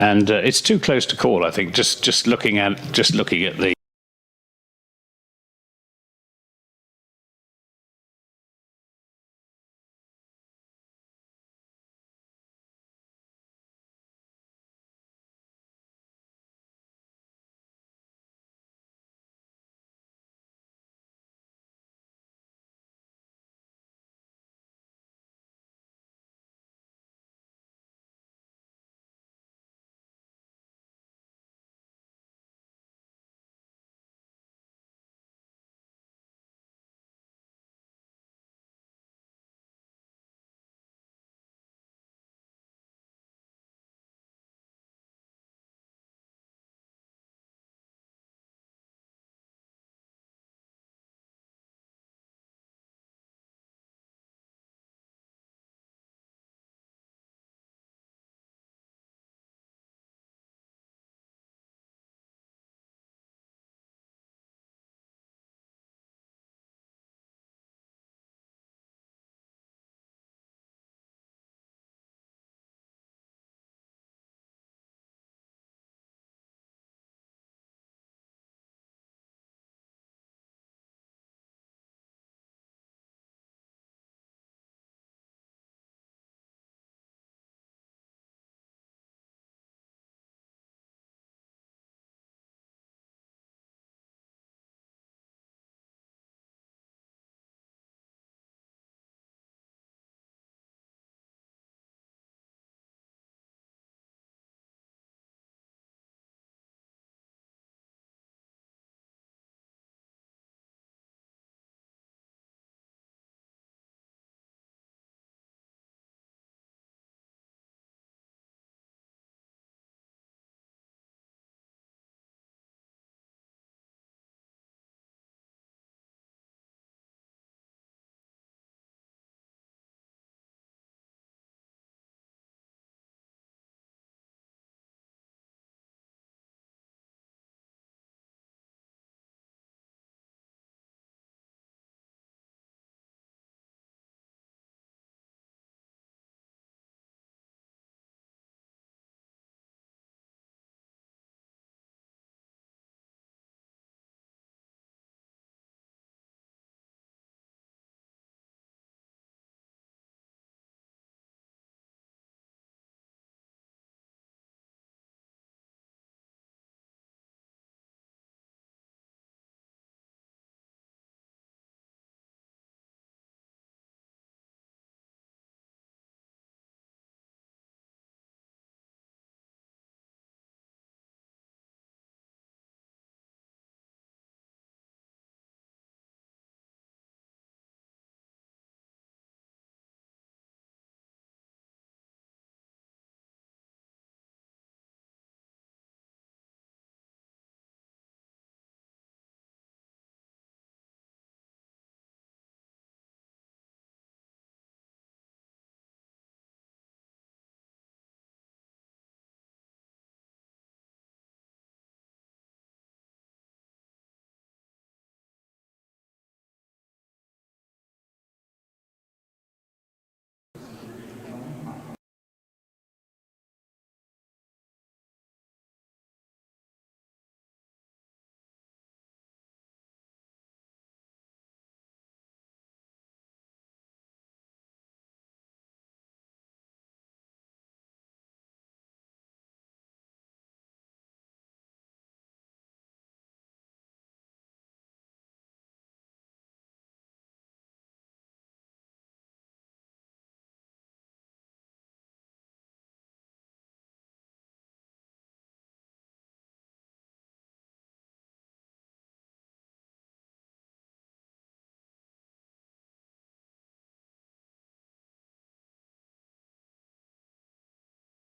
and it's too close to call. I think just looking at the.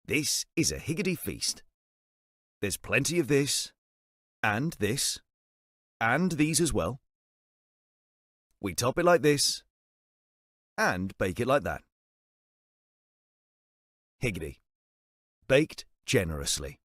This is a higgity feast. There's plenty of this, and these as well. We top it like this, and bake it like that. Higgity. Baked generously.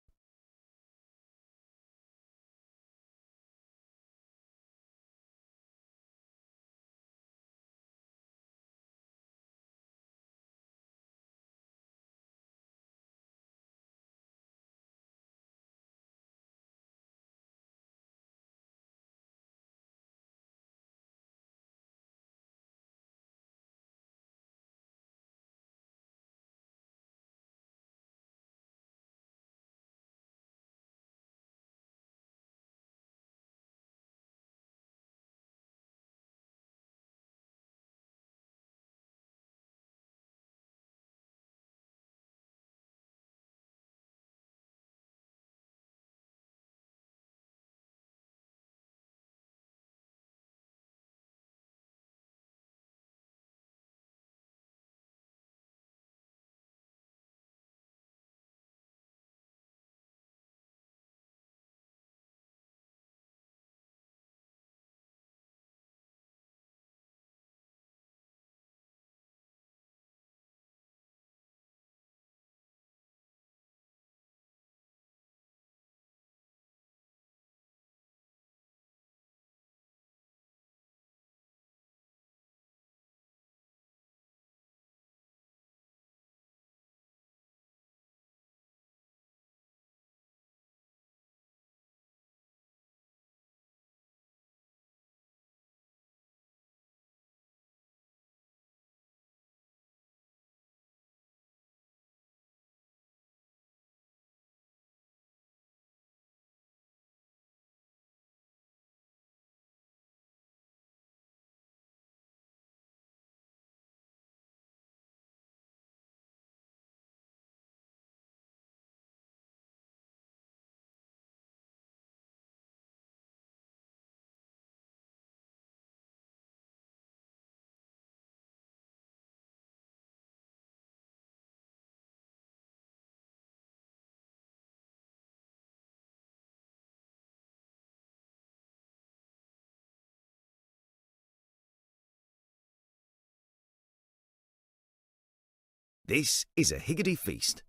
This is a Higgity feast.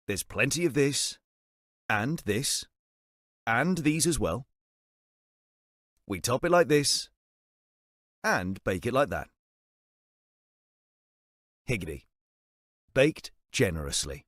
There's plenty of this, and this, and these as well. We top it like this, and bake it like that. Higgity. Baked generously.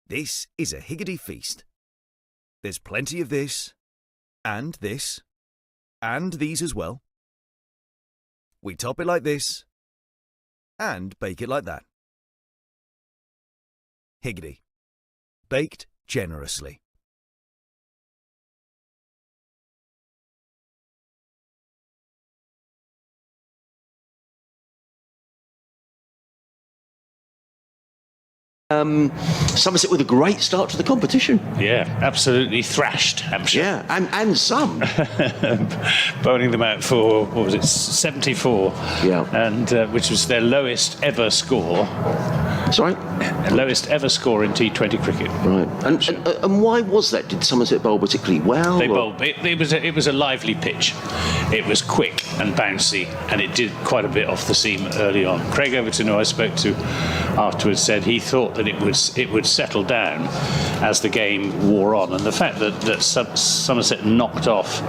This is a Higgity feast. There's plenty of this, and this, and these as well. We top it like this, and bake it like that. Higgity. Baked generously. Somerset with a great start to the competition. Yeah, absolutely thrashed Hampshire. Yeah, and some. Bowling them out for, what was it, 74. Yeah. And which was their lowest ever score. Sorry? Lowest ever score in T20 cricket. Right. And why was that? Did Somerset bowl particularly well? They bowled. It was a lively pitch. It was quick and bouncy, and it did quite a bit off the seam early on. Craig Overton, who I spoke to afterwards, said he thought that it would settle down as the game wore on, and the fact that Somerset knocked off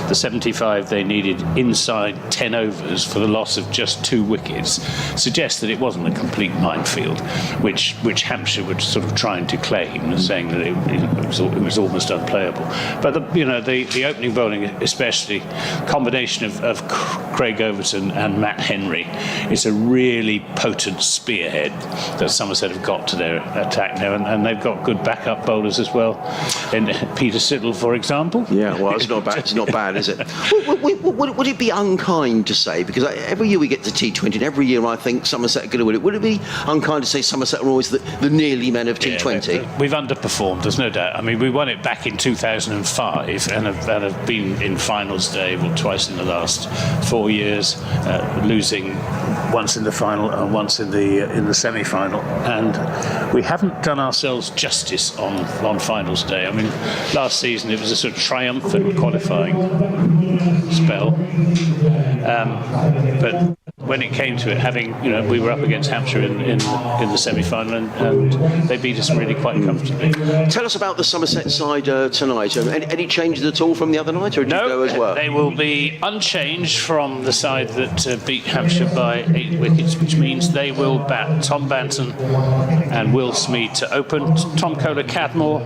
the 75 they needed inside 10 overs for the loss of just 2 wickets suggests that it wasn't a complete minefield, which Hampshire were sort of trying to claim, saying that it was almost unplayable. But the opening bowling, especially combination of Craig Overton and Matt Henry, is a really potent spearhead that Somerset have got to their attack now, and they've got good backup bowlers as well. And Peter Siddle, for example. Yeah, well, it's not bad. It's not bad, is it? Would it be unkind to say, because every year we get to T20, and every year I think Somerset are going to win it. Would it be unkind to say Somerset are always the nearly men of T20? Yeah, we've underperformed, there's no doubt. I mean, we won it back in 2005 and have been in finals day twice in the last 4 years, losing once in the final and once in the semi-final, and we haven't done ourselves justice on finals day. I mean, last season it was a sort of triumphant qualifying spell, but when it came to it, we were up against Hampshire in the semi-final, and they beat us really quite comfortably. Tell us about the Somerset side tonight. Any changes at all from the other night, or did you go as well? They will be unchanged from the side that beat Hampshire by 8 wickets, which means they will bat Tom Banton and Will Smead to open, Tom Kohler-Cadmore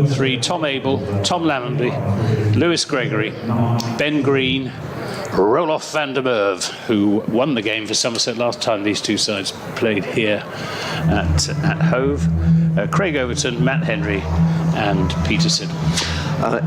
at 3, Tom Abel, Tom Lammonby, Lewis Gregory, Ben Green, Roloff van der Merwe, who won the game for Somerset last time these two sides played here at Hove, Craig Overton, Matt Henry and Peterson.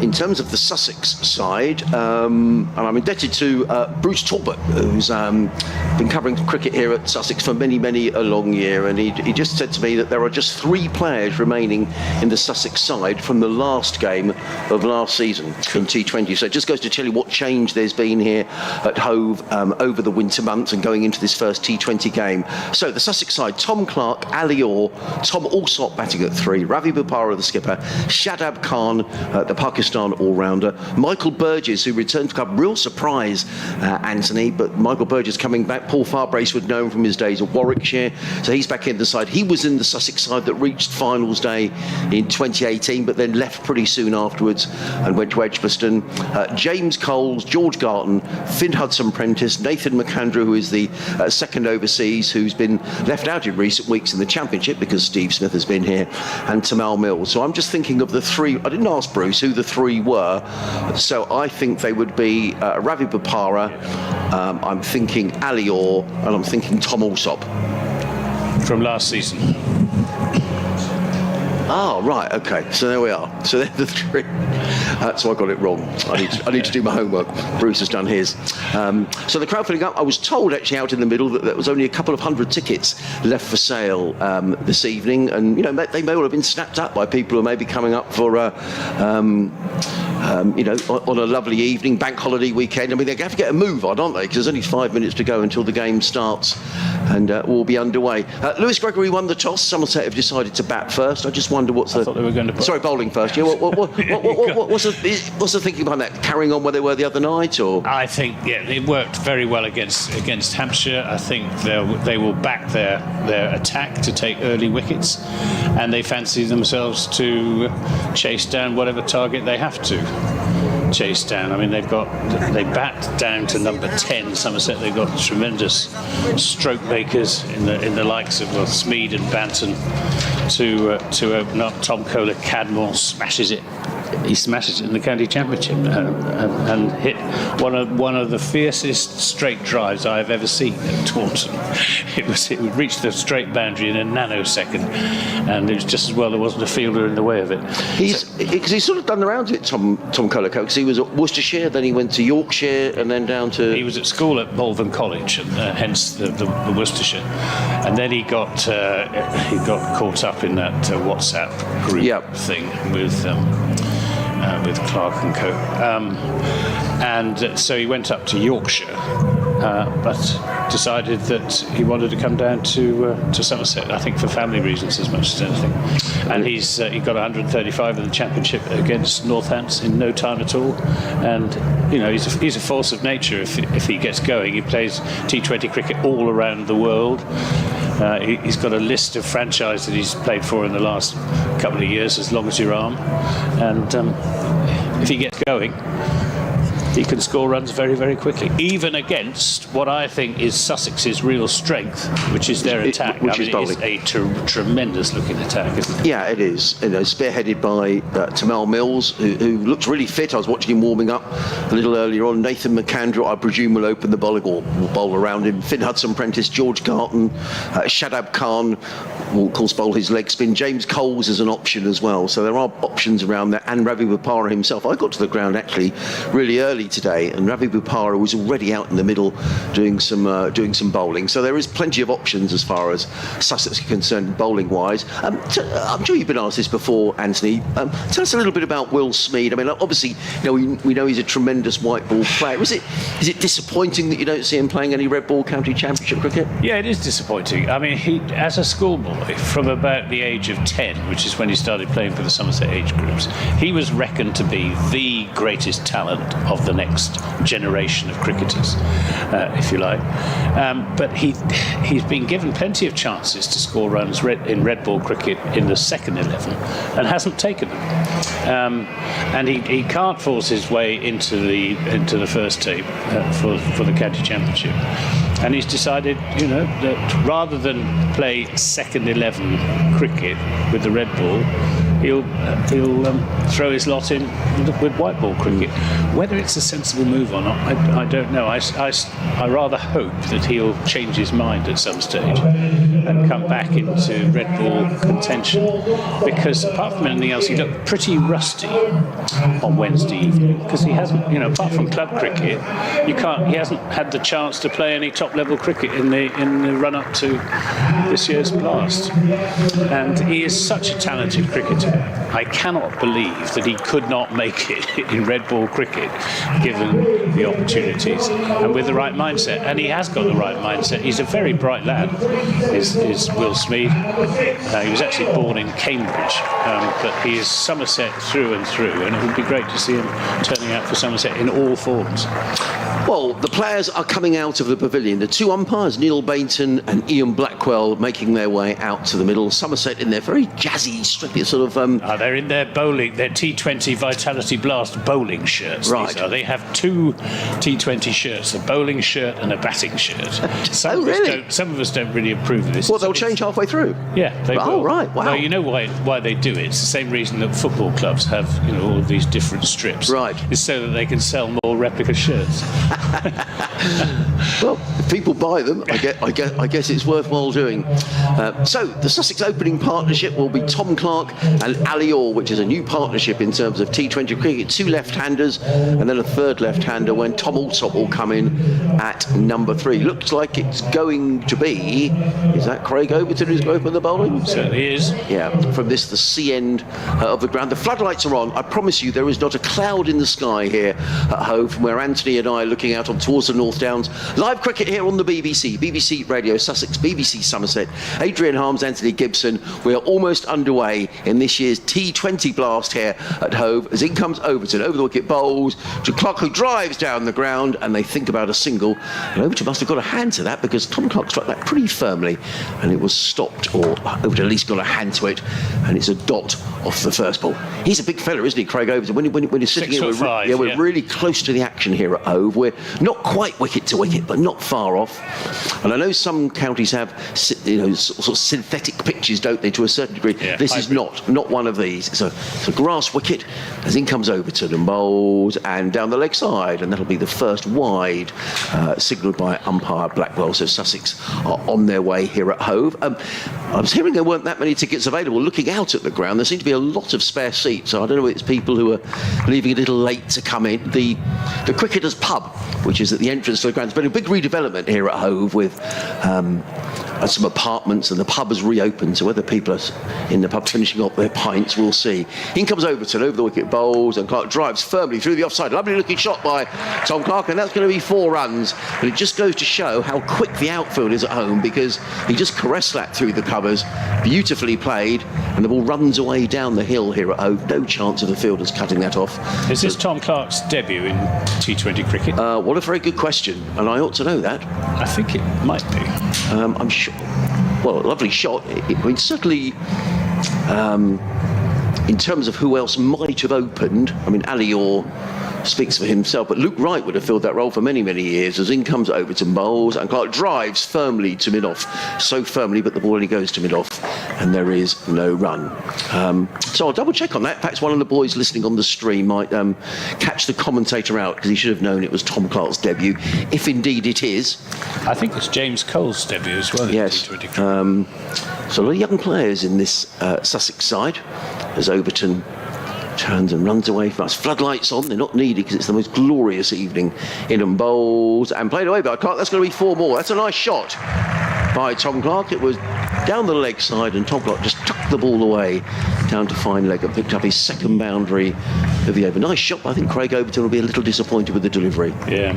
In terms of the Sussex side, and I'm indebted to Bruce Talbot, who's been covering cricket here at Sussex for many a long year, and he just said to me that there are just 3 players remaining in the Sussex side from the last game of last season in T20. So it just goes to tell you what change there's been here at Hove over the winter months and going into this first T20 game. So the Sussex side: Tom Clark, Ali Orr, Tom Alsop batting at 3, Ravi Bopara the skipper, Shadab Khan, the Pakistan all-rounder, Michael Burgess, who returned to club. Real surprise, Anthony, but Michael Burgess coming back. Paul Farbrace would know him from his days at Warwickshire, so he's back in the side. He was in the Sussex side that reached finals day in 2018, but then left pretty soon afterwards and went to Edgbaston. James Coles, George Garton, Finn Hudson-Prentice, Nathan McAndrew, who is the second overseas, who's been left out in recent weeks in the Championship because Steve Smith has been here, and Tamal Mills. So I'm just thinking of the 3. I didn't ask Bruce who the 3 were, so I think they would be Ravi Bopara, I'm thinking Ali Orr, and I'm thinking Tom Alsop. From last season. Oh, right, okay, so there we are. So they're the 3. So I got it wrong. I need to do my homework. Bruce has done his. So the crowd filling up. I was told actually out in the middle that there was only a couple of 100 tickets left for sale this evening, and you know they may well have been snapped up by people who may be coming up for you know, on a lovely evening, bank holiday weekend. I mean, they have to get a move on, aren't they? Because there's only 5 minutes to go until the game starts, and we'll be underway. Lewis Gregory won the toss. Somerset have decided to bat first. I just wonder what's I thought they were going to bowling first. Yeah, what's the thinking behind that? Carrying on where they were the other night, or? I think it worked very well against Hampshire. I think they will back their attack to take early wickets, and they fancy themselves to chase down whatever target they have to chase down. I mean, they bat down to number 10, Somerset. They've got tremendous stroke makers in the likes of Smead and Banton to open up. Tom Kohler Cadmore smashes it. He smashes it in the county championship and hit one of the fiercest straight drives I've ever seen at Taunton. It would reach the straight boundary in a nanosecond, and it was just as well there wasn't a fielder in the way of it. He's sort of done the rounds at Tom Kohler, because he was at Worcestershire, then he went to Yorkshire, and then down to. He was at school at Malvern College, and hence the Worcestershire, and then he got caught up in that WhatsApp group thing with Clark and co. And so he went up to Yorkshire, but decided that he wanted to come down to Somerset, I think for family reasons as much as anything. And he got 135 in the Championship against Northants in no time at all. And you know, he's a force of nature if he gets going. He plays T20 cricket all around the world. He's got a list of franchise that he's played for in the last couple of years, as long as your arm. And if he gets going, he can score runs very, very quickly, even against what I think is Sussex's real strength, which is their attack. Which is bowling. It's a tremendous-looking attack, isn't it? Yeah, it is. You know, spearheaded by Tamal Mills, who looks really fit. I was watching him warming up a little earlier on. Nathan McAndrew, I presume, will open the bowling or will bowl around him. Finn Hudson-Prentice, George Garton, Shadab Khan will, of course, bowl his leg spin. James Coles is an option as well. So there are options around there. And Ravi Bopara himself. I got to the ground actually really early today, and Ravi Bopara was already out in the middle doing some bowling. So there is plenty of options as far as Sussex are concerned, bowling wise. I'm sure you've been asked this before, Anthony. Tell us a little bit about Will Smead. I mean, obviously, you know, we know he's a tremendous white ball player. Is it disappointing that you don't see him playing any red ball county championship cricket? Yeah, it is disappointing. I mean, he, as a schoolboy, from about the age of 10, which is when he started playing for the Somerset age groups, he was reckoned to be the greatest talent of the next generation of cricketers, if you like. But he's been given plenty of chances to score runs in red ball cricket in the second 11 and hasn't taken them. And he can't force his way into the first team for the county championship. And he's decided, you know, that rather than play second 11 cricket with the red ball, he'll throw his lot in with white ball cricket. Whether it's a sensible move or not, I don't know. I rather hope that he'll change his mind at some stage and come back into red ball contention, because apart from anything else, he looked pretty rusty on Wednesday evening, because he hasn't, apart from club cricket, he hasn't had the chance to play any top level cricket in the run up to this year's Blast. And he is such a talented cricketer. I cannot believe that he could not make it in red ball cricket given the opportunities and with the right mindset. And he has got the right mindset. He's a very bright lad, is Will Smead. He was actually born in Cambridge, but he is Somerset through and through, and it would be great to see him turning out for Somerset in all forms. Well, the players are coming out of the pavilion. The two umpires, Neil Bainton and Ian Blackwell, making their way out to the middle. Somerset in their very jazzy, strippy sort of... they're in their T20 Vitality Blast bowling shirts. Right. They have two T20 shirts, a bowling shirt and a batting shirt. Some of us don't really approve of this. Well, they'll change halfway through. Yeah, they will. Oh, right, wow. Well, you know why they do it? It's the same reason that football clubs have, all of these different strips. Right. It's so that they can sell more replica shirts. Well, if people buy them, I guess it's worthwhile doing. So the Sussex opening partnership will be Tom Clark and Ali Orr, which is a new partnership in terms of T20 cricket. Two left-handers and then a third left-hander when Tom Alsop will come in at number 3. Looks like it's going to be, is that Craig Overton who's going to open the bowling? Certainly is. Yeah, from the C end of the ground. The floodlights are on. I promise you there is not a cloud in the sky here at Hove, from where Anthony and I are looking out towards the North Downs. Live cricket here on the BBC Radio Sussex, BBC Somerset. Adrian Harms, Anthony Gibson. We are almost underway in this year's T20 Blast here at Hove, as in comes Overton, over the wicket bowls to Clark, who drives down the ground, and they think about a single. And Overton must have got a hand to that, because Tom Clark struck that pretty firmly and it was stopped, or Overton at least got a hand to it, and it's a dot off the first ball. He's a big fella, isn't he, Craig Overton? When he's sitting here, we're really close to the action here at Hove. We're not quite wicket to wicket, but not far off. And I know some counties have, sort of synthetic pitches, don't they, to a certain degree. Yeah, this is not one of these. It's a grass wicket, as in comes Overton and bowls, and down the leg side, and that'll be the first wide, signalled by umpire Blackwell. So Sussex are on their way here at Hove. I was hearing there weren't that many tickets available. Looking out at the ground, there seem to be a lot of spare seats. So I don't know if it's people who are leaving a little late to come in. The Cricketers Pub, which is at the entrance to the ground, there's been a big redevelopment here at Hove with some apartments, and the pub has reopened. So whether people are in the pub finishing up their pints, we'll see. In comes Overton, over the wicket bowls, and Clark drives firmly through the offside. Lovely looking shot by Tom Clark, and that's going to be 4 runs. But it just goes to show how quick the outfield is at home, because he just caressed that through the covers, beautifully played, and the ball runs away down the hill here at Hove. No chance of the fielders cutting that off. Is this Tom Clark's debut in T20 cricket? What a very good question, and I ought to know that. I think it might be. I'm sure. Well, a lovely shot. I mean, certainly, in terms of who else might have opened, I mean, Ali Orr speaks for himself, but Luke Wright would have filled that role for many, many years, as in comes Overton bowls, and Clark drives firmly to mid-off. So firmly, but the ball only goes to mid-off, and there is no run. So I'll double check on that. Perhaps one of the boys listening on the stream might catch the commentator out, because he should have known it was Tom Clark's debut, if indeed it is. I think it's James Cole's debut as well. Yes. In T20. So a lot of young players in this Sussex side, as Overton turns and runs away from us. Floodlights on, they're not needed because it's the most glorious evening. In and bowls and played away by Clark. That's going to be 4 more. That's a nice shot by Tom Clark. It was down the leg side, and Tom Clark just tucked the ball away down to fine leg and picked up his second boundary of the over. Nice shot, but I think Craig Overton will be a little disappointed with the delivery. Yeah.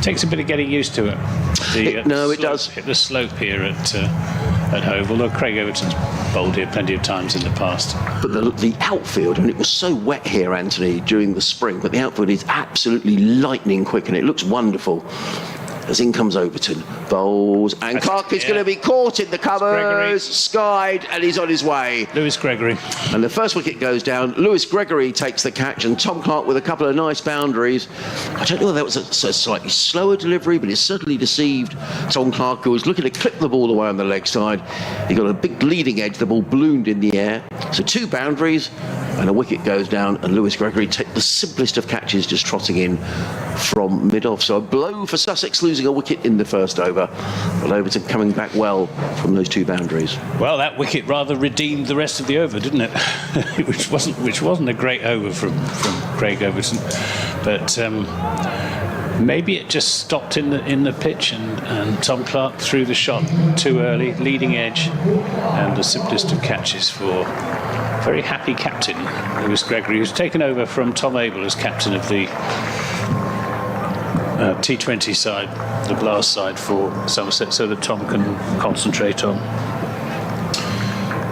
Takes a bit of getting used to it. It does. The slope here at Hove, although Craig Overton's bowled here plenty of times in the past. But the outfield, and it was so wet here, Anthony, during the spring, but the outfield is absolutely lightning quick, and it looks wonderful. As in comes Overton, bowls, and Clark is going to be caught in the covers, skied, and he's on his way. Lewis Gregory. And the first wicket goes down. Lewis Gregory takes the catch, and Tom Clark with a couple of nice boundaries. I don't know whether that was a slightly slower delivery, but it certainly deceived Tom Clark, who was looking to clip the ball away on the leg side. He got a big leading edge, the ball ballooned in the air. So 2 boundaries and a wicket goes down, and Lewis Gregory take the simplest of catches, just trotting in from mid-off. So a blow for Sussex, losing a wicket in the first over, but Overton coming back well from those 2 boundaries. Well, that wicket rather redeemed the rest of the over, didn't it? which wasn't a great over from Craig Overton, but maybe it just stopped in the pitch, and Tom Clark threw the shot too early, leading edge, and the simplest of catches for very happy captain Lewis Gregory, who's taken over from Tom Abel as captain of the T20 side, the blast side for Somerset, so that Tom can concentrate on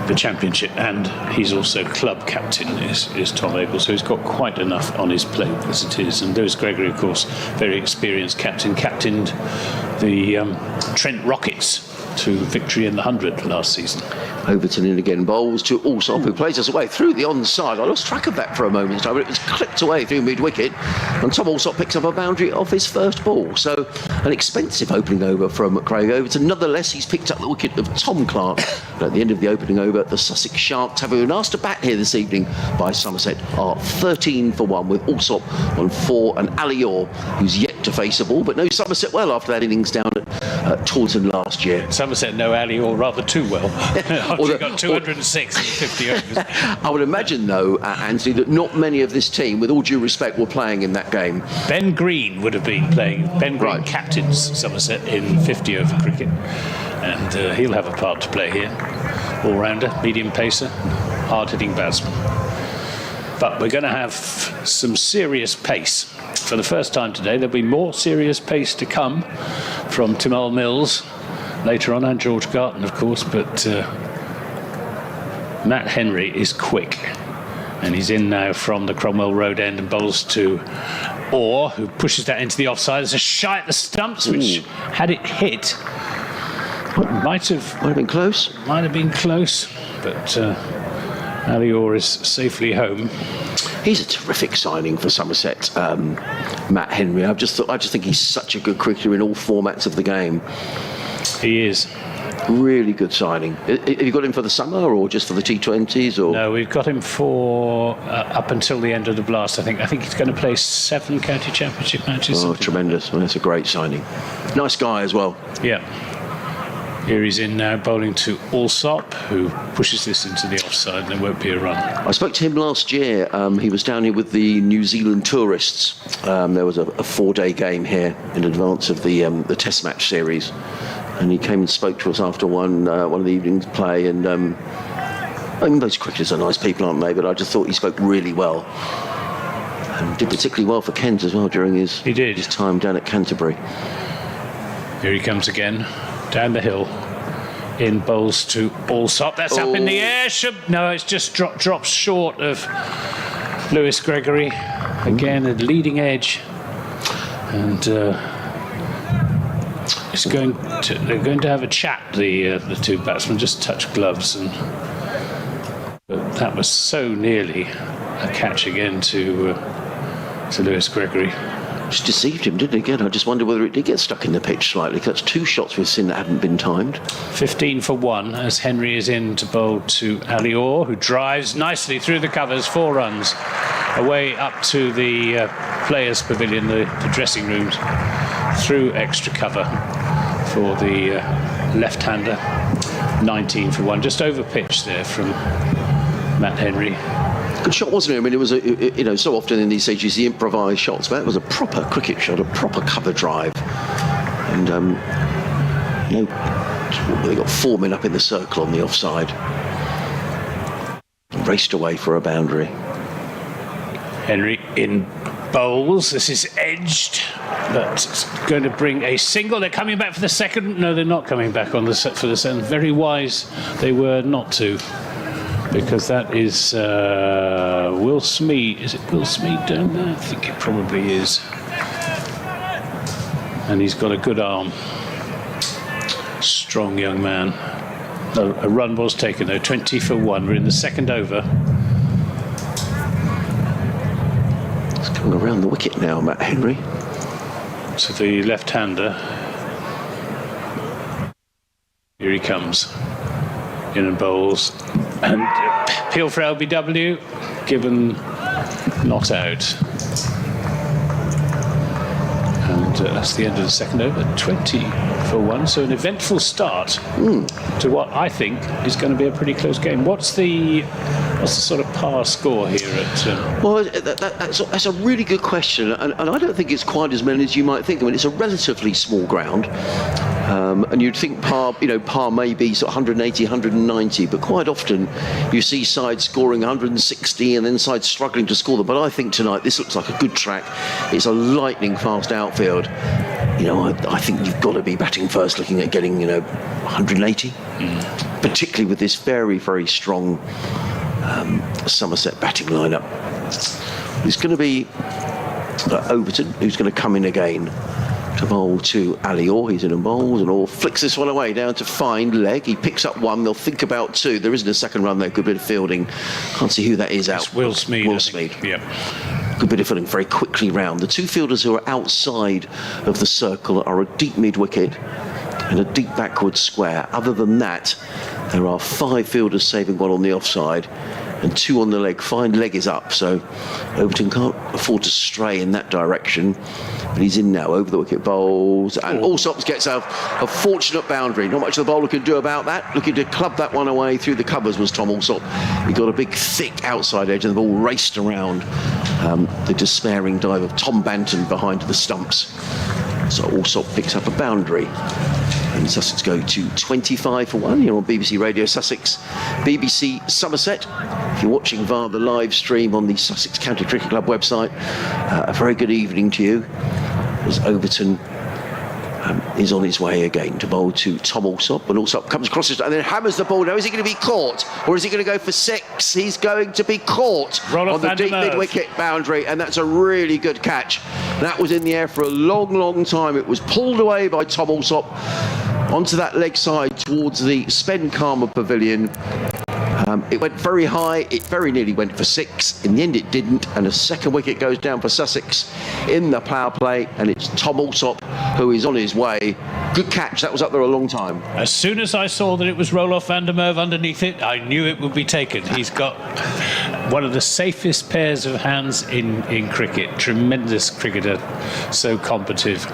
the championship. And he's also club captain, is Tom Abel, so he's got quite enough on his plate as it is. And Lewis Gregory, of course, very experienced captained the Trent Rockets to victory in the 100 last season. Overton in again, bowls to Allsop, who plays us away through the onside. I lost track of that for a moment, but it was clipped away through mid-wicket, and Tom Allsop picks up a boundary off his first ball. So an expensive opening over from Craig Overton. Nonetheless, he's picked up the wicket of Tom Clark. But at the end of the opening over, the Sussex Sharks, having been asked to bat here this evening by Somerset, are 13 for 1, with Allsop on 4 and Ali Orr, who's yet to face a ball, but knows Somerset well after that innings down at Taunton last year. Somerset know Ali Orr rather too well. He got 206 in 50 overs. I would imagine, though, Anthony, that not many of this team, with all due respect, were playing in that game. Ben Green would have been playing. Ben Green captains Somerset in 50 over cricket, and he'll have a part to play here. All-rounder, medium pacer, hard-hitting batsman. But we're going to have some serious pace. For the first time today, there'll be more serious pace to come from Timol Mills later on, and George Garton, of course, but Matt Henry is quick, and he's in now from the Cromwell Road end and bowls to Orr, who pushes that into the offside. There's a shy at the stumps, which, had it hit, might have been close. Might have been close, but Ali Orr is safely home. He's a terrific signing for Somerset, Matt Henry. I just think he's such a good cricketer in all formats of the game. He is. Really good signing. Have you got him for the summer or just for the T20s? Or? No, we've got him for up until the end of the blast. I think he's going to play 7 county championship matches. Oh, tremendous. Well, that's a great signing. Nice guy as well. Yeah. Here he's in now, bowling to Allsop, who pushes this into the offside, and there won't be a run. I spoke to him last year. He was down here with the New Zealand tourists. There was a 4-day game here in advance of the Test match series, and he came and spoke to us after one of the evening's play. And I mean, those cricketers are nice people, aren't they? But I just thought he spoke really well, and did particularly well for Kent as well during his time down at Canterbury. Here he comes again. Down the hill, in bowls to Allsop. That's up in the air. No, it's just drops short of Lewis Gregory. Again, at leading edge, and they're going to have a chat. The 2 batsmen just touch gloves, but that was so nearly a catch again to Lewis Gregory. Just deceived him, didn't it? Again, I just wonder whether it did get stuck in the pitch slightly. That's 2 shots we've seen that haven't been timed. 15 for 1 as Henry is in to bowl to Ali Orr, who drives nicely through the covers, 4 runs away up to the players' pavilion, the dressing rooms, through extra cover for the left-hander. 19 for 1, just over pitch there from Matt Henry. Good shot, wasn't it? I mean, it was so often in these stages the improvised shots, but it was a proper cricket shot, a proper cover drive, and they got 4 men up in the circle on the offside, raced away for a boundary. Henry in bowls. This is edged, but it's going to bring a single. They're coming back for the second. No, they're not coming back on the set for the second. Very wise they were not to. Because that is Will Smead. Is it Will Smead down there? I think it probably is. And he's got a good arm. Strong young man. No, a run was taken though. 20 for 1. We're in the second over. It's coming around the wicket now, Matt Henry. So the left-hander. Here he comes. In and bowls, and Appeal for LBW, given not out. And that's the end of the second over, 20 for 1. So an eventful start to what I think is going to be a pretty close game. What's the sort of par score here at... Well, that's a really good question, and I don't think it's quite as many as you might think. I mean, it's a relatively small ground, and you'd think par may be sort of 180, 190, but quite often you see sides scoring 160 and then sides struggling to score them. But I think tonight this looks like a good track. It's a lightning fast outfield. I think you've got to be batting first, looking at getting 180, particularly with this very, very strong Somerset batting lineup. It's going to be Overton who's going to come in again to bowl to Ali Orr. He's in and bowls, and Orr flicks this one away down to find leg. He picks up one. They'll think about two. There isn't a second run there. Good bit of fielding. Can't see who that is out. It's Will Smead. Will Smead. Yeah. Good bit of filling very quickly round. The two fielders who are outside of the circle are a deep mid-wicket and a deep backward square. Other than that, there are 5 fielders saving one on the offside and 2 on the leg. Fine leg is up, so Overton can't afford to stray in that direction. But he's in now, over the wicket, bowls, and Allsops gets a fortunate boundary. Not much the bowler can do about that. Looking to club that one away through the covers was Tom Allsop. He got a big, thick outside edge, and the ball raced around the despairing dive of Tom Banton behind the stumps. So Allsop picks up a boundary. And Sussex go to 25 for 1 here on BBC Radio Sussex, BBC Somerset. If you're watching via the live stream on the Sussex County Cricket Club website, a very good evening to you, as Overton is on his way again to bowl to Tom Allsop, and Allsop comes across it and then hammers the ball. Now, is he going to be caught, or is he going to go for 6? He's going to be caught on the deep mid-wicket boundary, and that's a really good catch. That was in the air for a long, long time. It was pulled away by Tom Allsop onto that leg side towards the Spen Karma Pavilion. It went very high. It very nearly went for 6. In the end, it didn't, and a second wicket goes down for Sussex in the power play, and it's Tom Allsop who is on his way. Good catch. That was up there a long time. As soon as I saw that it was Roloff van der Merwe underneath it, I knew it would be taken. He's got one of the safest pairs of hands in cricket. Tremendous cricketer, so competent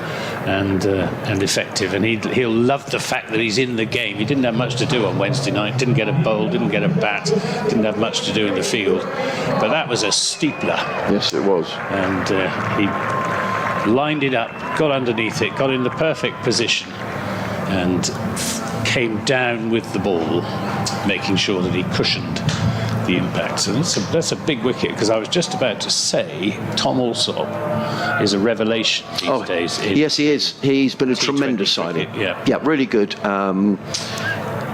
and effective, and he'll love the fact that he's in the game. He didn't have much to do on Wednesday night. Didn't get a bowl, didn't get a bat, didn't have much to do in the field. But that was a steepler. Yes, it was. And he lined it up, got underneath it, got in the perfect position, and came down with the ball, making sure that he cushioned the impact. So that's a big wicket, because I was just about to say Tom Allsop is a revelation these days. Yes, he is. He's been a tremendous signing. Yeah, really good.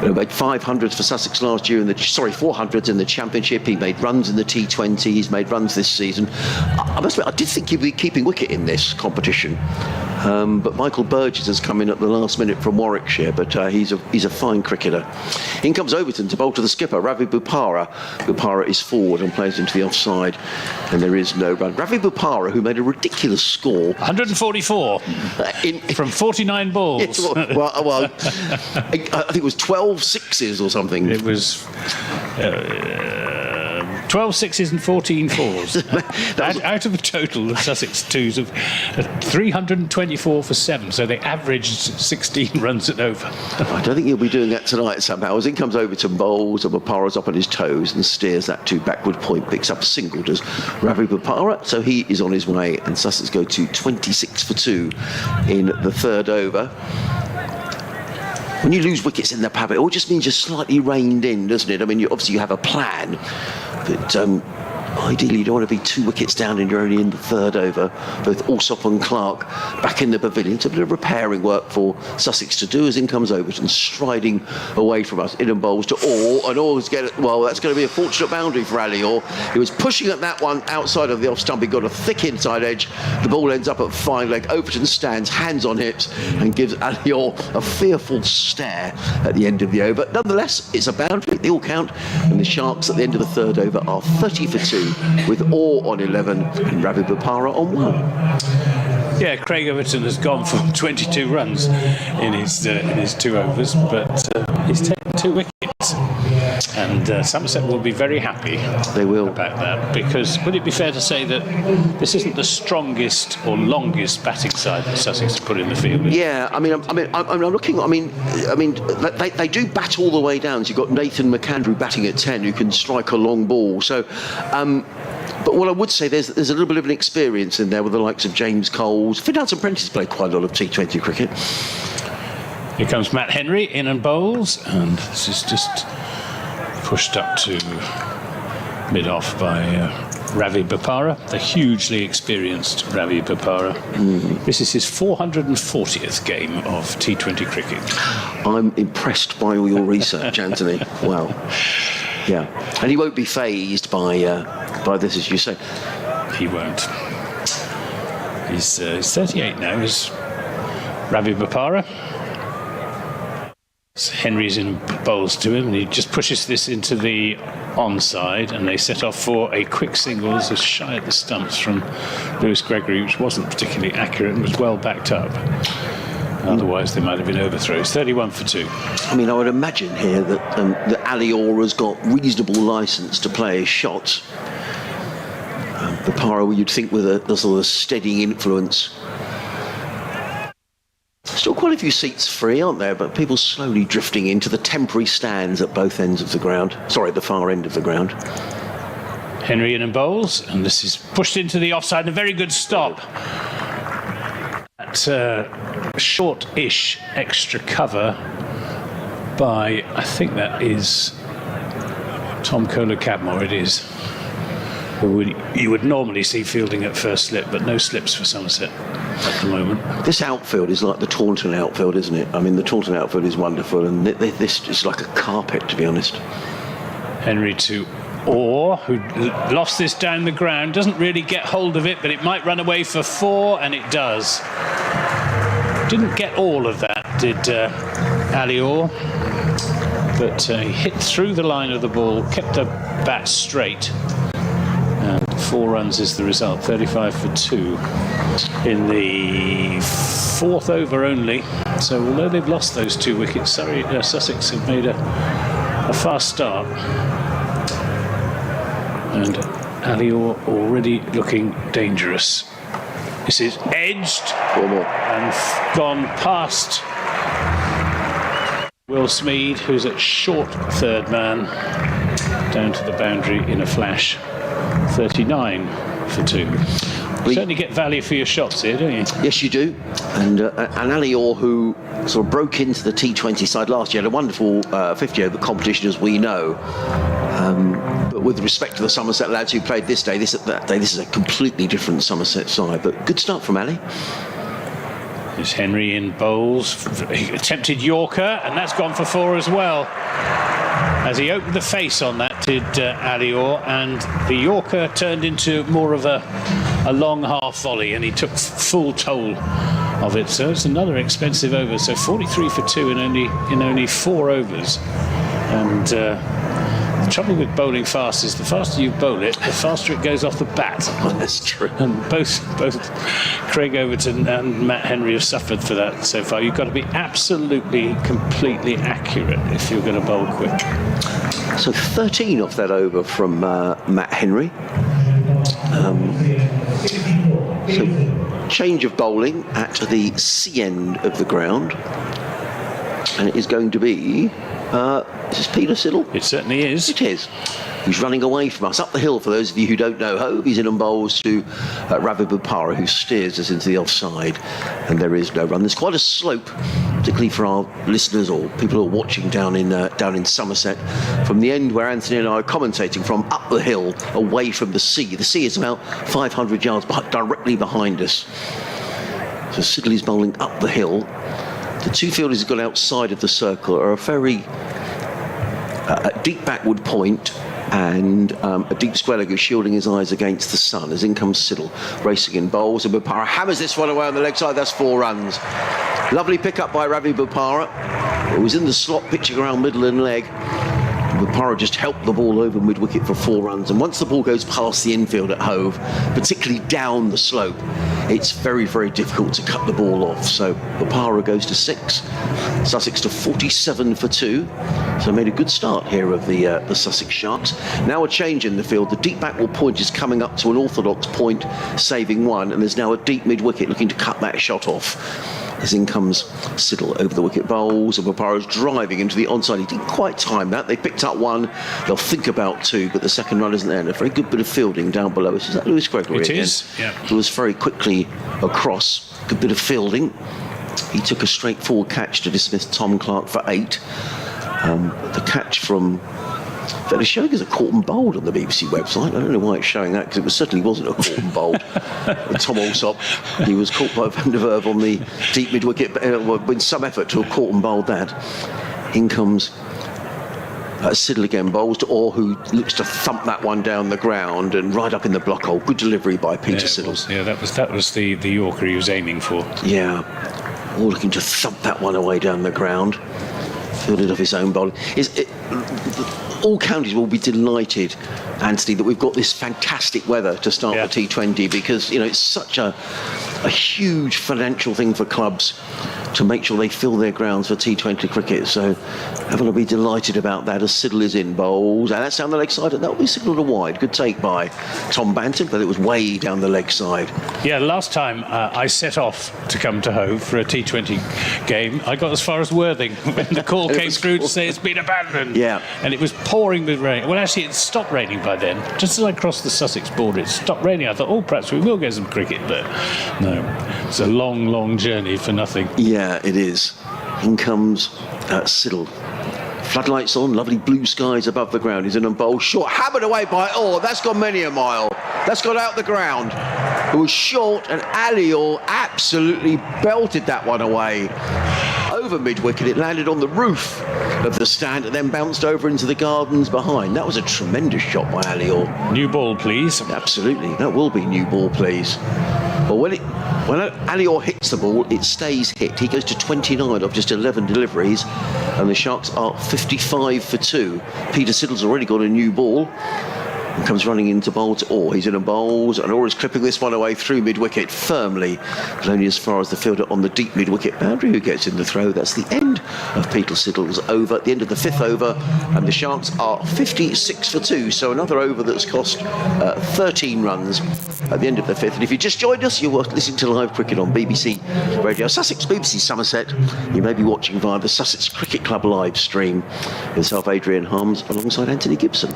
Made 500s for Sussex last year 400s in the Championship. He made runs in the T20. He's made runs this season. I must admit, I did think he'd be keeping wicket in this competition. But Michael Burgess has come in at the last minute from Warwickshire, but he's a fine cricketer. In comes Overton to bowl to the skipper, Ravi Bupara. Bupara is forward and plays into the offside, and there is no run. Ravi Bupara, who made a ridiculous score. 144 from 49 balls. Yes, well, I think it was 12 sixes or something. It was 12 sixes and 14 fours. out of a total of Sussex twos of 324 for 7, so they averaged 16 runs at over. I don't think he'll be doing that tonight somehow. As in comes Overton, bowls, and Bupara's up on his toes and steers that to backward point, picks up a single, does Ravi Bupara, so he is on his way, and Sussex go to 26 for 2 in the third over. When you lose wickets in the power, it all just means you're slightly reined in, doesn't it? I mean, obviously you have a plan, but ideally you don't want to be 2 wickets down and you're only in the third over. Both Allsop and Clark back in the pavilion. It's a bit of repairing work for Sussex to do, as in comes Overton, striding away from us. In and bowls to Orr, and Orr's that's going to be a fortunate boundary for Ali Orr. He was pushing at that one outside of the off stump. He got a thick inside edge. The ball ends up at fine leg. Overton stands, hands on hips, and gives Ali Orr a fearful stare at the end of the over. Nonetheless, it's a boundary. They all count, and the Sharks at the end of the third over are 30 for 2. With Orr on 11 and Ravi Bupara on 1. Yeah, Craig Overton has gone for 22 runs in his 2 overs, but he's taken 2 wickets. And Somerset will be very happy They will. about that, because would it be fair to say that this isn't the strongest or longest batting side that Sussex have put in the field? Yeah, I'm looking. They do bat all the way down. So you've got Nathan McAndrew batting at 10, who can strike a long ball. So, but what I would say, there's a little bit of an experience in there with the likes of James Coles. Finnards and Prentice played quite a lot of T20 cricket. Here comes Matt Henry in and bowls, and this is just pushed up to mid-off by Ravi Bopara, the hugely experienced Ravi Bopara. This is his 440th game of T20 cricket. I'm impressed by all your research, Anthony. Wow. Yeah, and he won't be fazed by this, as you say. He won't. He's 38 now, is Ravi Bopara. Henry's in bowls to him, and he just pushes this into the onside, and they set off for a quick single. This is shy at the stumps from Lewis Gregory, which wasn't particularly accurate and was well backed up. Otherwise, they might have been overthrows. 31 for 2. I mean, I would imagine here that Ali Orr has got reasonable licence to play his shots. Bopara, you'd think, with a sort of steadying influence. Still quite a few seats free, aren't there? But people slowly drifting into the temporary stands at both ends of the ground. Sorry, the far end of the ground. Henry in and bowls, and this is pushed into the offside, and a very good stop. At short-ish extra cover by, I think that is Tom Kohler-Cadmore, it is. You would normally see fielding at first slip, but no slips for Somerset at the moment. This outfield is like the Taunton outfield, isn't it? I mean, the Taunton outfield is wonderful, and this is like a carpet, to be honest. Henry to Orr, who lost this down the ground, doesn't really get hold of it, but it might run away for 4, and it does. Didn't get all of that, did Ali Orr, but he hit through the line of the ball, kept the bat straight. And 4 runs is the result, 35 for 2 in the 4th over only. So although they've lost those 2 wickets, Sussex have made a fast start. And Ali Orr already looking dangerous. This is edged and gone past Will Smead, who's at short third man, down to the boundary in a flash. 39 for 2. You certainly get value for your shots here, don't you? Yes, you do. And Ali Orr, who sort of broke into the T20 side last year, had a wonderful 50 over competition, as we know. But with respect to the Somerset lads who played this is a completely different Somerset side. But good start from Ali. There's Henry in bowls. He attempted Yorker, and that's gone for 4 as well. As he opened the face on that, did Ali Orr, and the Yorker turned into more of a long half volley, and he took full toll of it. So it's another expensive over. So 43 for 2 in only 4 overs. And the trouble with bowling fast is the faster you bowl it, the faster it goes off the bat. Oh, that's true. And both Craig Overton and Matt Henry have suffered for that so far. You've got to be absolutely, completely accurate if you're going to bowl quick. So 13 off that over from Matt Henry. So change of bowling at the C end of the ground. And it is going to be... is this Peter Siddle? It certainly is. It is. He's running away from us up the hill. For those of you who don't know, Hove, he's in and bowls to Ravi Bopara, who steers us into the offside, and there is no run. There's quite a slope, particularly for our listeners or people who are watching down in Somerset, from the end where Anthony and I are commentating from, up the hill, away from the sea. The sea is about 500 yards directly behind us. So Siddle is bowling up the hill. The 2 fielders who've got outside of the circle are a very deep backward point and a deep square leg who's shielding his eyes against the sun. As in comes Siddle, racing in bowls, and Bopara hammers this one away on the leg side. That's 4 runs. Lovely pick up by Ravi Bopara, who was in the slot pitching around middle and leg. Bopara just helped the ball over mid-wicket for 4 runs. And once the ball goes past the infield at Hove, particularly down the slope, it's very, very difficult to cut the ball off. So Bopara goes to 6, Sussex to 47 for 2. So made a good start here of the Sussex Sharks. Now a change in the field. The deep backward point is coming up to an orthodox point, saving 1, and there's now a deep mid-wicket looking to cut that shot off. As in comes Siddle over the wicket bowls, and Bopara's driving into the onside. He didn't quite time that. They picked up 1. They'll think about 2, but the second run isn't there. And a very good bit of fielding down below us. Is that Lewis Gregory It again? is, yeah. Who was very quickly across. Good bit of fielding. He took a straightforward catch to dismiss Tom Clark for 8. The catch from... They're showing as a caught and bowled on the BBC website. I don't know why it's showing that, because it certainly wasn't a caught and bowled. Tom Alsop, he was caught by Van der Verve on the deep mid-wicket, with some effort to have caught and bowled that. In comes Siddle again, bowls to Orr, who looks to thump that one down the ground and right up in the block hole. Good delivery by Peter Siddle. Yeah, that was the Yorker he was aiming for. Yeah, all looking to thump that one away down the ground. Fielded off his own bowling. All counties will be delighted, Anthony, that we've got this fantastic weather to start the T20, because it's such a huge financial thing for clubs to make sure they fill their grounds for T20 cricket. So everyone will be delighted about that as Siddle is in bowls. And that's down the leg side, and that will be signalled a wide. Good take by Tom Banton, but it was way down the leg side. Yeah, last time I set off to come to Hove for a T20 game, I got as far as Worthing when the call came through to say it's been abandoned. Yeah. And it was pouring with rain. Well, actually, it stopped raining by then. Just as I crossed the Sussex border, it stopped raining. I thought, perhaps we will get some cricket, but no. It's a long, long journey for nothing. Yeah, it is. In comes Siddle. Floodlights on, lovely blue skies above the ground. He's in a bowl, short, hammered away by Orr. That's gone many a mile. That's got out the ground. It was short, and Ali Orr absolutely belted that one away. Over mid-wicket, it landed on the roof of the stand and then bounced over into the gardens behind. That was a tremendous shot by Ali Orr. New ball, please. Absolutely, that will be new ball, please. But when Ali Orr hits the ball, it stays hit. He goes to 29 of just 11 deliveries, and the Sharks are 55 for 2. Peter Siddle's already got a new ball. And comes running into bowl to Orr. He's in a bowls, and Orr is clipping this one away through mid-wicket firmly, but only as far as the fielder on the deep mid-wicket boundary, who gets in the throw. That's the end of Peter Siddle's over, at the end of the 5th over, and the Sharks are 56 for 2. So another over that's cost 13 runs at the end of the 5th. And if you just joined us, you're listening to live cricket on BBC Radio Sussex, BBC Somerset. You may be watching via the Sussex Cricket Club live stream. Yourself, Adrian Harms, alongside Anthony Gibson.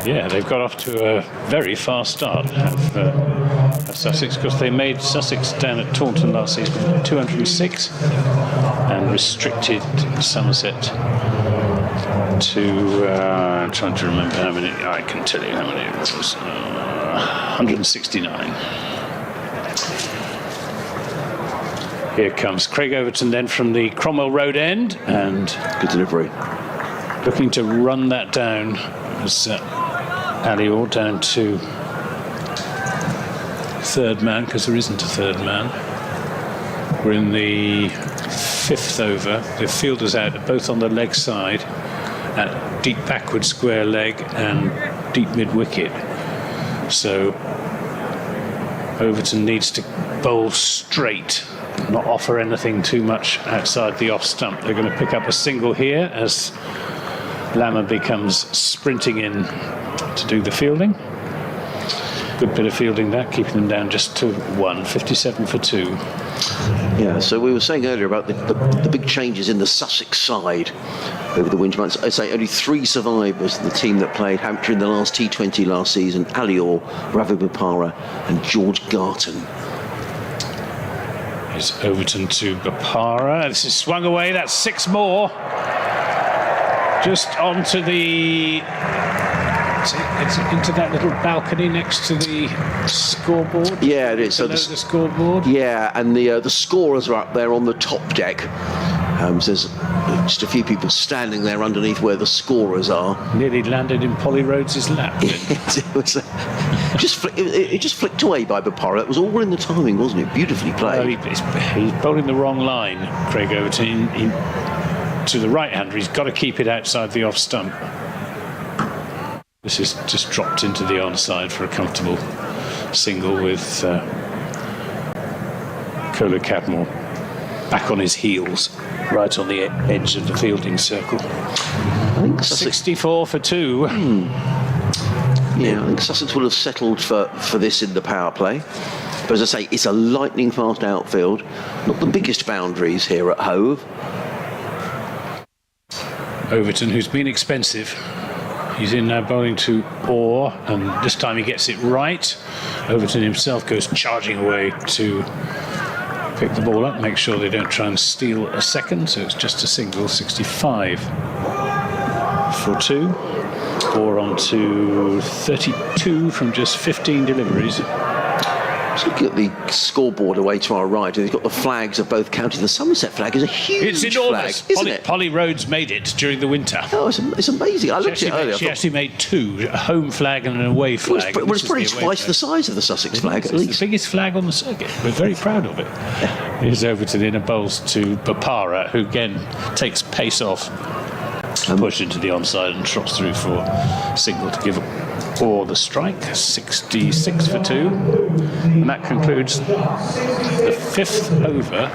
Yeah, they've got off to a very fast start of Sussex, because they made Sussex down at Taunton last season 206 and restricted Somerset to I'm trying to remember how many. I can tell you how many it was. 169. Here comes Craig Overton then from the Cromwell Road end, and good delivery, looking to run that down as Ali Orr down to third man, because there isn't a third man. We're in the 5th over. The fielders out both on the leg side at deep backward square leg and deep mid wicket. So Overton needs to bowl straight, not offer anything too much outside the off stump. They're going to pick up a single here as Lama becomes sprinting in to do the fielding. Good bit of fielding that, keeping them down just to 1, 57 for 2. Yeah, so we were saying earlier about the big changes in the Sussex side over the winter months. I say only 3 survivors, the team that played Hampshire in the last T20 last season: Ali Orr, Ravi Bopara and George Garton. Here's Overton to Bopara. This is swung away, that's 6 more. Just onto the... It's into that little balcony next to the scoreboard. Yeah, it is. So the scoreboard. Yeah, and the scorers are up there on the top deck. So there's just a few people standing there underneath where the scorers are. Nearly landed in Polly Rhodes' lap. It just flicked away by Bopara. It was all in the timing, wasn't it? Beautifully played. Well, he's bowling the wrong line, Craig Overton. To the right-hander, he's got to keep it outside the off stump. This is just dropped into the onside for a comfortable single with Kohler Cadmore back on his heels, right on the edge of the fielding circle. I think 64 for 2. Yeah, I think Sussex will have settled for this in the power play. But as I say, it's a lightning fast outfield. Not the biggest boundaries here at Hove. Overton, who's been expensive. He's in now bowling to Orr, and this time he gets it right. Overton himself goes charging away to pick the ball up, make sure they don't try and steal a second, so it's just a single. 65 for 2. Orr on to 32 from just 15 deliveries. Just looking at the scoreboard away to our right, and we've got the flags of both counties. The Somerset flag is a huge It's enormous. flag, isn't it? Polly Rhodes made it during the winter. Oh, it's amazing. I looked at it earlier. She actually made 2, a home flag and an away flag. Well, it's probably twice the size of the Sussex flag, at least. It's the biggest flag on the circuit. We're very proud of it. Here's Overton in a bowls to Bapara, who again takes pace off, push into the onside and trots through for single to give Orr the strike. 66 for 2. And that concludes the 5th over.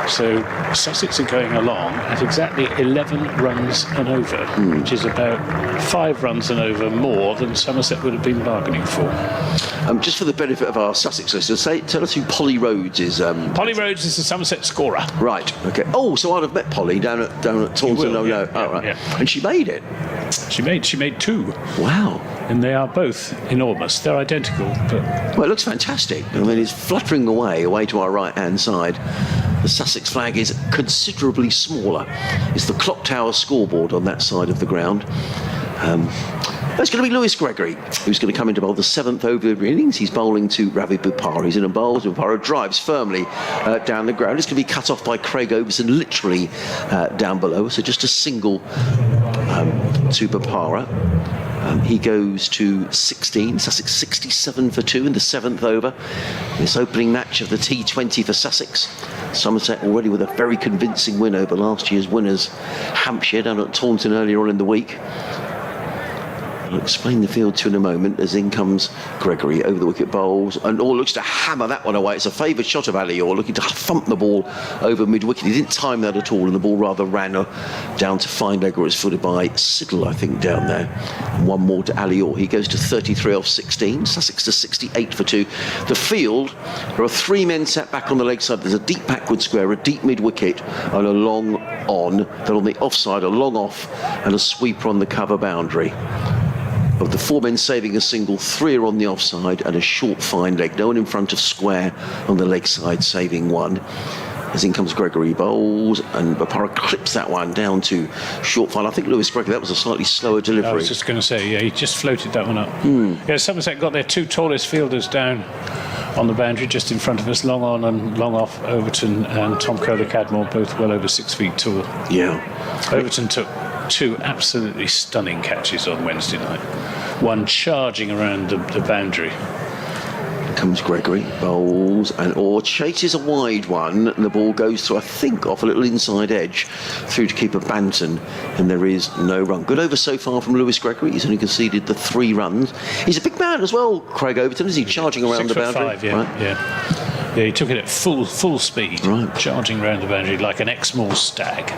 So Sussex are going along at exactly 11 runs and over, which is about 5 runs and over more than Somerset would have been bargaining for. Just for the benefit of our Sussex listeners, tell us who Polly Rhodes is. Polly Rhodes is the Somerset scorer. Right, okay. Oh, so I'd have met Polly down at Taunton. Will, yeah, Oh, right. yeah. And she made it. She made 2. Wow. And they are both enormous. They're identical, but Well, it looks fantastic. I mean, it's fluttering away to our right-hand side. The Sussex flag is considerably smaller. It's the clock tower scoreboard on that side of the ground. It's going to be Lewis Gregory, who's going to come into bowl the 7th over of innings. He's bowling to Ravi Bupara. He's in a bowl. Bupara drives firmly down the ground. It's going to be cut off by Craig Overton, literally down below. So just a single to Bupara. He goes to 16. Sussex 67 for 2 in the 7th over. This opening match of the T20 for Sussex. Somerset already with a very convincing win over last year's winners, Hampshire, down at Taunton earlier on in the week. I'll explain the field to you in a moment as in comes Gregory over the wicket bowls, and Orr looks to hammer that one away. It's a favoured shot of Ali Orr, looking to thump the ball over mid-wicket. He didn't time that at all, and the ball rather ran down to fine leg, where it's footed by Siddle, I think, down there. And one more to Ali Orr. He goes to 33 off 16. Sussex to 68 for 2. The field, there are 3 men sat back on the leg side. There's a deep backward square, a deep mid-wicket, and a long on. Then on the offside, a long off, and a sweeper on the cover boundary. Of the 4 men saving a single, 3 are on the offside and a short fine leg. No one in front of square on the leg side saving 1. As in comes Gregory bowls, and Bapara clips that one down to short fine. I think Lewis Gregory, that was a slightly slower delivery. I was just going to say, yeah, he just floated that one up. Yeah, Somerset got their 2 tallest fielders down on the boundary just in front of us, long on and long off. Overton and Tom Kohler Cadmore, both well over 6 feet tall. Yeah. Overton took 2 absolutely stunning catches on Wednesday night. One charging around the boundary. Comes Gregory, bowls, and Orr chases a wide one, and the ball goes through, I think, off a little inside edge through to keeper Banton, and there is no run. Good over so far from Lewis Gregory. He's only conceded the 3 runs. He's a big man as well, Craig Overton, is he, charging around the boundary? 6'5", yeah, right? yeah, he took it at full speed, right, charging around the boundary like an Exmoor stag.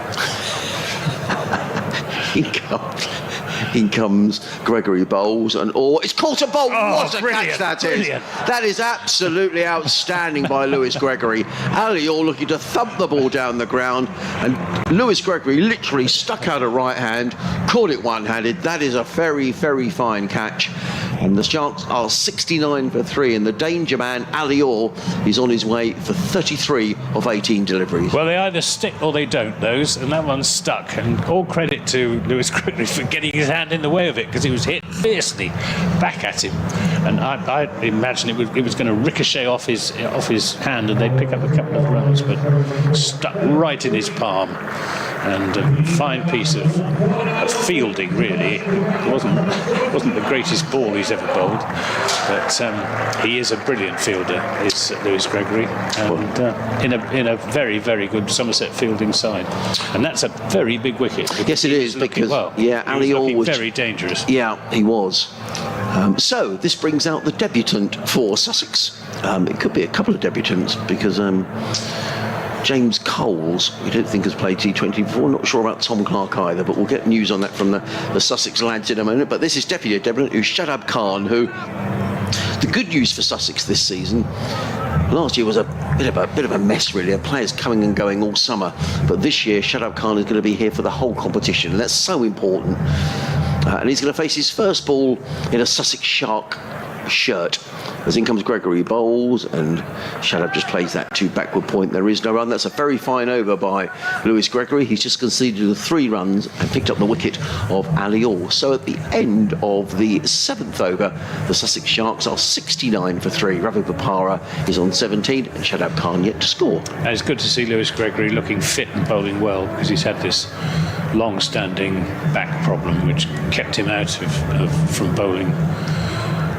In comes Gregory bowls, and it's caught a bowl. What a catch that is! That is absolutely outstanding by Lewis Gregory. Ali Orr looking to thump the ball down the ground, and Lewis Gregory literally stuck out a right hand, caught it one-handed. That is a very, very fine catch. And the Sharks are 69 for 3, and the danger man, Ali Orr, is on his way for 33 of 18 deliveries. Well, they either stick or they don't, those, and that one stuck. And all credit to Lewis Gregory for getting his hand in the way of it, because he was hit fiercely back at him. And I imagine it was going to ricochet off his hand, and they'd pick up a couple of runs, but stuck right in his palm. And a fine piece of fielding, really. It wasn't the greatest ball he's ever bowled, but he is a brilliant fielder, is Lewis Gregory, and in a very, very good Somerset fielding side. And that's a very big wicket. Yes, it is, because Ali Orr was very dangerous. Yeah, he was. So this brings out the debutant for Sussex, it could be a couple of debutants because James Coles, we don't think has played T20 before. Not sure about Tom Clark either, but we'll get news on that from the Sussex lads in a moment. But this is deputy debutant, who's Shadab Khan, who the good news for Sussex this season. Last year was a bit of a mess, really. Players coming and going all summer, but this year Shadab Khan is going to be here for the whole competition, and that's so important. And he's going to face his first ball in a Sussex Shark shirt. As in comes Gregory bowls, and Shadab just plays that 2 backward point. There is no run. That's a very fine over by Lewis Gregory. He's just conceded the 3 runs and picked up the wicket of Ali Orr. So at the end of the 7th over, the Sussex Sharks are 69 for 3. Ravi Bopara is on 17, and Shadab Khan yet to score. And it's good to see Lewis Gregory looking fit and bowling well, because he's had this long-standing back problem which kept him out from bowling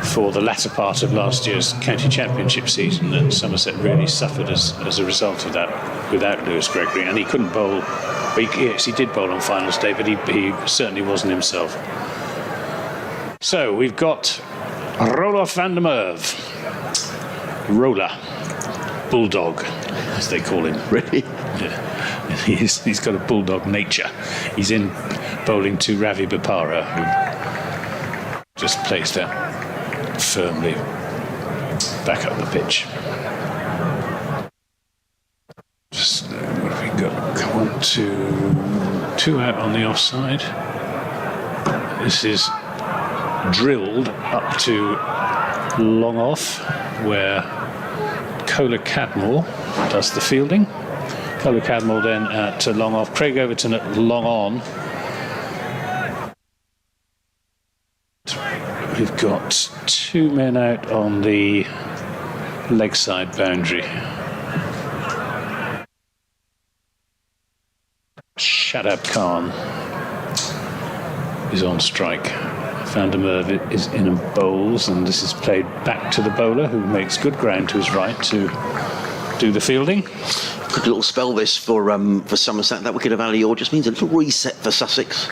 for the latter part of last year's county championship season, and Somerset really suffered as a result of that without Lewis Gregory. And he couldn't bowl. Yes, he did bowl on finals day, but he certainly wasn't himself. So we've got Roelof van der Merwe, Roller, Bulldog, as they call him. Really? Yeah. He's got a bulldog nature. He's in bowling to Ravi Bopara, who just plays that firmly back up the pitch. Just what have we got? Come on, two out on the offside. This is drilled up to long off, where Kola Cadmore does the fielding. Kola Cadmore then at long off. Craig Overton at long on. We've got 2 men out on the leg side boundary. Shadab Khan is on strike. Van der Merwe is in and bowls, and this is played back to the bowler, who makes good ground to his right to do the fielding. Good little spell this for Somerset. That wicket of Ali Orr just means a little reset for Sussex.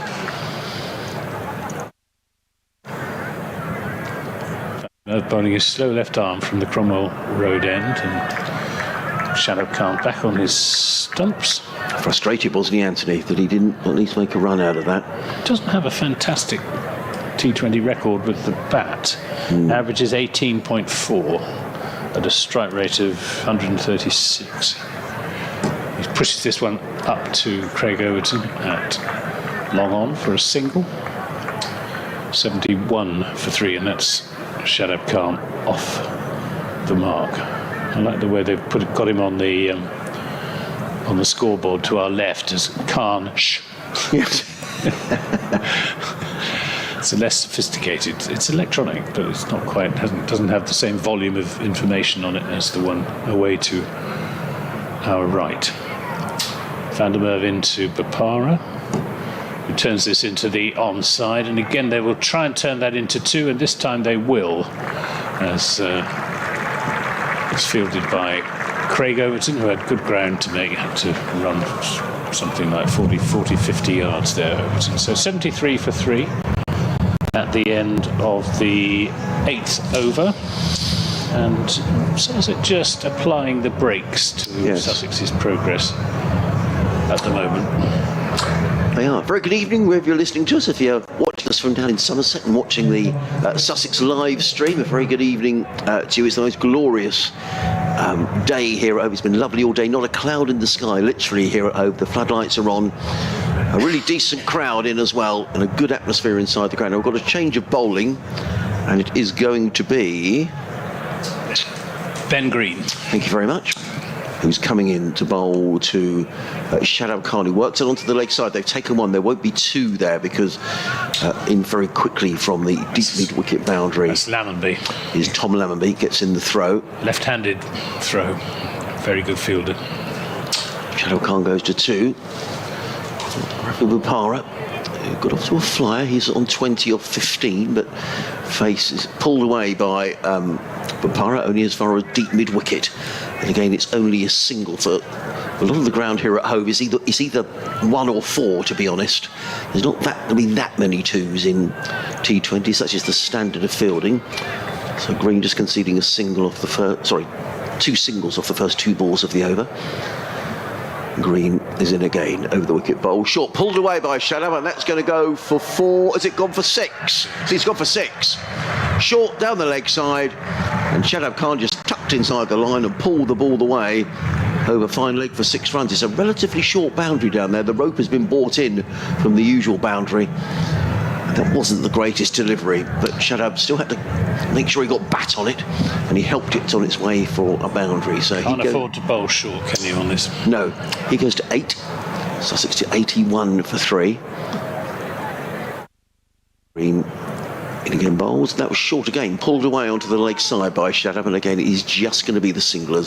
Bowling his slow left arm from the Cromwell Road end, and Shadab Khan back on his stumps. Frustrated, wasn't he, Anthony, that he didn't at least make a run out of that? Doesn't have a fantastic T20 record with the bat. Averages 18.4 at a strike rate of 136. He pushes this one up to Craig Overton at long on for a single. 71 for 3, and that's Shadab Khan off the mark. I like the way they've got him on the scoreboard to our left as Khan. Yes. It's a less sophisticated. It's electronic, but it's not quite. Doesn't have the same volume of information on it as the one away to our right. Van der Merwe into Bopara, who turns this into the onside, and again they will try and turn that into 2, and this time they will, as it's fielded by Craig Overton, who had good ground to make. He had to run something like 40, 50 yards there, Overton. So 73 for 3 at the end of the 8th over, and Somerset just applying the brakes to Sussex's progress at the moment. They are. Very good evening, wherever you're listening to us. If you're watching us from down in Somerset and watching the Sussex live stream, a very good evening to you. It's the most glorious day here at Hove. It's been lovely all day, not a cloud in the sky, literally, here at Hove. The floodlights are on. A really decent crowd in as well, and a good atmosphere inside the ground. Now, we've got a change of bowling, and it is going to be Ben Green. Thank you very much. Who's coming in to bowl to Shadab Khan, who works it onto the leg side. They've taken 1. There won't be 2 there because in very quickly from the deep mid-wicket boundary. That's Lammonby. Is Tom Lammonby, gets in the throw. Left-handed throw. Very good fielder. Shadab Khan goes to 2. Bopara got off to a flyer. He's on 20 or 15, but face is pulled away by Bopara only as far as deep mid-wicket. And again, it's only a single for a lot of the ground here at Hove. It's either 1 or 4, to be honest. There's not that many 2s in T20, such as the standard of fielding. So Green just conceding a single off the first, sorry, 2 singles off the first 2 balls of the over. Green is in again over the wicket bowl. Short pulled away by Shadab, and that's going to go for 4. Has it gone for 6? See, it's gone for 6. Short down the leg side, and Shadab Khan just tucked inside the line and pulled the ball away over fine leg for 6 runs. It's a relatively short boundary down there. The rope has been brought in from the usual boundary. That wasn't the greatest delivery, but Shadab still had to make sure he got bat on it, and he helped it on its way for a boundary. So Can't afford to bowl short, can you, on this? No, he goes to 8. Sussex to 81 for 3. Green in again bowls. That was short again, pulled away onto the leg side by Shadab, and again it is just going to be the singlers.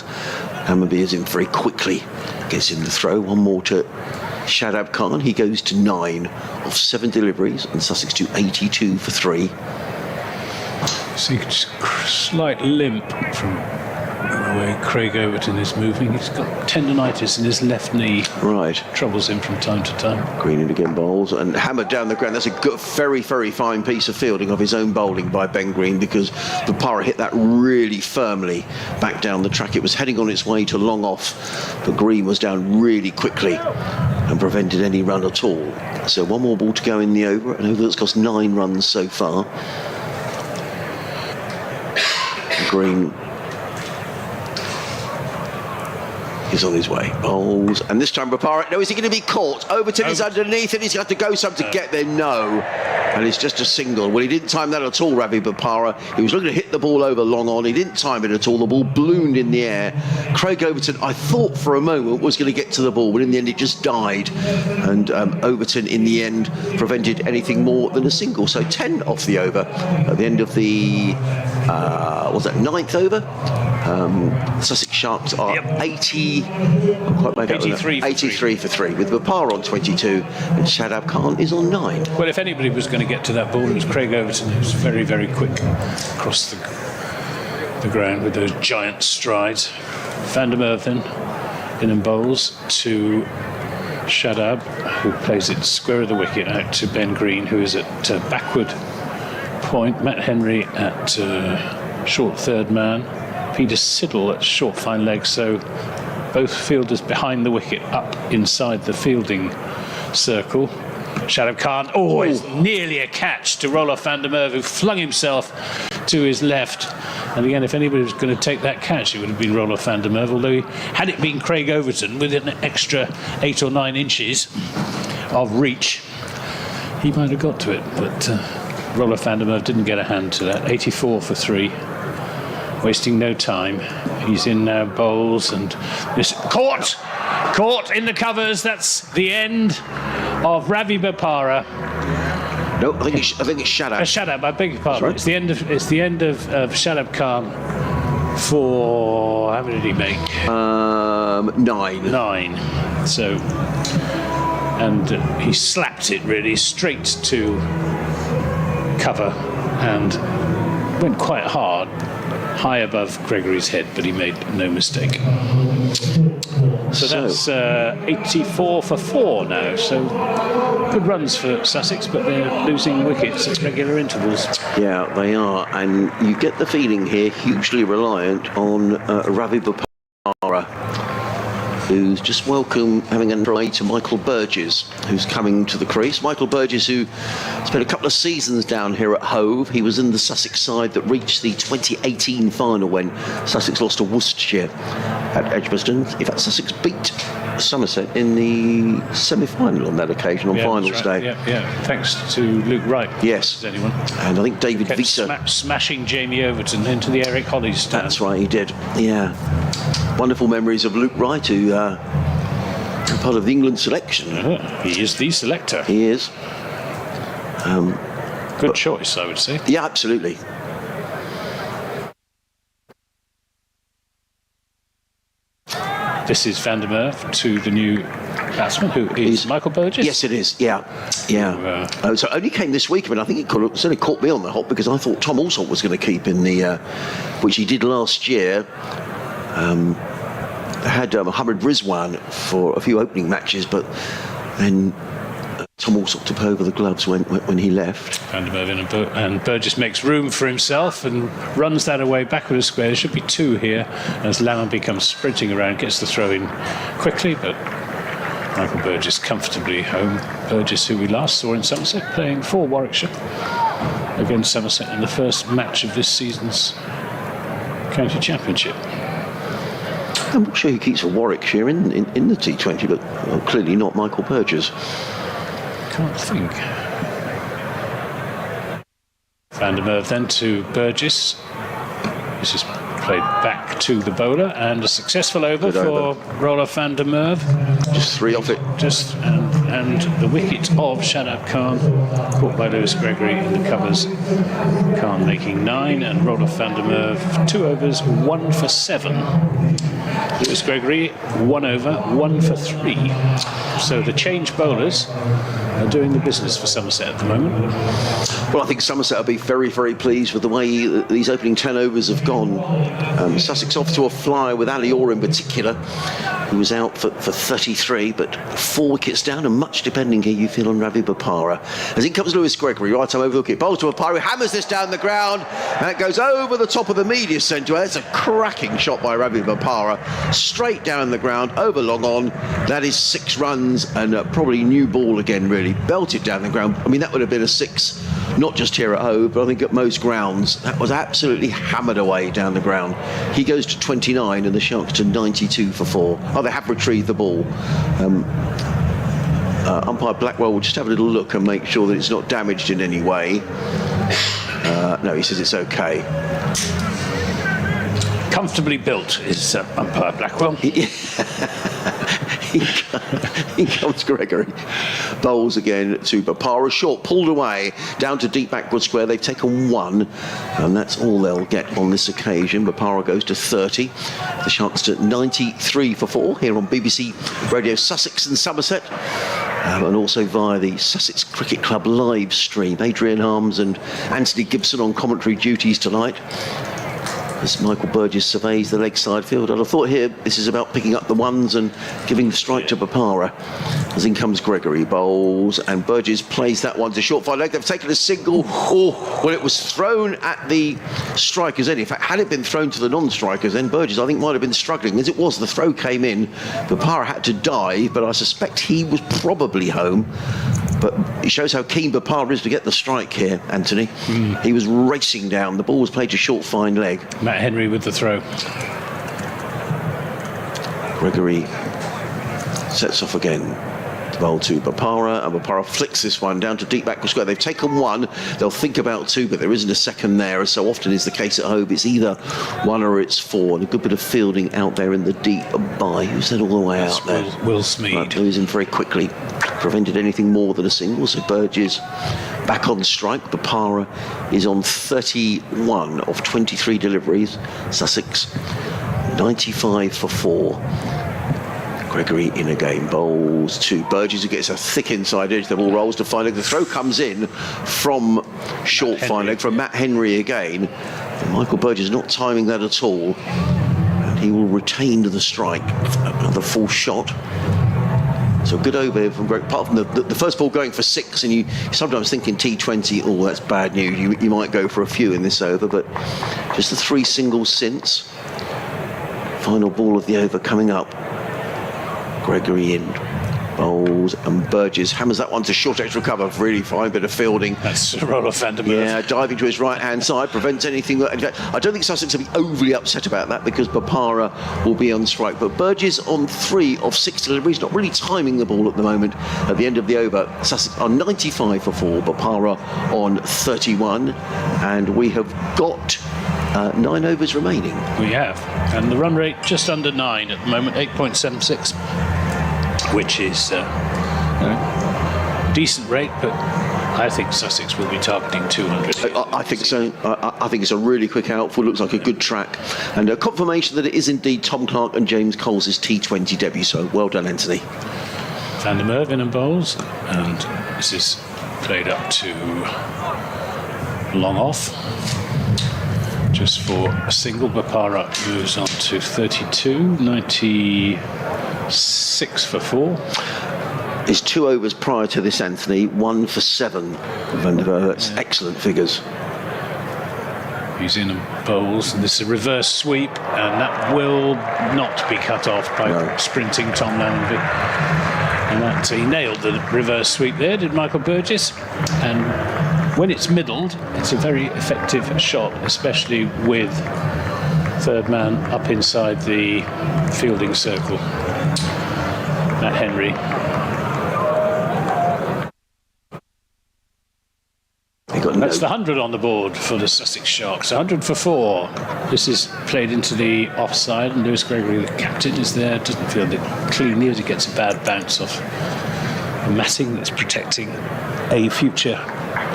Hammerby is in very quickly, gets in the throw. One more to Shadab Khan. He goes to 9 of 7 deliveries, and Sussex to 82 for 3. See, just slight limp from the way Craig Overton is moving. He's got tendonitis in his left knee. Right. Troubles him from time to time. Green in again bowls and hammered down the ground. That's a good, very, very fine piece of fielding of his own bowling by Ben Green, because the Para hit that really firmly back down the track. It was heading on its way to long off, but Green was down really quickly and prevented any run at all. So 1 more ball to go in the over, an over that's cost 9 runs so far. Green is on his way. Bowls, and this time Rapara. No, is he going to be caught? Overton is underneath, and he's got to go some to get there. No, and it's just a single. Well, he didn't time that at all, Ravi Bopara. He was looking to hit the ball over long on. He didn't time it at all. The ball ballooned in the air. Craig Overton, I thought for a moment, was going to get to the ball, but in the end it just died. And Overton, in the end, prevented anything more than a single. So 10 off the over at the end of the was that 9th over? Sussex Sharks are 83 for 3, with Bopara on 22 and Shadab Khan is on 9. Well, if anybody was going to get to that ball, it was Craig Overton, who was very, very quick across the ground with those giant strides. Van der Merwe then in and bowls to Shadab, who plays it square of the wicket out to Ben Green, who is at backward point. Matt Henry at short third man. Peter Siddle at short fine leg, so both fielders behind the wicket up inside the fielding circle. Shadab Khan, it's nearly a catch to Roloff van der Merwe, who flung himself to his left. And again, if anybody was going to take that catch, it would have been Roloff van der Merwe, although had it been Craig Overton with an extra 8 or 9 inches of reach, he might have got to it. But Roloff van der Merwe didn't get a hand to that. 84 for 3. Wasting no time. He's in now, bowls, and this caught in the covers. That's the end of Ravi Bopara. No, I think it's Shadab. Shadab, I beg your pardon. Right. It's the end of Shadab Khan for, how many did he make? 9. 9. So, and he slapped it really straight to cover and went quite hard, high above Gregory's head, but he made no mistake. So that's 84 for 4 now. So good runs for Sussex, but they're losing wickets at regular intervals. Yeah, they are, and you get the feeling here hugely reliant on Ravi Bopara, who's just welcome having a try to Michael Burgess, who's coming to the crease. Michael Burgess, who spent a couple of seasons down here at Hove. He was in the Sussex side that reached the 2018 final when Sussex lost to Worcestershire at Edgbaston. In fact, Sussex beat Somerset in the semi-final on that occasion, on finals day. Yeah. Thanks to Luke Wright. Yes. Anyone? And I think David Kept Visa smashing Jamie Overton into the Eric Hollies stand. That's right, he did. Yeah. Wonderful memories of Luke Wright, who part of the England selection. He is the selector. He is. Good choice, I would say. Yeah, absolutely. This is Van der Merwe to the new batsman, who is Michael Burgess. Yes, it is. Yeah. So it only came this week. I mean, I think it certainly caught me on the hop, because I thought Tom Alsop was going to keep in the, which he did last year. Had Mohammed Rizwan for a few opening matches, but then Tom all sort of took over the gloves when he left. Van der Merwe and Burgess makes room for himself and runs that away back with a square. There should be 2 here as Lammerby comes sprinting around, gets the throw in quickly, but Michael Burgess comfortably home. Burgess, who we last saw in Somerset, playing for Warwickshire against Somerset in the first match of this season's county championship. I'm not sure who keeps for Warwickshire in the T20, but clearly not Michael Burgess. Can't think. Van der Merwe then to Burgess. This is played back to the bowler, and a successful over for Roelof van der Merwe. Just 3 off it. And the wicket of Shadab Khan, caught by Lewis Gregory in the covers. Khan making 9, and Roelof van der Merwe 2 overs, 1 for 7. Lewis Gregory 1 over, 1 for 3. So the change bowlers are doing the business for Somerset at the moment. Well, I think Somerset will be very, very pleased with the way these opening 10 overs have gone. Sussex off to a flyer with Ali Orr in particular, who was out for 33, but 4 wickets down, and much depending here, you feel, on Ravi Bopara. As in comes Lewis Gregory, right over the wicket, bowls to Bopara, hammers this down the ground, and it goes over the top of the media centre. That's a cracking shot by Ravi Bopara, straight down the ground, over long on. That is 6 runs, and probably new ball again, really. Belted down the ground. I mean, that would have been a 6, not just here at home, but I think at most grounds. That was absolutely hammered away down the ground. He goes to 29, and the Sharks to 92 for 4. Oh, they have retrieved the ball. Umpire Blackwell will just have a little look and make sure that it's not damaged in any way. No, he says it's okay. Comfortably built is umpire Blackwell. Here comes Gregory. Bowls again to Bopara. Short, pulled away, down to deep backward square. They've taken 1, and that's all they'll get on this occasion. Bopara goes to 30. The Sharks to 93 for 4 here on BBC Radio Sussex and Somerset. And also via the Sussex Cricket Club live stream. Adrian Harms and Anthony Gibson on commentary duties tonight, as Michael Burgess surveys the leg side field. And I thought here this is about picking up the ones and giving the strike to Bopara. As in comes Gregory, bowls, and Burgess plays that one to short fine leg. They've taken a single. Oh, well, it was thrown at the strikers end. In fact, had it been thrown to the non-strikers, then Burgess, I think, might have been struggling. As it was, the throw came in. Bopara had to dive, but I suspect he was probably home. But it shows how keen Bopara is to get the strike here, Anthony. He was racing down. The ball was played to short fine leg. Matt Henry with the throw. Gregory sets off again. The bowl to Bopara, and Bopara flicks this one down to deep backward square. They've taken 1. They'll think about 2, but there isn't a second there, as so often is the case at home. It's either 1 or it's 4. And a good bit of fielding out there in the deep by. Who's that all the way out there? Will Smead. Right, losing very quickly. Prevented anything more than a single. So Burgess back on strike. Bopara is on 31 of 23 deliveries. Sussex 95 for 4. Gregory in again, bowls to Burgess, who gets a thick inside edge. The ball rolls to fine leg. The throw comes in from short fine leg from Matt Henry again. And Michael Burgess not timing that at all. And he will retain the strike. Another full shot. So good over from Greg. Apart from the first ball going for 6, and you sometimes think in T20, oh, that's bad news. You might go for a few in this over, but just the 3 singles since. Final ball of the over coming up. Gregory in, bowls, and Burgess hammers that one to short extra cover. Really fine bit of fielding. That's Roelof van der Merwe. Yeah, diving to his right hand side prevents anything. In fact, I don't think Sussex will be overly upset about that, because Bopara will be on strike. But Burgess on 3 of 6 deliveries, not really timing the ball at the moment. At the end of the over, Sussex on 95 for 4, Bopara on 31, and we have got 9 overs remaining. We have, and the run rate just under 9 at the moment, 8.76, which is decent rate, but I think Sussex will be targeting 200. I think so. I think it's a really quick outfall. Looks like a good track, and a confirmation that it is indeed Tom Clark and James Cole's T20 debut. So well done, Anthony. Van der Merwe in and bowls, and this is played up to long off. Just for a single. Bopara moves on to 32, 96 for 4. His 2 overs prior to this, Anthony, 1 for 7. Van der Merwe, that's excellent figures. He's in and bowls, and this is a reverse sweep, and that will not be cut off by sprinting Tom Lanby. And that he nailed the reverse sweep there, did Michael Burgess. And when it's middled, it's a very effective shot, especially with third man up inside the fielding circle. Matt Henry. That's the 100 on the board for the Sussex Sharks. 100 for 4. This is played into the offside, and Lewis Gregory, the captain, is there. Doesn't feel it cleanly as he gets a bad bounce off the matting that's protecting a future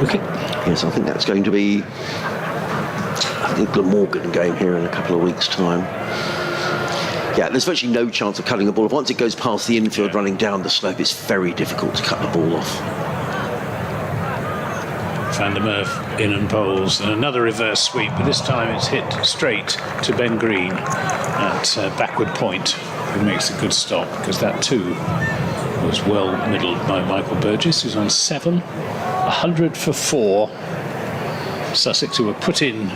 wicket. Yes, I think that's going to be the Glamorgan game here in a couple of weeks' time. Yeah, there's virtually no chance of cutting a ball. Once it goes past the infield running down the slope, it's very difficult to cut the ball off. Van der Merwe in and bowls, and another reverse sweep, but this time it's hit straight to Ben Green at backward point, who makes a good stop, because that too was well middled by Michael Burgess, who's on 7. 100 for 4. Sussex, who were put in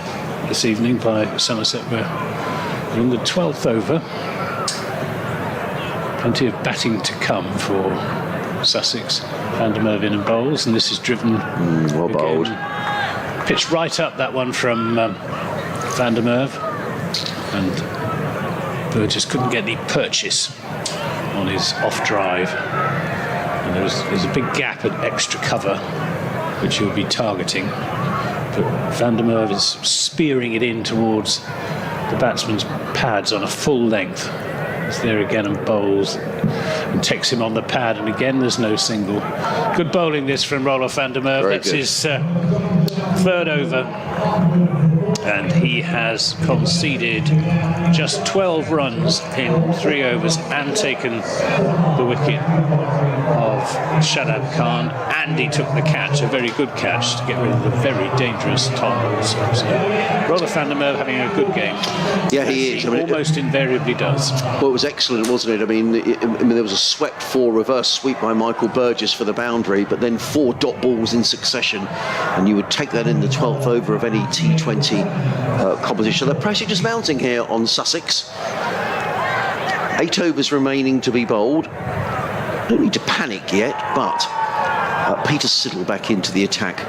this evening by Somerset, were in the 12th over. Plenty of batting to come for Sussex. Van der Merwe in and bowls, and this is driven well bowled. Pitched right up, that one from Van der Merwe, and Burgess couldn't get any purchase on his off drive, and there's a big gap at extra cover which he'll be targeting, but Van der Merwe is spearing it in towards the batsman's pads on a full length. It's there again and bowls and takes him on the pad, and again there's no single. Good bowling this from Roelof van der Merwe. That's his 3rd over, and he has conceded just 12 runs in 3 overs and taken the wicket of Shadab Khan, and he took the catch, a very good catch, to get rid of the very dangerous Tom also. So Roelof van der Merwe having a good game. Yeah, he is. He almost invariably does. Well, it was excellent, wasn't it? I mean, there was a swept 4 reverse sweep by Michael Burgess for the boundary, but then 4 dot balls in succession, and you would take that in the 12th over of any T20 competition. The pressure just mounting here on Sussex. 8 overs remaining to be bowled. Don't need to panic yet, but Peter Siddle back into the attack.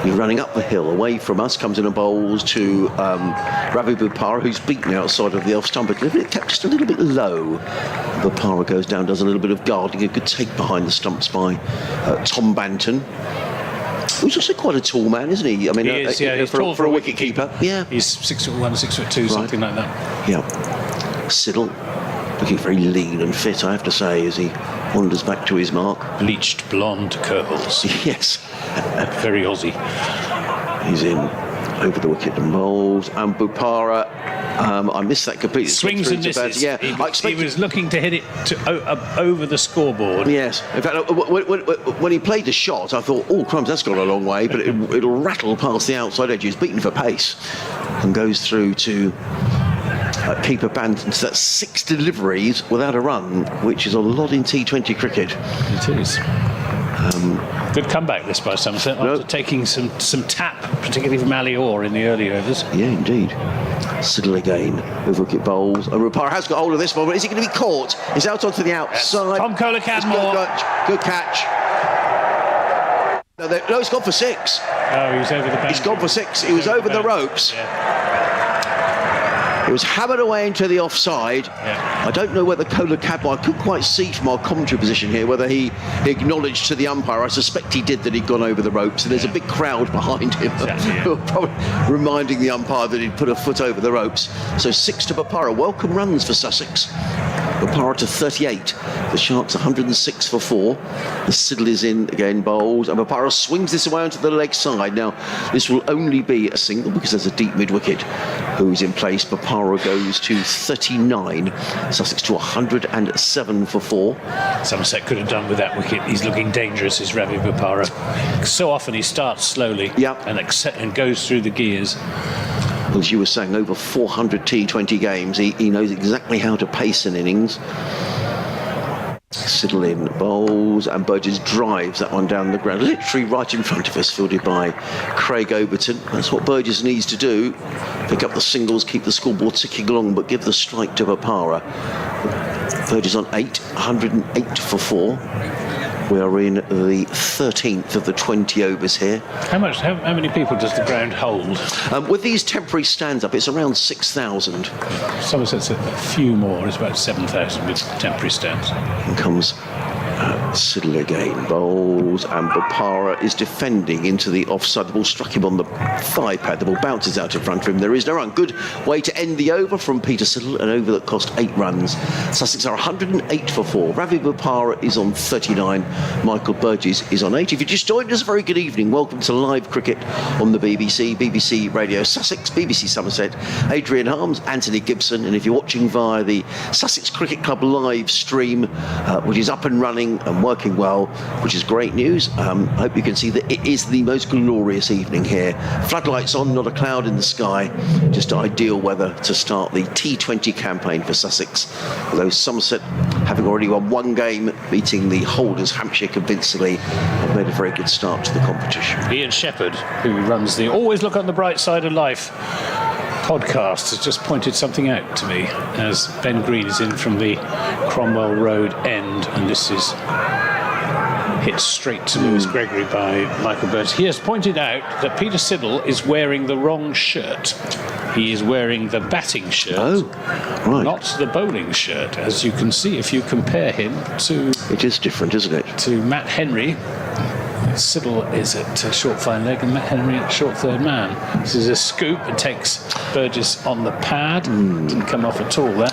He's running up the hill away from us, comes in and bowls to Ravi Bopara, who's beaten outside of the off stump, but kept just a little bit low. Bopara goes down, does a little bit of guarding, a good take behind the stumps by Tom Banton, who's also quite a tall man, isn't he? I mean, he is, he's tall for a wicket keeper. Yeah, he's 6'1", 6'2", something like that. Yeah, Siddle looking very lean and fit, I have to say, as he wanders back to his mark. Bleached blonde curls. Yes. Very Aussie. He's in over the wicket and bowls, and Bopara, I missed that completely. Swings and misses. Yeah, he was looking to hit it over the scoreboard. Yes. In fact, when he played the shot, I thought, oh, crumbs, that's gone a long way, but it'll rattle past the outside edge. He's beaten for pace and goes through to keeper Banton. So that's 6 deliveries without a run, which is a lot in T20 cricket. It is. Good comeback this by Somerset after taking some tap, particularly from Ali Orr in the early overs. Yeah, indeed. Siddle again with wicket bowls. And Bopara has got hold of this one, but is he going to be caught? He's out onto the outside. Tom Kohler-Cadmore. Good catch. No, he's gone for 6. Oh, he was over the boundary. He's gone for 6. He was over the ropes. Yeah. It was hammered away into the offside. Yeah. I don't know whether Kohler-Cadmore, I couldn't quite see from our commentary position here whether he acknowledged to the umpire. I suspect he did, that he'd gone over the ropes, and there's a big crowd behind him, exactly, probably reminding the umpire that he'd put a foot over the ropes. So 6 to Bopara. Welcome runs for Sussex. Bopara to 38. The Sharks 106 for 4. The Siddle is in again, bowls, and Bopara swings this away onto the leg side. Now, this will only be a single because there's a deep mid wicket who's in place. Bopara goes to 39. Sussex to 107 for 4. Somerset could have done with that wicket. He's looking dangerous, is Ravi Bopara. So often he starts slowly and goes through the gears. Well, as you were saying, over 400 T20 games. He knows exactly how to pace an innings. Siddle in bowls, and Burgess drives that one down the ground, literally right in front of us, fielded by Craig Overton. That's what Burgess needs to do. Pick up the singles, keep the scoreboard ticking along, but give the strike to Bopara. Burgess on 8, 108 for 4. We are in the 13th of the 20 overs here. How many people does the ground hold? With these temporary stands up, it's around 6,000. Somerset's a few more. It's about 7,000 with temporary stands. And comes Siddle again, bowls, and Bopara is defending into the offside. The ball struck him on the thigh pad. The ball bounces out in front of him. There is no run. Good way to end the over from Peter Siddle, an over that cost 8 runs. Sussex are 108 for 4. Ravi Bopara is on 39. Michael Burgess is on 8. If you just joined us, very good evening. Welcome to live cricket on the BBC, BBC Radio Sussex, BBC Somerset. Adrian Harms, Anthony Gibson, and if you're watching via the Sussex Cricket Club live stream, which is up and running and working well, which is great news. I hope you can see that it is the most glorious evening here. Floodlights on, not a cloud in the sky. Just ideal weather to start the T20 campaign for Sussex. Although Somerset, having already won one game, beating the holders Hampshire convincingly, have made a very good start to the competition. Ian Shepherd, who runs the Always Look on the Bright Side of Life podcast, has just pointed something out to me as Ben Green is in from the Cromwell Road end, and this is hit straight to Lewis Gregory by Michael Burgess. He has pointed out that Peter Siddle is wearing the wrong shirt. He is wearing the batting shirt, not the bowling shirt, as you can see if you compare him to... It is different, isn't it? ...to Matt Henry. Siddle is at short fine leg and Matt Henry at short third man. This is a scoop. It takes Burgess on the pad. Didn't come off at all there.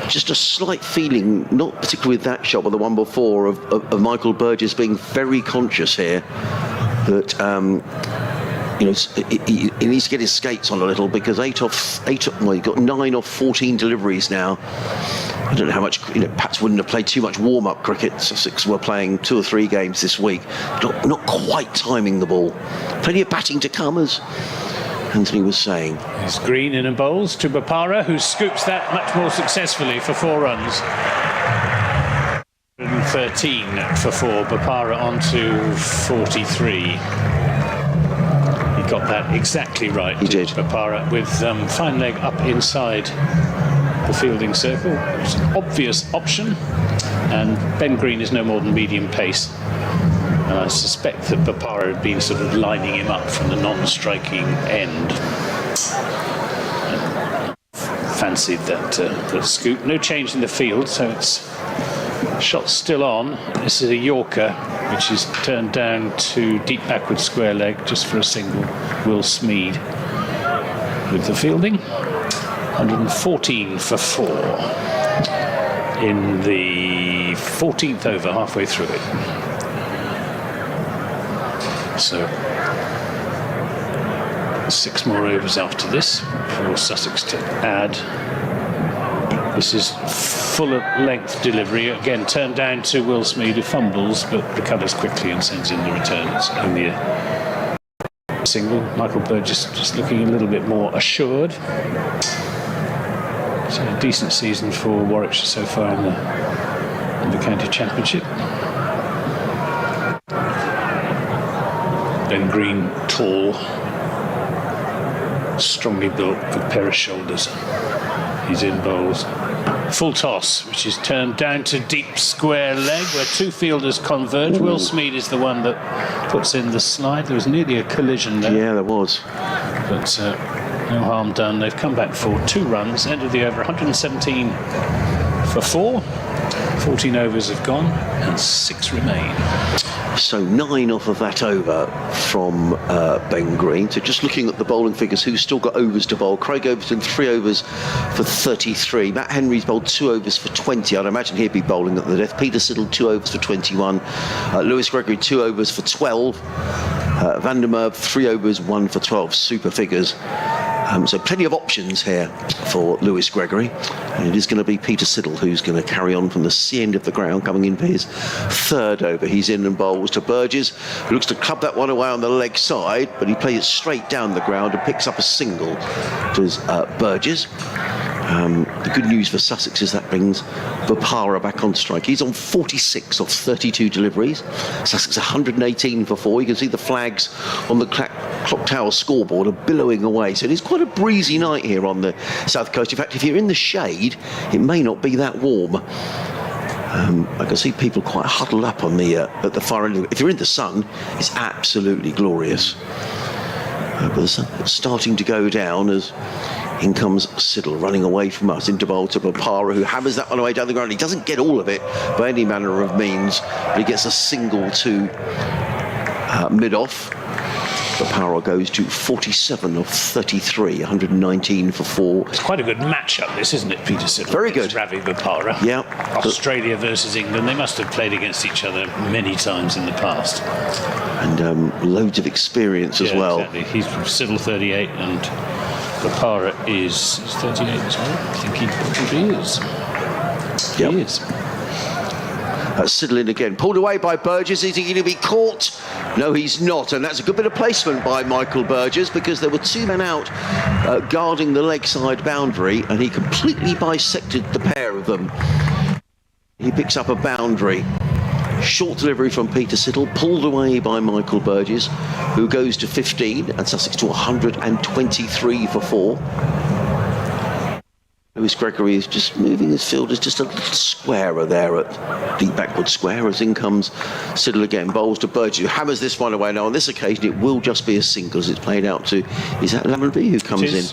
Just a slight feeling, not particularly with that shot, but the one before, of Michael Burgess being very conscious here that he needs to get his skates on a little, because he got 9 off 14 deliveries now. I don't know how much, perhaps wouldn't have played too much warm-up cricket. Sussex were playing 2 or 3 games this week. Not quite timing the ball. Plenty of batting to come, as Anthony was saying. It's Green in and bowls to Bopara, who scoops that much more successfully for 4 runs. 13 for 4. Bopara on to 43. He got that exactly right. He did. Bopara with fine leg up inside the fielding circle. It's an obvious option, and Ben Green is no more than medium pace. And I suspect that Bopara had been sort of lining him up from the non-striking end. And fancied that scoop. No change in the field, so it's shot still on. This is a Yorker, which is turned down to deep backward square leg just for a single. Will Smead with the fielding. 114 for 4 in the 14th over, halfway through it. So 6 more overs after this for Sussex to add. This is full length delivery, again turned down to Will Smead, who fumbles but recovers quickly and sends in the return. It's only a single. Michael Burgess just looking a little bit more assured. So a decent season for Warwickshire so far in the county championship. Ben Green, tall, strongly built, good pair of shoulders. He's in bowls. Full toss, which is turned down to deep square leg, where 2 fielders converge. Will Smead is the one that puts in the slide. There was nearly a collision there. Yeah, there was. But no harm done. They've come back for 2 runs. End of the over, 117 for 4. 14 overs have gone and 6 remain. So 9 off of that over from Ben Green. So just looking at the bowling figures, who's still got overs to bowl? Craig Overton, 3 overs for 33. Matt Henry's bowled 2 overs for 20. I'd imagine he'd be bowling at the death. Peter Siddle, 2 overs for 21. Lewis Gregory, 2 overs for 12. Van der Merwe, 3 overs, 1 for 12. Super figures. So plenty of options here for Lewis Gregory, and it is going to be Peter Siddle who's going to carry on from the C end of the ground, coming in for his 3rd over. He's in and bowls to Burgess, who looks to club that one away on the leg side, but he plays it straight down the ground and picks up a single to Burgess. The good news for Sussex is that brings Bopara back on strike. He's on 46 off 32 deliveries. Sussex 118 for 4. You can see the flags on the clock tower scoreboard are billowing away. So it is quite a breezy night here on the south coast. In fact, if you're in the shade, it may not be that warm. I can see people quite huddled up on the at the far end. If you're in the sun, it's absolutely glorious. But the sun's starting to go down as in comes Siddle running away from us into bowl to Bopara, who hammers that one away down the ground. He doesn't get all of it by any manner of means, but he gets a single to mid-off. Bopara goes to 47 of 33, 119 for 4. It's quite a good matchup, this, isn't it, Peter Siddle? Very good. Ravi Bopara. Yeah. Australia versus England. They must have played against each other many times in the past. And loads of experience as well. Exactly. He's Siddle 38 and Bopara is 38 as well. I think he probably is. Yep. He is. Siddle in again, pulled away by Burgess. Is he going to be caught? No, he's not, and that's a good bit of placement by Michael Burgess, because there were 2 men out guarding the leg side boundary, and he completely bisected the pair of them. He picks up a boundary. Short delivery from Peter Siddle, pulled away by Michael Burgess, who goes to 15, and Sussex to 123 for 4. Lewis Gregory is just moving his fielders just a little squarer there at deep backward square, as in comes Siddle again, bowls to Burgess, who hammers this one away. Now on this occasion it will just be a single, as it's played out to, is that Lammonby who comes in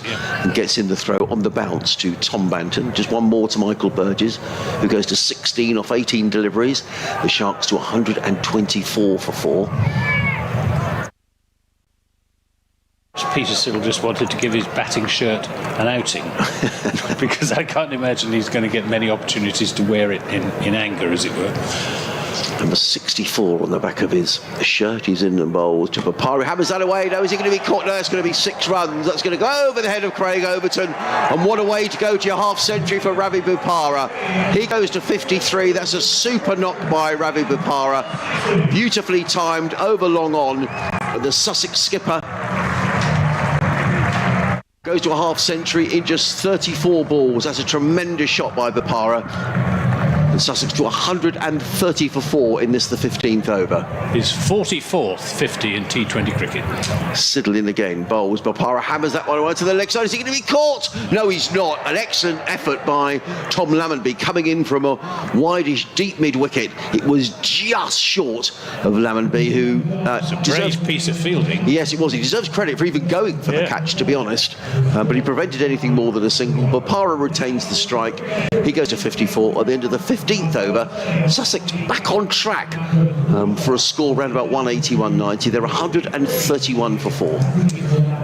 and gets in the throw on the bounce to Tom Banton. Just one more to Michael Burgess, who goes to 16 off 18 deliveries. The Sharks to 124 for 4. Peter Siddle just wanted to give his batting shirt an outing because I can't imagine he's going to get many opportunities to wear it in anger, as it were. Number 64 on the back of his shirt. He's in the bowl to Bopara. Hammers that away. No, is he going to be caught? No, it's going to be 6 runs. That's going to go over the head of Craig Overton. And what a way to go to your half century for Ravi Bopara. He goes to 53. That's a super knock by Ravi Bopara. Beautifully timed, over long on. And the Sussex skipper goes to a half century in just 34 balls. That's a tremendous shot by Bopara. And Sussex to 130 for 4 in this, the 15th over. His 44th 50 in T20 cricket. Siddle in again, bowls. Bopara hammers that one away to the leg side. Is he going to be caught? No, he's not. An excellent effort by Tom Lammonby, coming in from a wideish deep mid-wicket. It was just short of Lammonby, who it's a brave piece of fielding. Yes, it was. He deserves credit for even going for the catch, to be honest. But he prevented anything more than a single. Bopara retains the strike. He goes to 54 at the end of the 15th over. Sussex back on track for a score around about 180, 190. They're 131 for 4.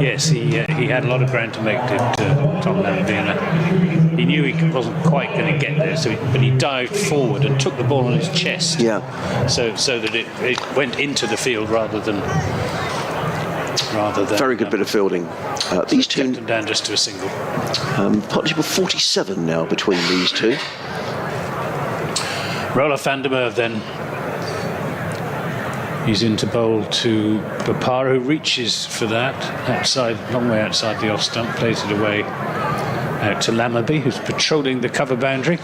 Yes, he had a lot of ground to make, did Tom Lammonby, and he knew he wasn't quite going to get there, but he dived forward and took the ball on his chest. Yeah. So that it went into the field rather than. Very good bit of fielding. These two kept them down just to a single. Partnership of 47 now between these two. Roelof van der Merwe then. He's into bowl to Bopara, who reaches for that outside, long way outside the off stump, plays it away out to Lammonby, who's patrolling the cover boundary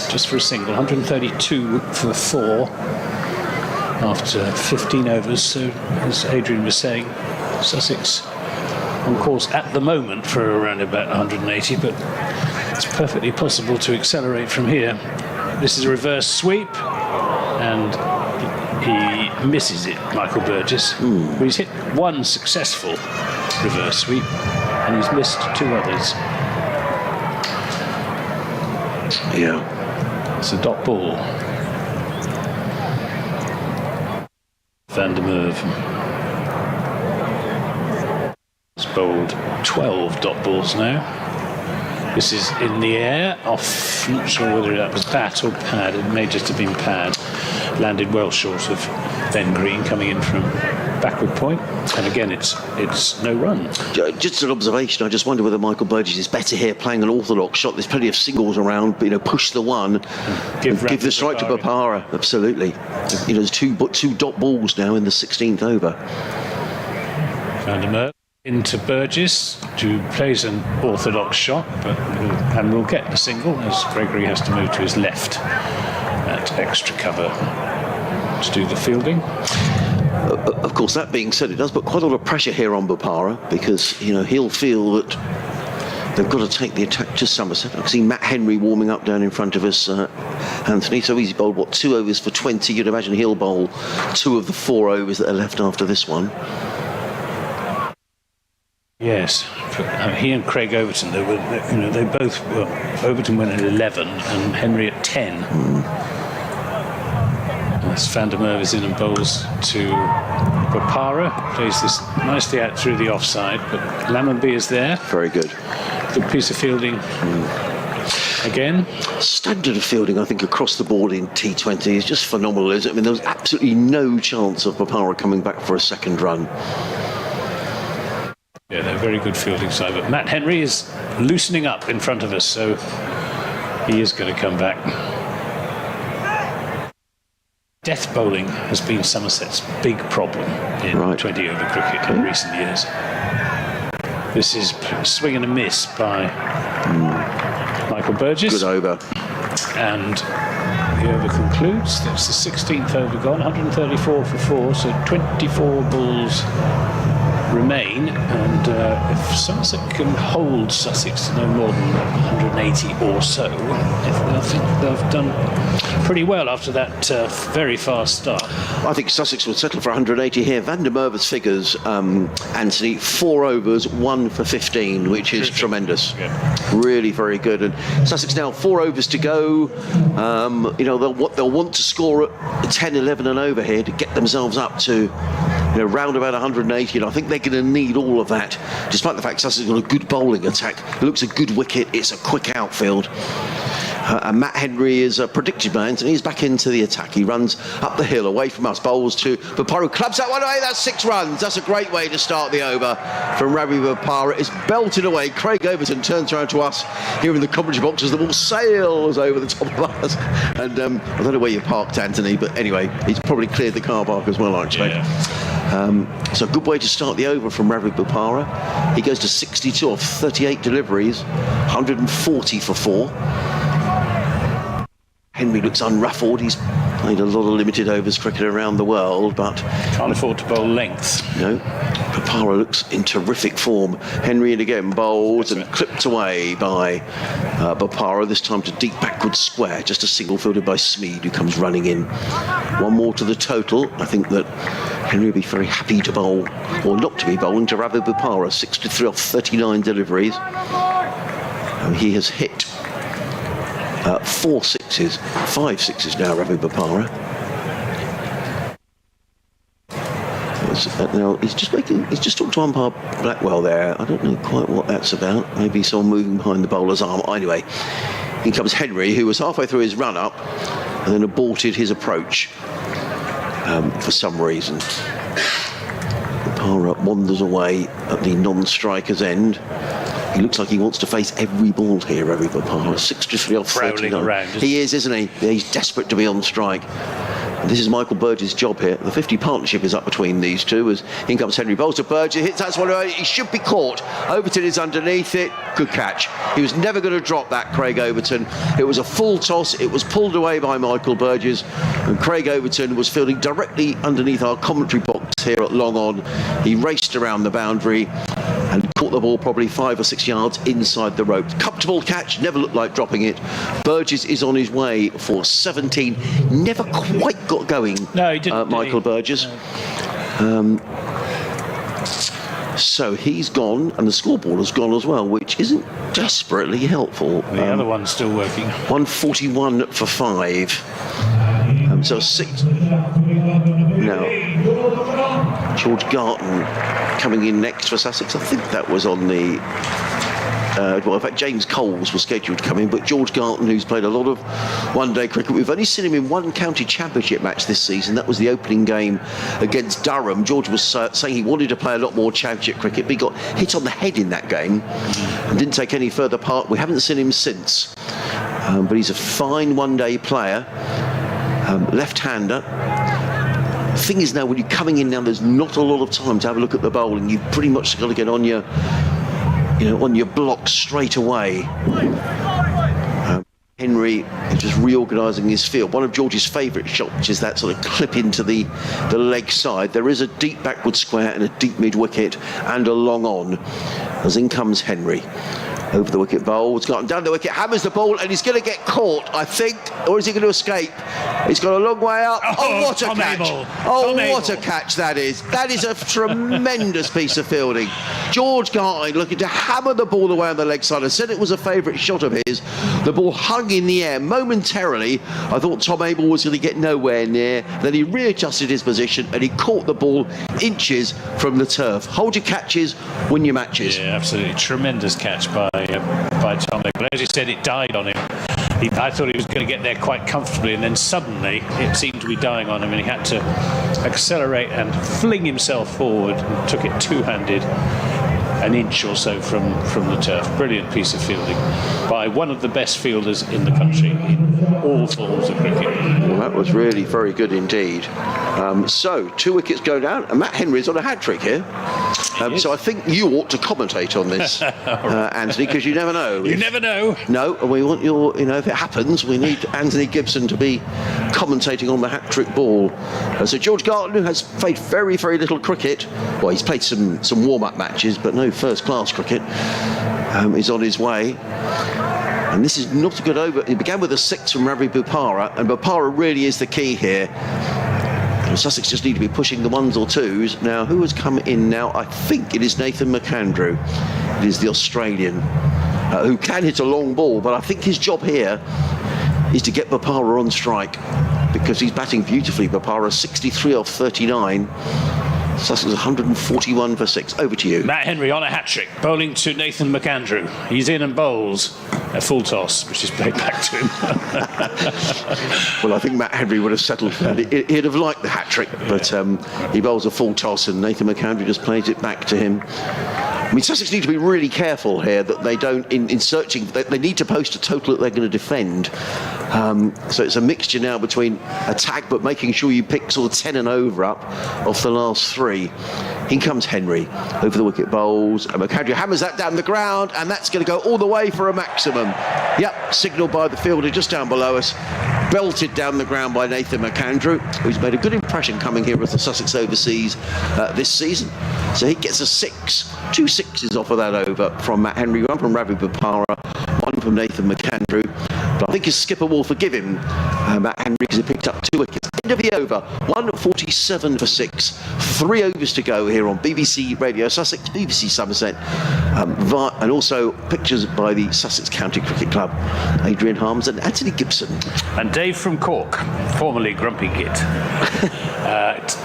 just for a single. 132 for 4 after 15 overs. So as Adrian was saying, Sussex on course at the moment for around about 180, but it's perfectly possible to accelerate from here. This is a reverse sweep, and he misses it, Michael Burgess. But he's hit one successful reverse sweep, and he's missed 2 others. Yeah. It's a dot ball. Van der Merwe has bowled 12 dot balls now. This is in the air, off, not sure whether that was bat or pad. It may just have been pad. Landed well short of Ben Green coming in from backward point. And again, it's no run. Just an observation, I just wonder whether Michael Burgess is better here playing an orthodox shot. There's plenty of singles around, but, push the one, give the strike to Bopara. Absolutely. There's two dot balls now in the 16th over. Van der Merwe into Burgess, who plays an orthodox shot, and will get the single as Gregory has to move to his left at extra cover to do the fielding. Of course, that being said, it does put quite a lot of pressure here on Bopara, because he'll feel that they've got to take the attack to Somerset. I can see Matt Henry warming up down in front of us, Anthony. So he's bowled, 2 overs for 20. You'd imagine he'll bowl 2 of the 4 overs that are left after this one. Yes, he and Craig Overton, they both were. Overton went at 11 and Henry at 10. As Van der Merwe is in and bowls to Bopara, plays this nicely out through the offside, but Lammonby is there. Very good. Good piece of fielding again. Standard of fielding, I think, across the board in T20 is just phenomenal, isn't it? I mean, there was absolutely no chance of Bopara coming back for a second run. Yeah, they're very good fielding side, but Matt Henry is loosening up in front of us, so he is going to come back. Death bowling has been Somerset's big problem in 20-over cricket in recent years. This is swing and a miss by Michael Burgess. Good over. And the over concludes. That's the 16th over gone, 134 for 4, so 24 balls remain, and if Somerset can hold Sussex to no more than 180 or so, I think they've done pretty well after that very fast start. I think Sussex will settle for 180 here. Van der Merwe's figures, Anthony, 4 overs, 1 for 15, which is tremendous. Yeah. Really very good. And Sussex now 4 overs to go. They'll want to score at 10, 11 and over here to get themselves up to round about 180, and I think they're going to need all of that, despite the fact Sussex has got a good bowling attack. It looks a good wicket, it's a quick outfield. And Matt Henry is predicted by Anthony. He's back into the attack. He runs up the hill away from us, bowls to Bopara, clubs that one away. That's 6 runs. That's a great way to start the over from Ravi Bopara. It's belted away. Craig Overton turns around to us here in the commentary box as the ball sails over the top of us. And I don't know where you parked, Anthony, but anyway, he's probably cleared the car park as well, I expect. Yeah. So a good way to start the over from Ravi Bopara. He goes to 62 off 38 deliveries, 140 for 4. Henry looks unruffled. He's played a lot of limited overs cricket around the world, but can't afford to bowl length. Bopara looks in terrific form. Henry and again bowls and clipped away by Bopara, this time to deep backward square. Just a single fielded by Smead, who comes running in. 1 more to the total. I think that Henry will be very happy to bowl, or not to be bowling, to Ravi Bopara. 63 off 39 deliveries. He has hit 4 sixes, 5 sixes now, Ravi Bopara. Now he's just talking to umpire Blackwell there. I don't know quite what that's about. Maybe someone moving behind the bowler's arm. Anyway, in comes Henry, who was halfway through his run up and then aborted his approach for some reason. Bopara wanders away at the non-striker's end. He looks like he wants to face every ball here, Ravi Bopara. 63 off 39. Around, he is, isn't he? He's desperate to be on strike. And this is Michael Burgess' job here. The 50 partnership is up between these two as in comes Henry. Bowls to Burgess, hits that one. He should be caught. Overton is underneath it. Good catch. He was never going to drop that, Craig Overton. It was a full toss. It was pulled away by Michael Burgess. And Craig Overton was fielding directly underneath our commentary box here at Long On. He raced around the boundary and caught the ball probably 5 or 6 yards inside the rope. Comfortable catch, never looked like dropping it. Burgess is on his way for 17. Never quite got going. No, he didn't. Michael Burgess. No. So he's gone, and the scoreboard has gone as well, which isn't desperately helpful. The other one's still working. 141 for 5. So 6. Now, George Garton coming in next for Sussex. I think that was on the... well, in fact, James Coles was scheduled to come in, but George Garton, who's played a lot of one-day cricket, we've only seen him in one county championship match this season. That was the opening game against Durham. George was saying he wanted to play a lot more championship cricket, but he got hit on the head in that game and didn't take any further part. We haven't seen him since, but he's a fine one-day player, left-hander. The thing is now, when you're coming in now, there's not a lot of time to have a look at the bowling. You've pretty much got to get on your, on your block straight away. Henry is just reorganising his field. One of George's favourite shots is that sort of clip into the leg side. There is a deep backward square and a deep mid wicket and a long on. As in comes Henry. Over the wicket bowl, it's got him down the wicket, hammers the ball, and he's going to get caught, I think, or is he going to escape? He's got a long way out. Oh, what a catch! What a catch that is! That is a tremendous piece of fielding. George Gartline looking to hammer the ball away on the leg side. I said it was a favourite shot of his. The ball hung in the air momentarily. I thought Tom Abel was going to get nowhere near. Then he readjusted his position and he caught the ball inches from the turf. Hold your catches, win your matches. Yeah, absolutely tremendous catch by Tom Abel. As you said, it died on him. I thought he was going to get there quite comfortably, and then suddenly it seemed to be dying on him, and he had to accelerate and fling himself forward and took it two-handed, an inch or so from the turf. Brilliant piece of fielding by one of the best fielders in the country in all forms of cricket. Well, that was really very good indeed. So 2 wickets go down, and Matt Henry's on a hat-trick here. So I think you ought to commentate on this, Anthony, because you never know. You never know. No, and we want your, if it happens, we need Anthony Gibson to be commentating on the hat-trick ball. So George Gartline, who has played very, very little cricket, well, he's played some warm-up matches, but no first-class cricket, is on his way. And this is not a good over. It began with a 6 from Ravi Bopara, and Bopara really is the key here. Sussex just need to be pushing the 1s or 2s. Now, who has come in now? I think it is Nathan McAndrew. It is the Australian, who can hit a long ball, but I think his job here is to get Bopara on strike, because he's batting beautifully. Bopara 63 off 39. Sussex 141 for 6. Over to you. Matt Henry on a hat-trick, bowling to Nathan McAndrew. He's in and bowls a full toss, which is played back to him. Well, I think Matt Henry would have settled. He'd have liked the hat-trick, but he bowls a full toss and Nathan McAndrew just plays it back to him. I mean, Sussex need to be really careful here that they don't, in searching, they need to post a total that they're going to defend. So it's a mixture now between attack, but making sure you pick sort of 10 and over up off the last 3. In comes Henry over the wicket bowls, and McAndrew hammers that down the ground, and that's going to go all the way for a maximum. Yep, signalled by the fielder just down below us. Belted down the ground by Nathan McAndrew, who's made a good impression coming here with the Sussex Overseas this season. So he gets a 6. 2 6s off of that over from Matt Henry, 1 from Ravi Bopara, 1 from Nathan McAndrew. But I think his skipper will forgive him, Matt Henry, because he picked up 2 wickets. End of the over, 147 for 6. 3 overs to go here on BBC Radio Sussex, BBC Somerset, and also pictures by the Sussex County Cricket Club, Adrian Harms and Anthony Gibson. And Dave from Cork, formerly Grumpy Git,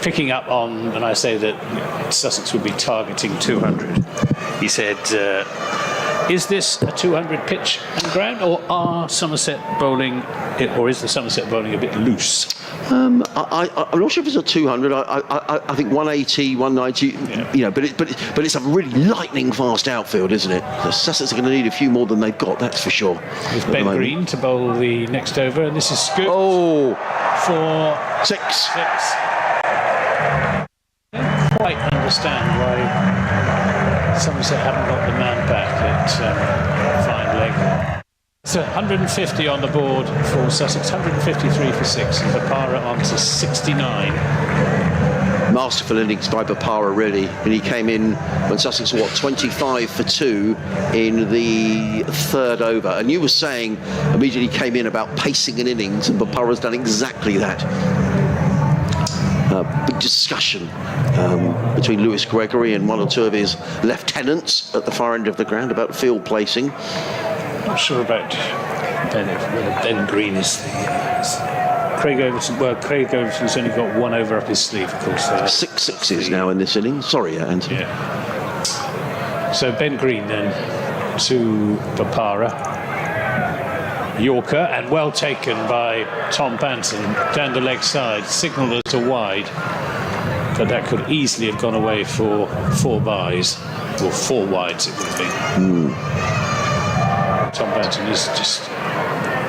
picking up on when I say that Sussex would be targeting 200. He said, is this a 200 pitch and ground, or are Somerset bowling, or is the Somerset bowling a bit loose? I'm not sure if it's a 200. I think 180, 190. Yeah. But it's a really lightning fast outfield, isn't it? The Sussex are going to need a few more than they've got. That's for sure. With Ben Green to bowl the next over, and this is scooped for 6. I don't quite understand why Somerset haven't got the man back at fine leg. So 150 on the board for Sussex, 153 for 6, and Bopara on to 69. Masterful innings by Bopara, really. And he came in when Sussex were 25 for 2 in the 3rd over. And you were saying immediately came in about pacing an innings, and Bopara's done exactly that. Big discussion between Lewis Gregory and 1 or 2 of his lieutenants at the far end of the ground about field placing. Not sure about Ben Green is the Craig Overton. Well, Craig Overton's only got 1 over up his sleeve, of course. 6 6s now in this innings. Sorry, Anthony. Yeah. So Ben Green then to Bopara. Yorker, and well taken by Tom Banton down the leg side, signalled as a wide, but that could easily have gone away for 4 byes, or 4 wides it would have been. Tom Banton is just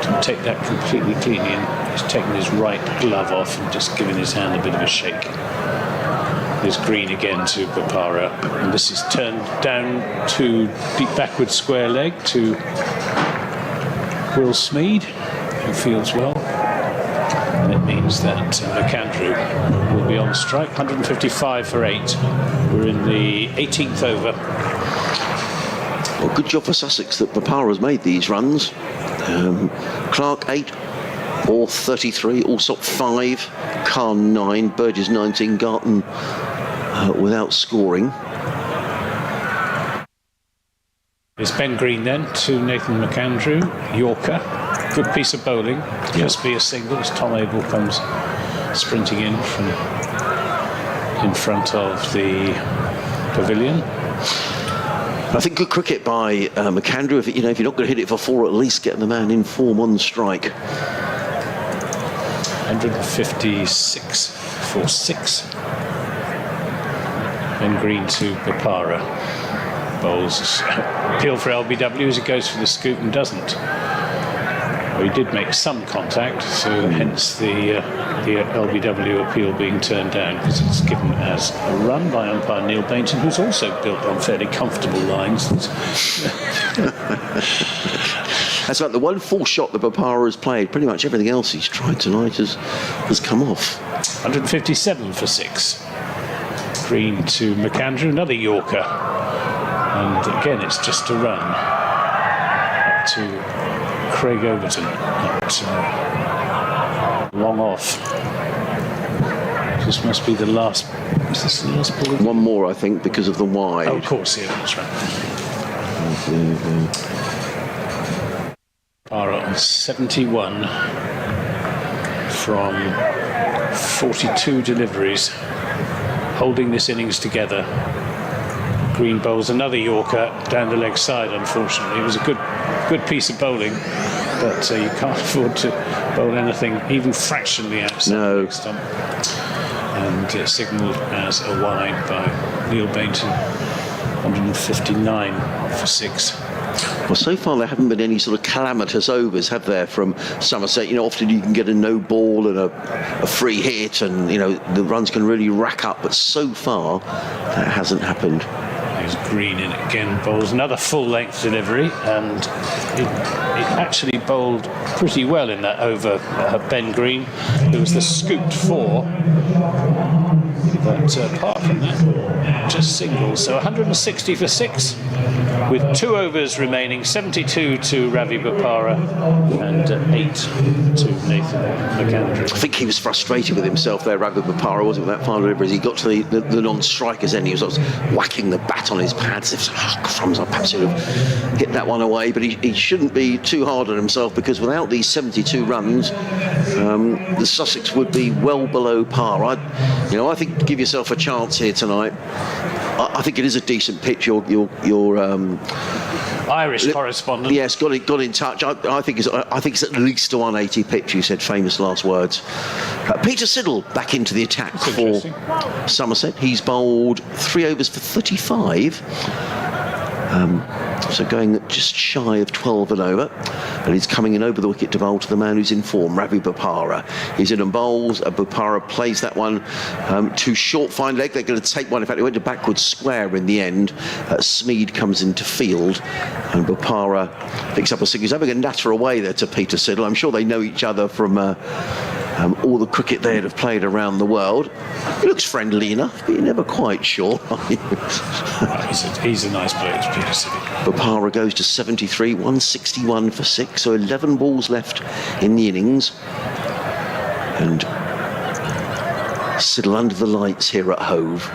Didn't take that completely cleanly, and he's taken his right glove off and just giving his hand a bit of a shake. There's green again to Bopara, and this is turned down to deep backward square leg to Will Smead, who fields well. And it means that McAndrew will be on strike. 155 for 8. We're in the 18th over. Well, good job for Sussex that Bopara has made these runs. Clark 8, Orr 33, Allsop 5, Khan 9, Burgess 19, Garton without scoring. It's Ben Green then to Nathan McAndrew, Yorker. Good piece of bowling. Just be a single as Tom Abel comes sprinting in from in front of the pavilion. I think good cricket by McAndrew. If you're not going to hit it for 4, at least get the man in form on strike. 156 for 6. Ben Green to Bopara. Bowls appeal for LBW as it goes for the scoop and doesn't. Well, he did make some contact, so hence the LBW appeal being turned down, because it's given as a run by umpire Neil Bainton, who's also built on fairly comfortable lines. That's about the one full shot that Bopara has played. Pretty much everything else he's tried tonight has come off. 157 for 6. Green to McAndrew, another Yorker. And again, it's just a run up to Craig Overton, long off. This must be the last. Is this the last ball? One more, I think, because of the wide. Oh, of course, yeah, that's right. Para on 71 from 42 deliveries, holding this innings together. Green bowls another Yorker down the leg side, unfortunately. It was a good piece of bowling, but you can't afford to bowl anything even fractionally outside the leg stump. And signalled as a wide by Neil Bainton. 159 for 6. Well, so far there haven't been any sort of calamitous overs, have there, from Somerset? Often you can get a no ball and a free hit, and the runs can really rack up, but so far that hasn't happened. There's Green in again, bowls another full length delivery, and it actually bowled pretty well in that over. Ben Green, who was the scooped 4, but apart from that, just singles. So 160 for 6 with 2 overs remaining. 72 to Ravi Bopara and 8 to Nathan McAndrew. I think he was frustrated with himself there, Ravi Bopara, wasn't with that final delivery. As he got to the non-strikers end, he was sort of whacking the bat on his pads. If crumbs, I perhaps should have hit that one away, but he shouldn't be too hard on himself, because without these 72 runs, the Sussex would be well below par. I think give yourself a chance here tonight. I think it is a decent pitch. Your Irish correspondent. Yes, got in touch. I think it's at least a 180 pitch. You said famous last words. Peter Siddle back into the attack for Somerset. He's bowled 3 overs for 35. So going just shy of 12 and over, and he's coming in over the wicket to bowl to the man who's in form, Ravi Bopara. He's in and bowls. Bopara plays that one too short, fine leg. They're going to take one. In fact, he went to backward square in the end. Smead comes into field, and Bopara picks up a single. He's having a natter away there to Peter Siddle. I'm sure they know each other from all the cricket they'd have played around the world. He looks friendly enough, but you're never quite sure. He's a nice player, Peter Siddle. Bopara goes to 73, 161 for 6, so 11 balls left in the innings. And Siddle under the lights here at Hove.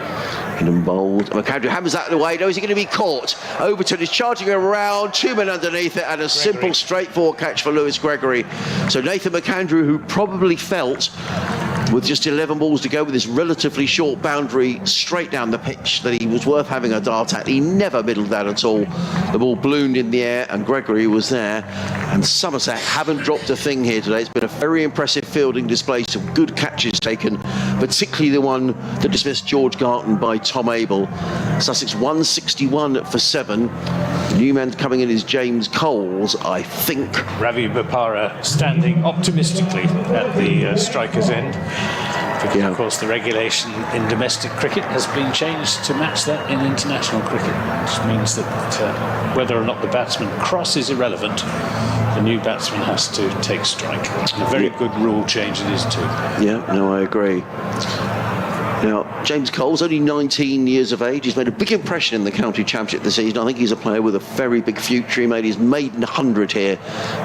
In and bowled. McAndrew hammers that away. No, is he going to be caught? Overton is charging around, 2 men underneath it, and a simple, straightforward catch for Lewis Gregory. So Nathan McAndrew, who probably felt, with just 11 balls to go with this relatively short boundary straight down the pitch, that he was worth having a dart at. He never middled that at all. The ball ballooned in the air, and Gregory was there. And Somerset haven't dropped a thing here today. It's been a very impressive fielding display. Some good catches taken particularly the one that dismissed George Garton by Tom Abel. Sussex 161 for 7. The new man coming in is James Coles, I think. Ravi Bopara standing optimistically at the striker's end. Because, of course, the regulation in domestic cricket has been changed to match that in international cricket, which means that whether or not the batsman crosses irrelevant, the new batsman has to take strike. And a very good rule change it is too. Yeah, no, I agree. Now, James Cole's only 19 years of age. He's made a big impression in the county championship this season. I think he's a player with a very big future. He made his maiden 100 here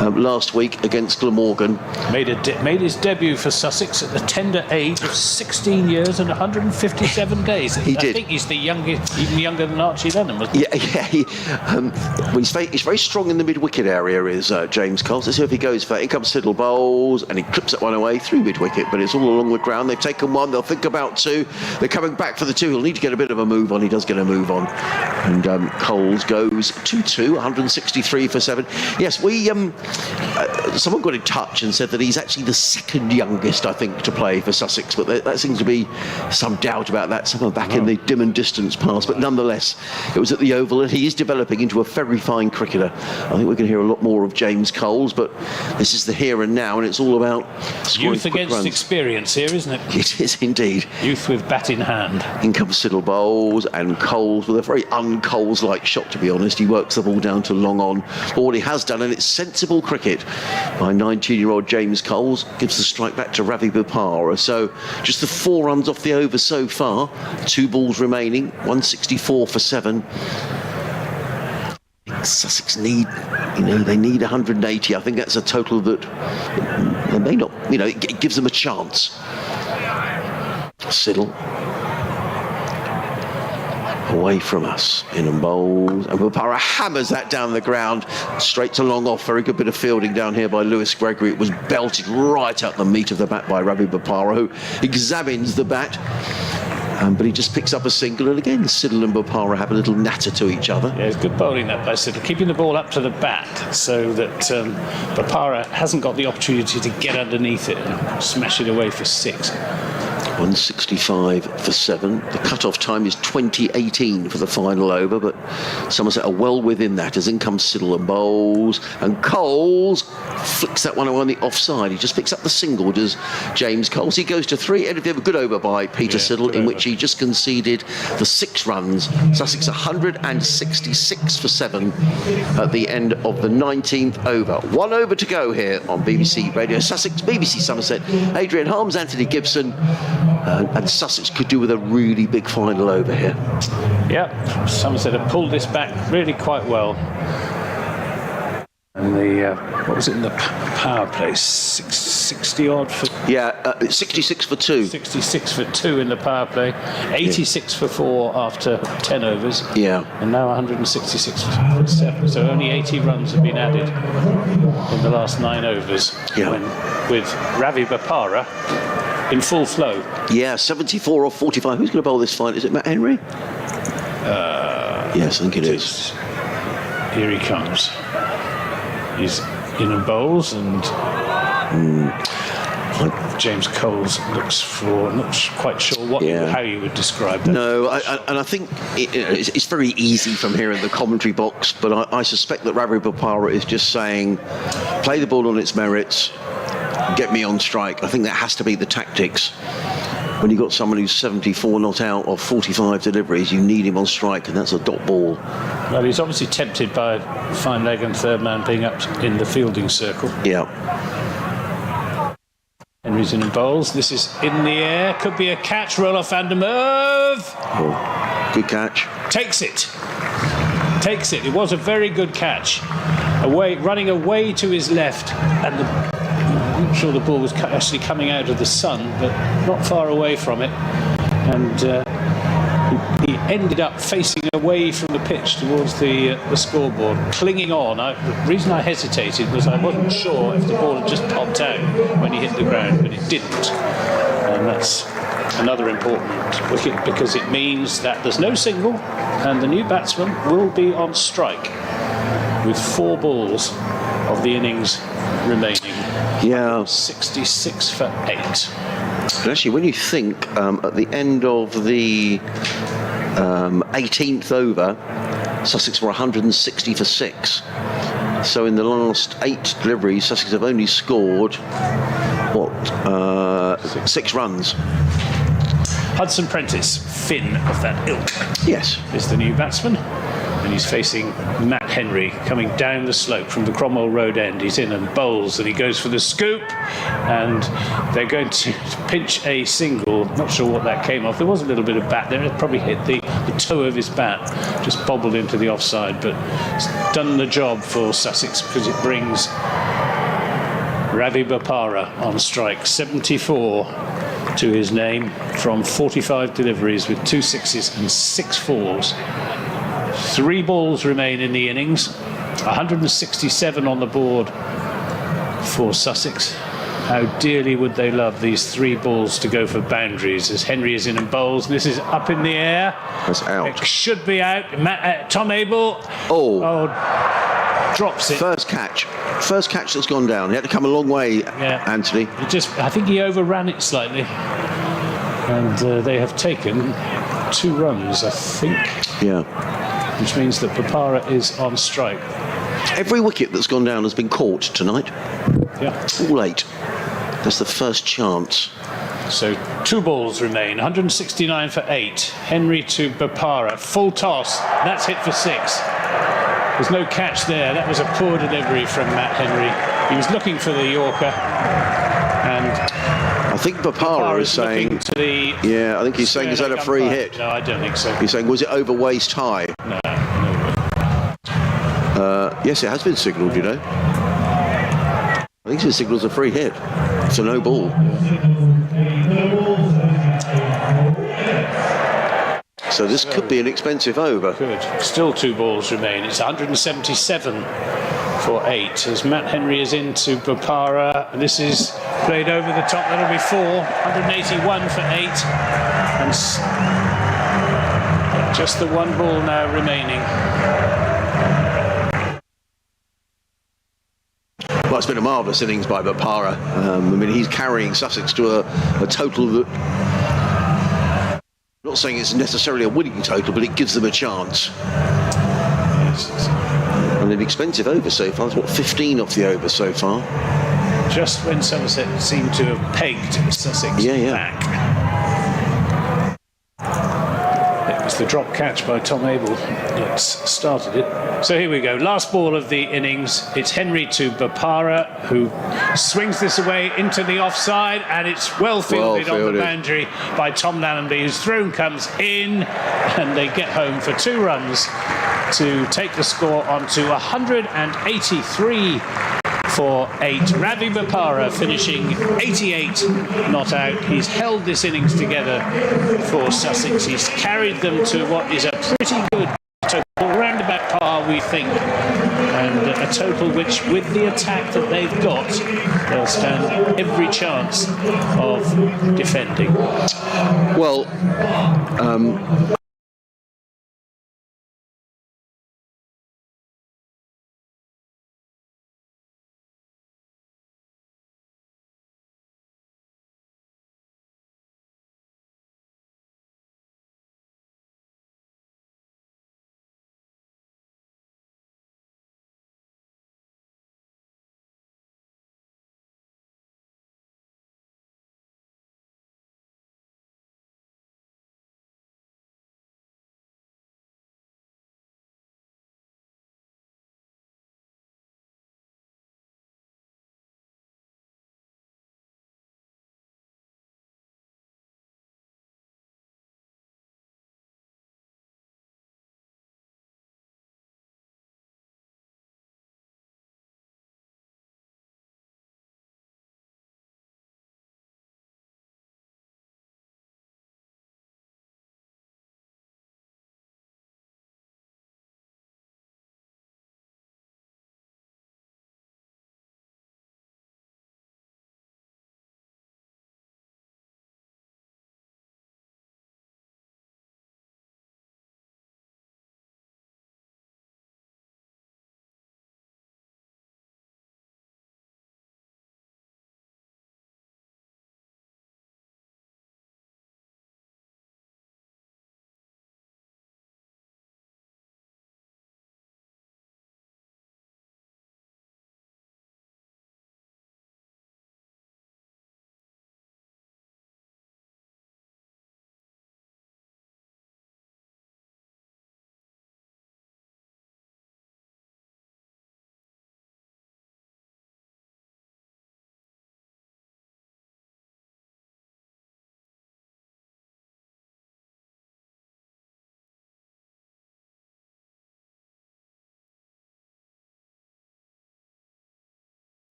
last week against Glamorgan. Made his debut for Sussex at the tender age of 16 years and 157 days. He did. I think he's the youngest, even younger than Archie Lennon, wasn't he? Yeah. He's very strong in the mid-wicket area, is James Cole. Let's see if he goes for it. In comes Siddle bowls, and he clips that one away through mid-wicket, but it's all along the ground. They've taken one. They'll think about two. They're coming back for the two. He'll need to get a bit of a move on. He does get a move on. And Coles goes 2-2, 163 for 7. Yes, someone got in touch and said that he's actually the second youngest, I think, to play for Sussex. But there seems to be some doubt about that. Someone back in the dim and distance past. But nonetheless, it was at the Oval, and he is developing into a very fine cricketer. I think we're going to hear a lot more of James Coles, but this is the here and now, and it's all about scoring youth against runs. Experience here, isn't it? It is indeed. Youth with bat in hand. In comes Siddle bowls, and Coles with a very un-Coles-like shot, to be honest. He works the ball down to long on. But what he has done, and it's sensible cricket by 19-year-old James Coles, gives the strike back to Ravi Bopara. So just the 4 runs off the over so far. 2 balls remaining, 164 for 7. Sussex need 180. I think that's a total that they may not, it gives them a chance. Siddle away from us, in and bowls, and Bopara hammers that down the ground, straight to long off. Very good bit of fielding down here by Lewis Gregory. It was belted right up the meat of the bat by Ravi Bopara, who examines the bat. But he just picks up a single, and again Siddle and Bopara have a little natter to each other. Yeah, it's good bowling that by Siddle, keeping the ball up to the bat so that Bopara hasn't got the opportunity to get underneath it and smash it away for 6. 165 for 7. The cut-off time is 20:18 for the final over, but Somerset are well within that as in comes Siddle and bowls, and Coles flicks that one on the offside. He just picks up the single, does James Coles. He goes to 3, and a good over by Peter Siddle, in which he just conceded the 6 runs. Sussex 166 for 7 at the end of the 19th over. 1 over to go here on BBC Radio Sussex, BBC Somerset. Adrian Harms, Anthony Gibson. And Sussex could do with a really big final over here. Yeah, Somerset have pulled this back really quite well. And what was it in the power play? 60 odd for... Yeah, 66 for 2. 66 for 2 in the power play. 86 for 4 after 10 overs. Yeah. And now 166 for 7. So only 80 runs have been added in the last 9 overs. Yeah. With Ravi Bopara in full flow. Yeah, 74 or 45. Who's going to bowl this fight? Is it Matt Henry? Yes, I think it is. Here he comes. He's in and bowls, and James Coles looks for. I'm not quite sure how you would describe that. No, I think it's very easy from here in the commentary box, but I suspect that Ravi Bopara is just saying, play the ball on its merits, get me on strike. I think that has to be the tactics. When you've got someone who's 74 not out of 45 deliveries, you need him on strike, and that's a dot ball. Well, he's obviously tempted by fine leg and third man being up in the fielding circle. Yeah. Henry's in and bowls. This is in the air. Could be a catch. Roll off Van der Merwe. Oh, good catch. Takes it. It was a very good catch. Running away to his left, and I'm not sure the ball was actually coming out of the sun, but not far away from it. And he ended up facing away from the pitch towards the scoreboard, clinging on. The reason I hesitated was I wasn't sure if the ball had just popped out when he hit the ground, but it didn't. And that's another important wicket, because it means that there's no single, and the new batsman will be on strike with 4 balls of the innings remaining. Yeah. 66 for 8. And actually, when you think at the end of the 18th over, Sussex were 160 for 6. So in the last 8 deliveries, Sussex have only scored, 6 runs. Hudson Prentice, Finn of that ilk, Yes. is the new batsman. And he's facing Matt Henry coming down the slope from the Cromwell Road end. He's in and bowls and he goes for the scoop, and they're going to pinch a single. Not sure what that came off. There was a little bit of bat there. It probably hit the toe of his bat, just bobbled into the offside, but it's done the job for Sussex because it brings Ravi Bopara on strike. 74 to his name from 45 deliveries with 2 sixes and 6 fours. 3 balls remain in the innings. 167 on the board for Sussex. How dearly would they love these 3 balls to go for boundaries as Henry is in and bowls. This is up in the air. That's out. It should be out. Tom Abel. Oh, drops it. first catch that's gone down. He had to come a long way, Anthony. I think he overran it slightly. And they have taken 2 runs, I think. Yeah. Which means that Bopara is on strike. Every wicket that's gone down has been caught tonight. Yeah. All 8. That's the first chance. So 2 balls remain. 169 for 8. Henry to Bopara. Full toss. That's hit for 6. There's no catch there. That was a poor delivery from Matt Henry. He was looking for the Yorker. And I think Bopara is saying... I think he's saying, is that a free hit? No, I don't think so. He's saying, was it over waist high? No. Yes, it has been signalled, you know. I think it signals a free hit. It's a no ball. So this could be an expensive over. Good. Still 2 balls remain. It's 177 for 8 as Matt Henry is into Bopara. This is played over the top. That'll be 4. 181 for 8. And just the 1 ball now remaining. Well, it's been a marvellous innings by Bopara. I mean, he's carrying Sussex to a total that... I'm not saying it's necessarily a winning total, but it gives them a chance. And an expensive over so far. It's 15 off the over so far. Just when Somerset seemed to have pegged Sussex back. It was the drop catch by Tom Abel that started it. So here we go. Last ball of the innings. It's Henry to Bopara, who swings this away into the offside, and it's well fielded on the boundary by Tom Lallenby, whose thrown comes in, and they get home for 2 runs to take the score on to 183 for 8. Ravi Bopara finishing 88 not out. He's held this innings together for Sussex. He's carried them to what is a pretty good total, round about par, we think, and a total which, with the attack that they've got, they'll stand every chance of defending. Well,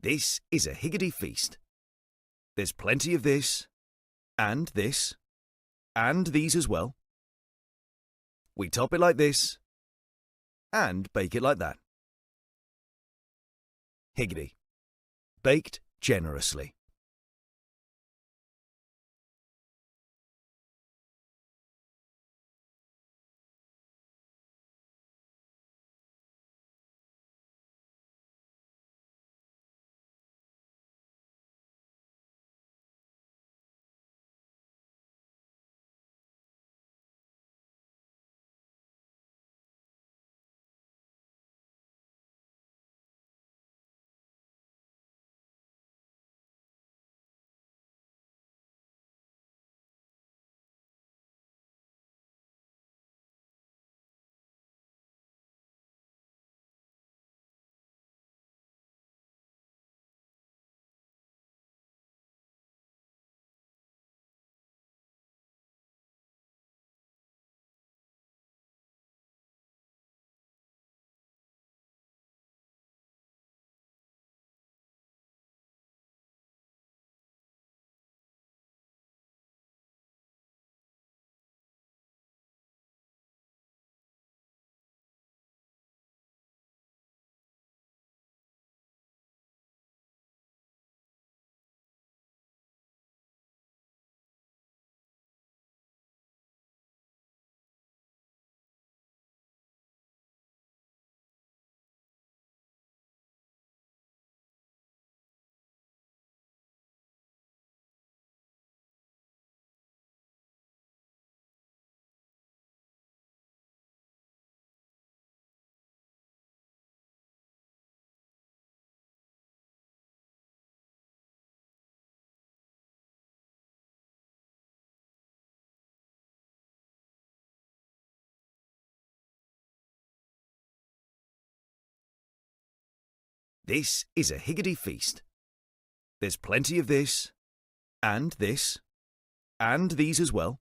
This is a higgity feast. There's plenty of this, and this, and these as well. We top it like this, and bake it like that. Higgity. Baked generously. This is a higgity feast. There's plenty of this, and this, and these as well.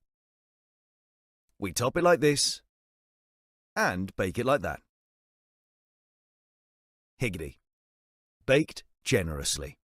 We top it like this, and bake it like that. Higgity. Baked generously.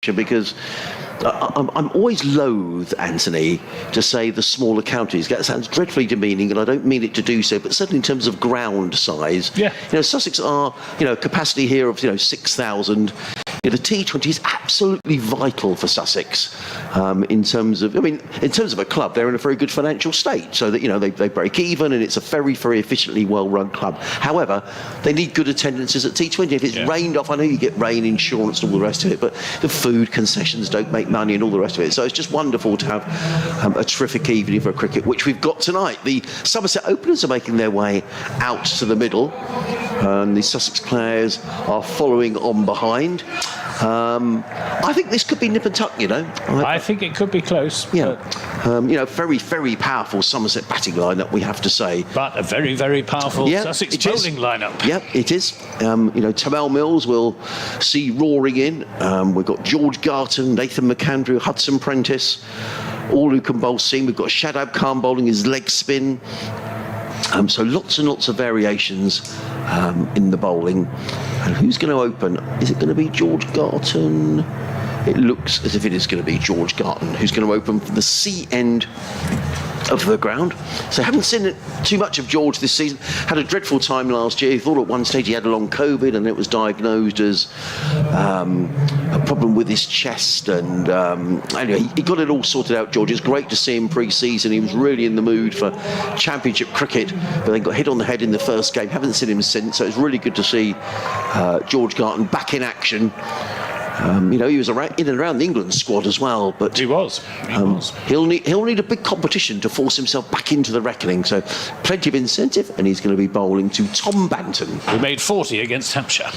because I'm always loath, Anthony, to say the smaller counties. That sounds dreadfully demeaning, and I don't mean it to do so, but certainly in terms of ground size. Yeah. Sussex are, capacity here of, 6,000. The T20 is absolutely vital for Sussex in terms of a club. They're in a very good financial state, so that they break even, and it's a very, very efficiently well-run club. However, they need good attendances at T20. If it's rained off, I know you get rain insurance and all the rest of it, but the food concessions don't make money and all the rest of it. So it's just wonderful to have a terrific evening for cricket, which we've got tonight. The Somerset openers are making their way out to the middle, and the Sussex players are following on behind. I think this could be nip and tuck, I think it could be close. Yeah. Very, very powerful Somerset batting lineup, we have to say. But a very, very powerful Sussex bowling lineup. Yep, it is. Tamal Mills will see roaring in. We've got George Garton, Nathan McAndrew, Hudson Prentice, all who can bowl seam. We've got Shadab Khan bowling his leg spin. So lots and lots of variations in the bowling. And who's going to open? Is it going to be George Garton? It looks as if it is going to be George Garton who's going to open from the C end of the ground. So haven't seen too much of George this season. Had a dreadful time last year. He thought at one stage he had a long COVID, and it was diagnosed as a problem with his chest. And anyway, he got it all sorted out, George. It's great to see him pre-season. He was really in the mood for championship cricket, but then got hit on the head in the first game. Haven't seen him since, so it's really good to see George Garton back in action. He was in and around the England squad as well, but he was. He'll need a big competition to force himself back into the reckoning. So plenty of incentive, and he's going to be bowling to Tom Banton, who made 40 against Hampshire.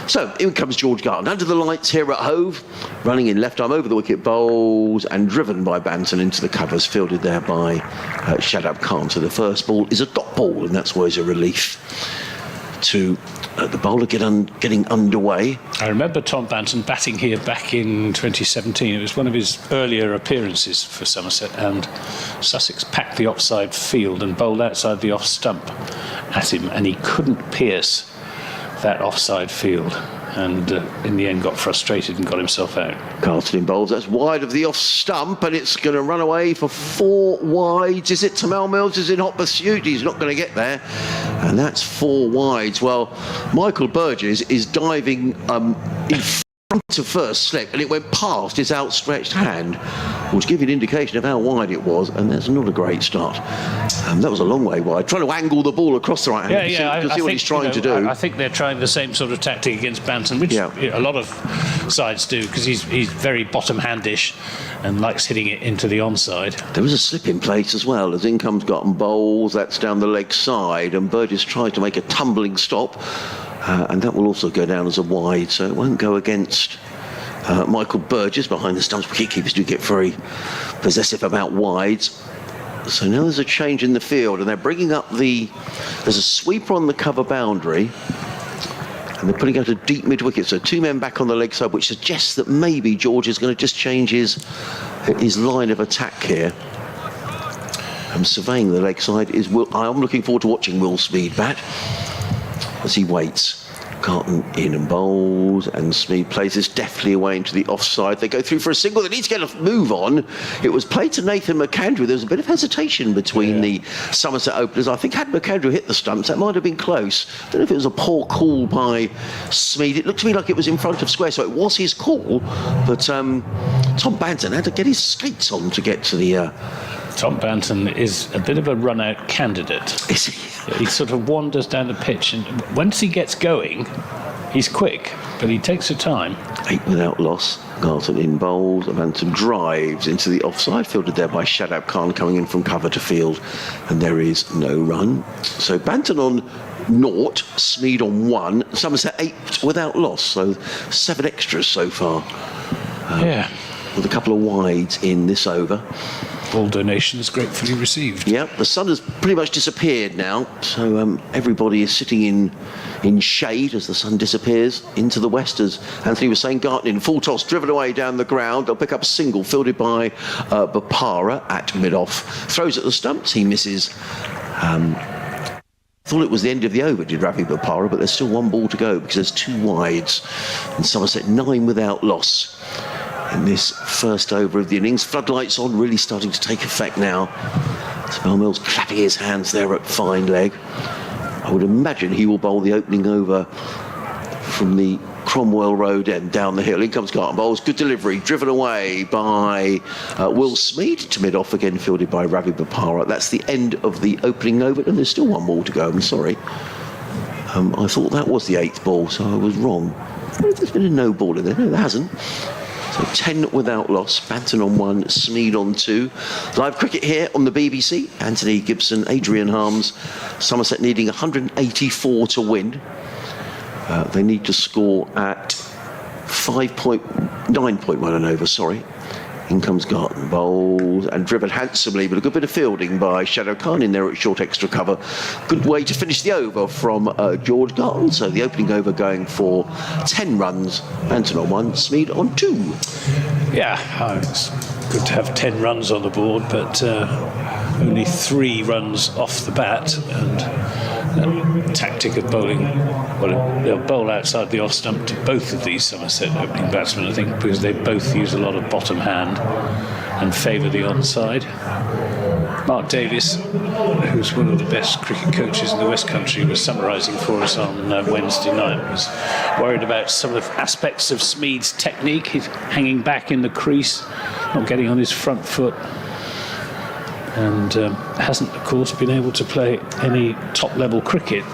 So in comes George Garton under the lights here at Hove, running in left arm over the wicket, bowls and driven by Banton into the covers, fielded there by Shadab Khan. So the first ball is a dot ball, and that's always a relief to the bowler getting underway. I remember Tom Banton batting here back in 2017. It was one of his earlier appearances for Somerset, and Sussex packed the offside field and bowled outside the off stump at him, and he couldn't pierce that offside field, and in the end got frustrated and got himself out. Carlton in bowls, that's wide of the off stump, and it's going to run away for 4 wides. Is it Tamal Mills is in hot pursuit? He's not going to get there, and that's 4 wides. Well, Michael Burgess is diving in front of first slip, and it went past his outstretched hand, which give you an indication of how wide it was, and that's not a great start. That was a long way wide, trying to angle the ball across the right hand. I see what he's trying to do. I think they're trying the same sort of tactic against Banton, which a lot of sides do, because he's very bottom-handish and likes hitting it into the onside. There was a slip in place as well, as in comes Garton bowls, that's down the leg side, and Burgess tries to make a tumbling stop, and that will also go down as a wide, so it won't go against Michael Burgess behind the stumps. Wicketkeepers do get very possessive about wides. So now there's a change in the field, and they're bringing up there's a sweeper on the cover boundary, and they're putting out a deep mid-wicket, so 2 men back on the leg side, which suggests that maybe George is going to just change his line of attack here. And surveying the leg side is I'm looking forward to watching Will Smead bat as he waits. Garton in and bowls, and Smead plays this deftly away into the offside. They go through for a single. They need to get a move on. It was played to Nathan McAndrew. There was a bit of hesitation between the Somerset openers. I think had McAndrew hit the stumps, that might have been close. I don't know if it was a poor call by Smead. It looked to me like it was in front of square, so it was his call. But Tom Banton had to get his skates on to get to the... Tom Banton is a bit of a run-out candidate. Is he? He sort of wanders down the pitch, and once he gets going, he's quick, but he takes the time. 8 without loss. Garton in bowls, and Banton drives into the offside, fielded there by Shadab Khan coming in from cover to field, and there is no run. So Banton on 0, Smead on 1, Somerset 8 without loss, so 7 extras so far. With a couple of wides in this over. All donations gratefully received. Yep, the sun has pretty much disappeared now, so everybody is sitting in shade as the sun disappears into the west. As Anthony was saying, Garton in full toss, driven away down the ground. They'll pick up a single, fielded by Bapara at mid-off. Throws at the stumps, he misses. thought it was the end of the over, did Ravi Bopara, but there's still 1 ball to go because there's 2 wides. And Somerset 9 without loss in this first over of the innings. Floodlights on, really starting to take effect now. Timel Mills clapping his hands there at fine leg. I would imagine he will bowl the opening over from the Cromwell Road end down the hill. In comes Garton Bowles. Good delivery, driven away by Will Smeed to mid-off, again fielded by Ravi Bopara. That's the end of the opening over, and there's still 1 ball to go. I'm sorry. I thought that was the 8th ball, so I was wrong. There's been a no ball in there. No, there hasn't. So 10 without loss. Banton on 1, Smeed on 2. Live cricket here on the BBC. Anthony Gibson, Adrian Harms. Somerset needing 184 to win. They need to score at 9.1 and over, sorry. In comes Garton Bowles and driven handsomely, but a good bit of fielding by Shadab Khan in there at short extra cover. Good way to finish the over from George Garton. So the opening over going for 10 runs. Banton on 1, Smeed on 2. Yeah, it's good to have 10 runs on the board, but only 3 runs off the bat, and that tactic of bowling, well, they'll bowl outside the off stump to both of these Somerset opening batsmen, I think, because they both use a lot of bottom hand and favour the onside. Mark Davis, who's one of the best cricket coaches in the West Country, was summarising for us on Wednesday night. Was worried about some of the aspects of Smeed's technique. He's hanging back in the crease, not getting on his front foot, and hasn't, of course, been able to play any top-level cricket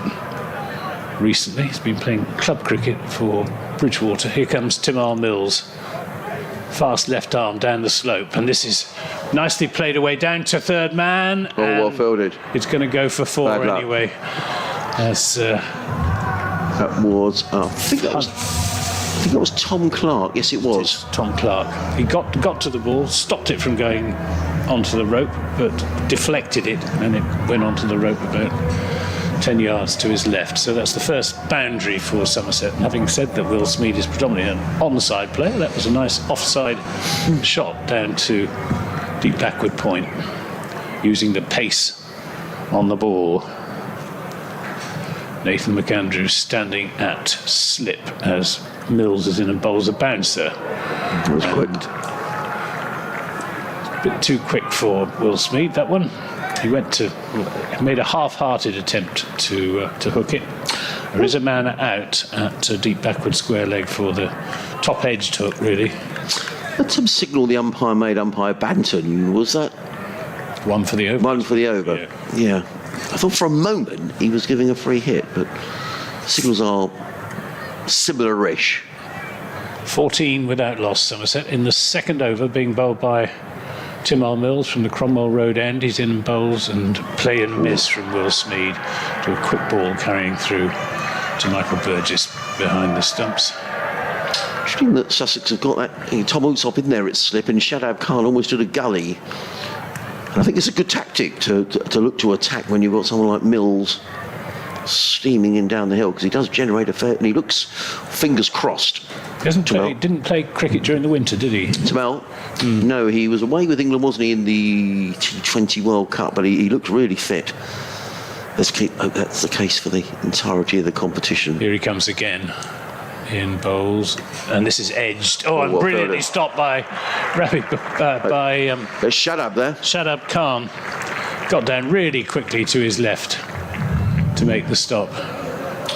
recently. He's been playing club cricket for Bridgewater. Here comes Timel Mills. Fast left arm down the slope, and this is nicely played away down to third man. Oh, well fielded. It's going to go for 4 anyway. As that was, I think that was Tom Clark. Yes, it was. Tom Clark. He got to the ball, stopped it from going onto the rope, but deflected it, and it went onto the rope about 10 yards to his left. So that's the first boundary for Somerset. And having said that, Will Smeed is predominantly an onside player, that was a nice offside shot down to deep backward point, using the pace on the ball. Nathan McAndrews standing at slip as Mills is in and bowls a bouncer. It was quick. A bit too quick for Will Smeed, that one. He made a half-hearted attempt to hook it. There is a man out at a deep backward square leg for the top edged hook, really. That's some signal the umpire made, umpire Banton. Was that 1 for the over? 1 for the over. Yeah. I thought for a moment he was giving a free hit, but signals are similar-ish. 14 without loss, Somerset in the second over, being bowled by Timel Mills from the Cromwell Road end. He's in bowls and play and miss from Will Smeed to a quick ball carrying through to Michael Burgess behind the stumps. Interesting that Sussex have got that Tom Utsop in there at slip, and Shadab Khan almost at a gully. And I think it's a good tactic to look to attack when you've got someone like Mills steaming in down the hill, because he does generate a fair, and he looks, fingers crossed. Didn't play cricket during the winter, did he? Timel? No, he was away with England, wasn't he, in the T20 World Cup, but he looked really fit. That's the case for the entirety of the competition. Here he comes again in bowls, and this is edged. And brilliantly stopped by There's Shadab there. Shadab Khan. Got down really quickly to his left to make the stop.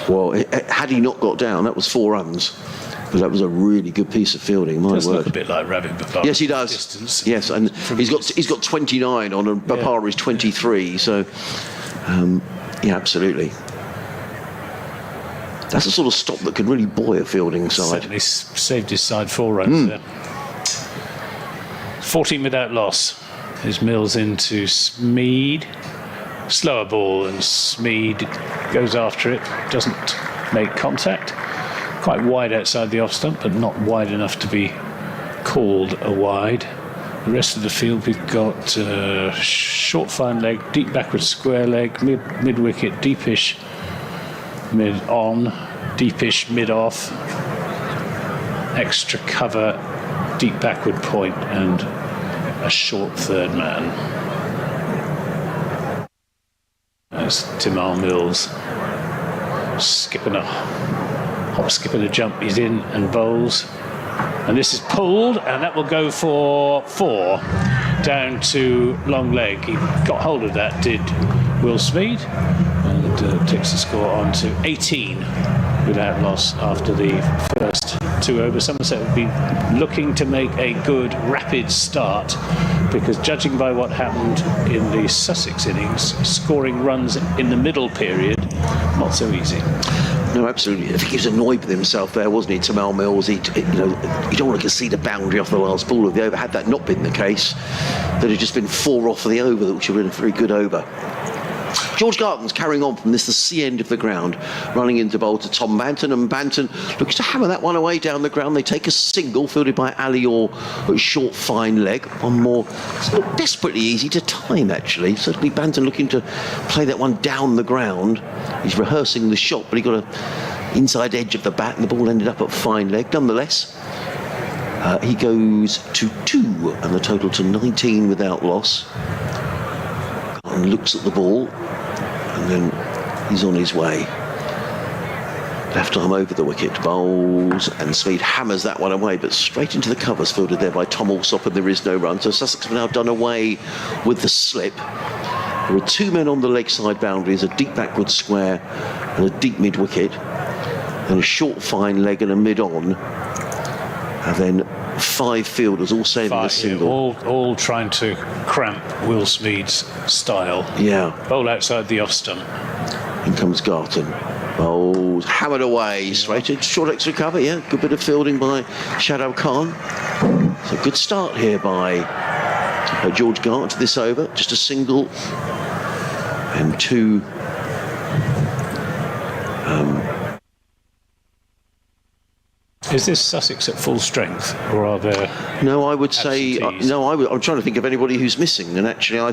Well, had he not got down, that was 4 runs. But that was a really good piece of fielding. My does word. Look a bit like Ravi Bopara. Yes, he does. Distance. Yes, and he's got 29 on, and Bopara is 23. So, yeah, absolutely. That's the sort of stop that can really buoy a fielding side. Certainly saved his side 4 runs there. 14 without loss. Is Mills into Smeed. Slower ball, and Smeed goes after it. Doesn't make contact. Quite wide outside the off stump, but not wide enough to be called a wide. The rest of the field, we've got short fine leg, deep backward square leg, mid wicket, deepish mid on, deepish mid off, extra cover, deep backward point, and a short third man. That's Timar Mills skipping a hop, skip and a jump. He's in and bowls. And this is pulled, and that will go for 4 down to long leg. He got hold of that, did Will Smeed, and takes the score on to 18 without loss after the first 2 overs. Somerset would be looking to make a good rapid start, because judging by what happened in the Sussex innings, scoring runs in the middle period, not so easy. No, absolutely. I think he was annoyed with himself there, wasn't he, Timar Mills? You don't want to concede a boundary off the last ball of the over. Had that not been the case, there'd have just been 4 off the over, which would have been a very good over. George Garton's carrying on from this, the C end of the ground, running into bowl to Tom Banton, and Banton looks to hammer that one away down the ground. They take a single, fielded by Ali Orr at short, fine leg. One more. It's not desperately easy to time, actually. Certainly Banton looking to play that one down the ground. He's rehearsing the shot, but he got a inside edge of the bat, and the ball ended up at fine leg. Nonetheless, he goes to 2, and the total to 19 without loss. And looks at the ball, and then he's on his way. Left arm over the wicket, bowls, and Smeed hammers that one away, but straight into the covers, fielded there by Tom Alsop, and there is no run. So Sussex have now done away with the slip. There are 2 men on the leg side boundaries, a deep backward square and a deep mid wicket, and a short fine leg and a mid on, and then 5 fielders all saving a single. All trying to cramp Will Smeed's style. Yeah. Bowl outside the off stump. In comes Garton. Bowls hammered away, straight in, short extra cover, yeah. Good bit of fielding by Shadab Khan. So good start here by George Garton to this over. Just a single and 2. Is this Sussex at full strength, or are there? No, I would say absentees? I'm trying to think of anybody who's missing, and actually, I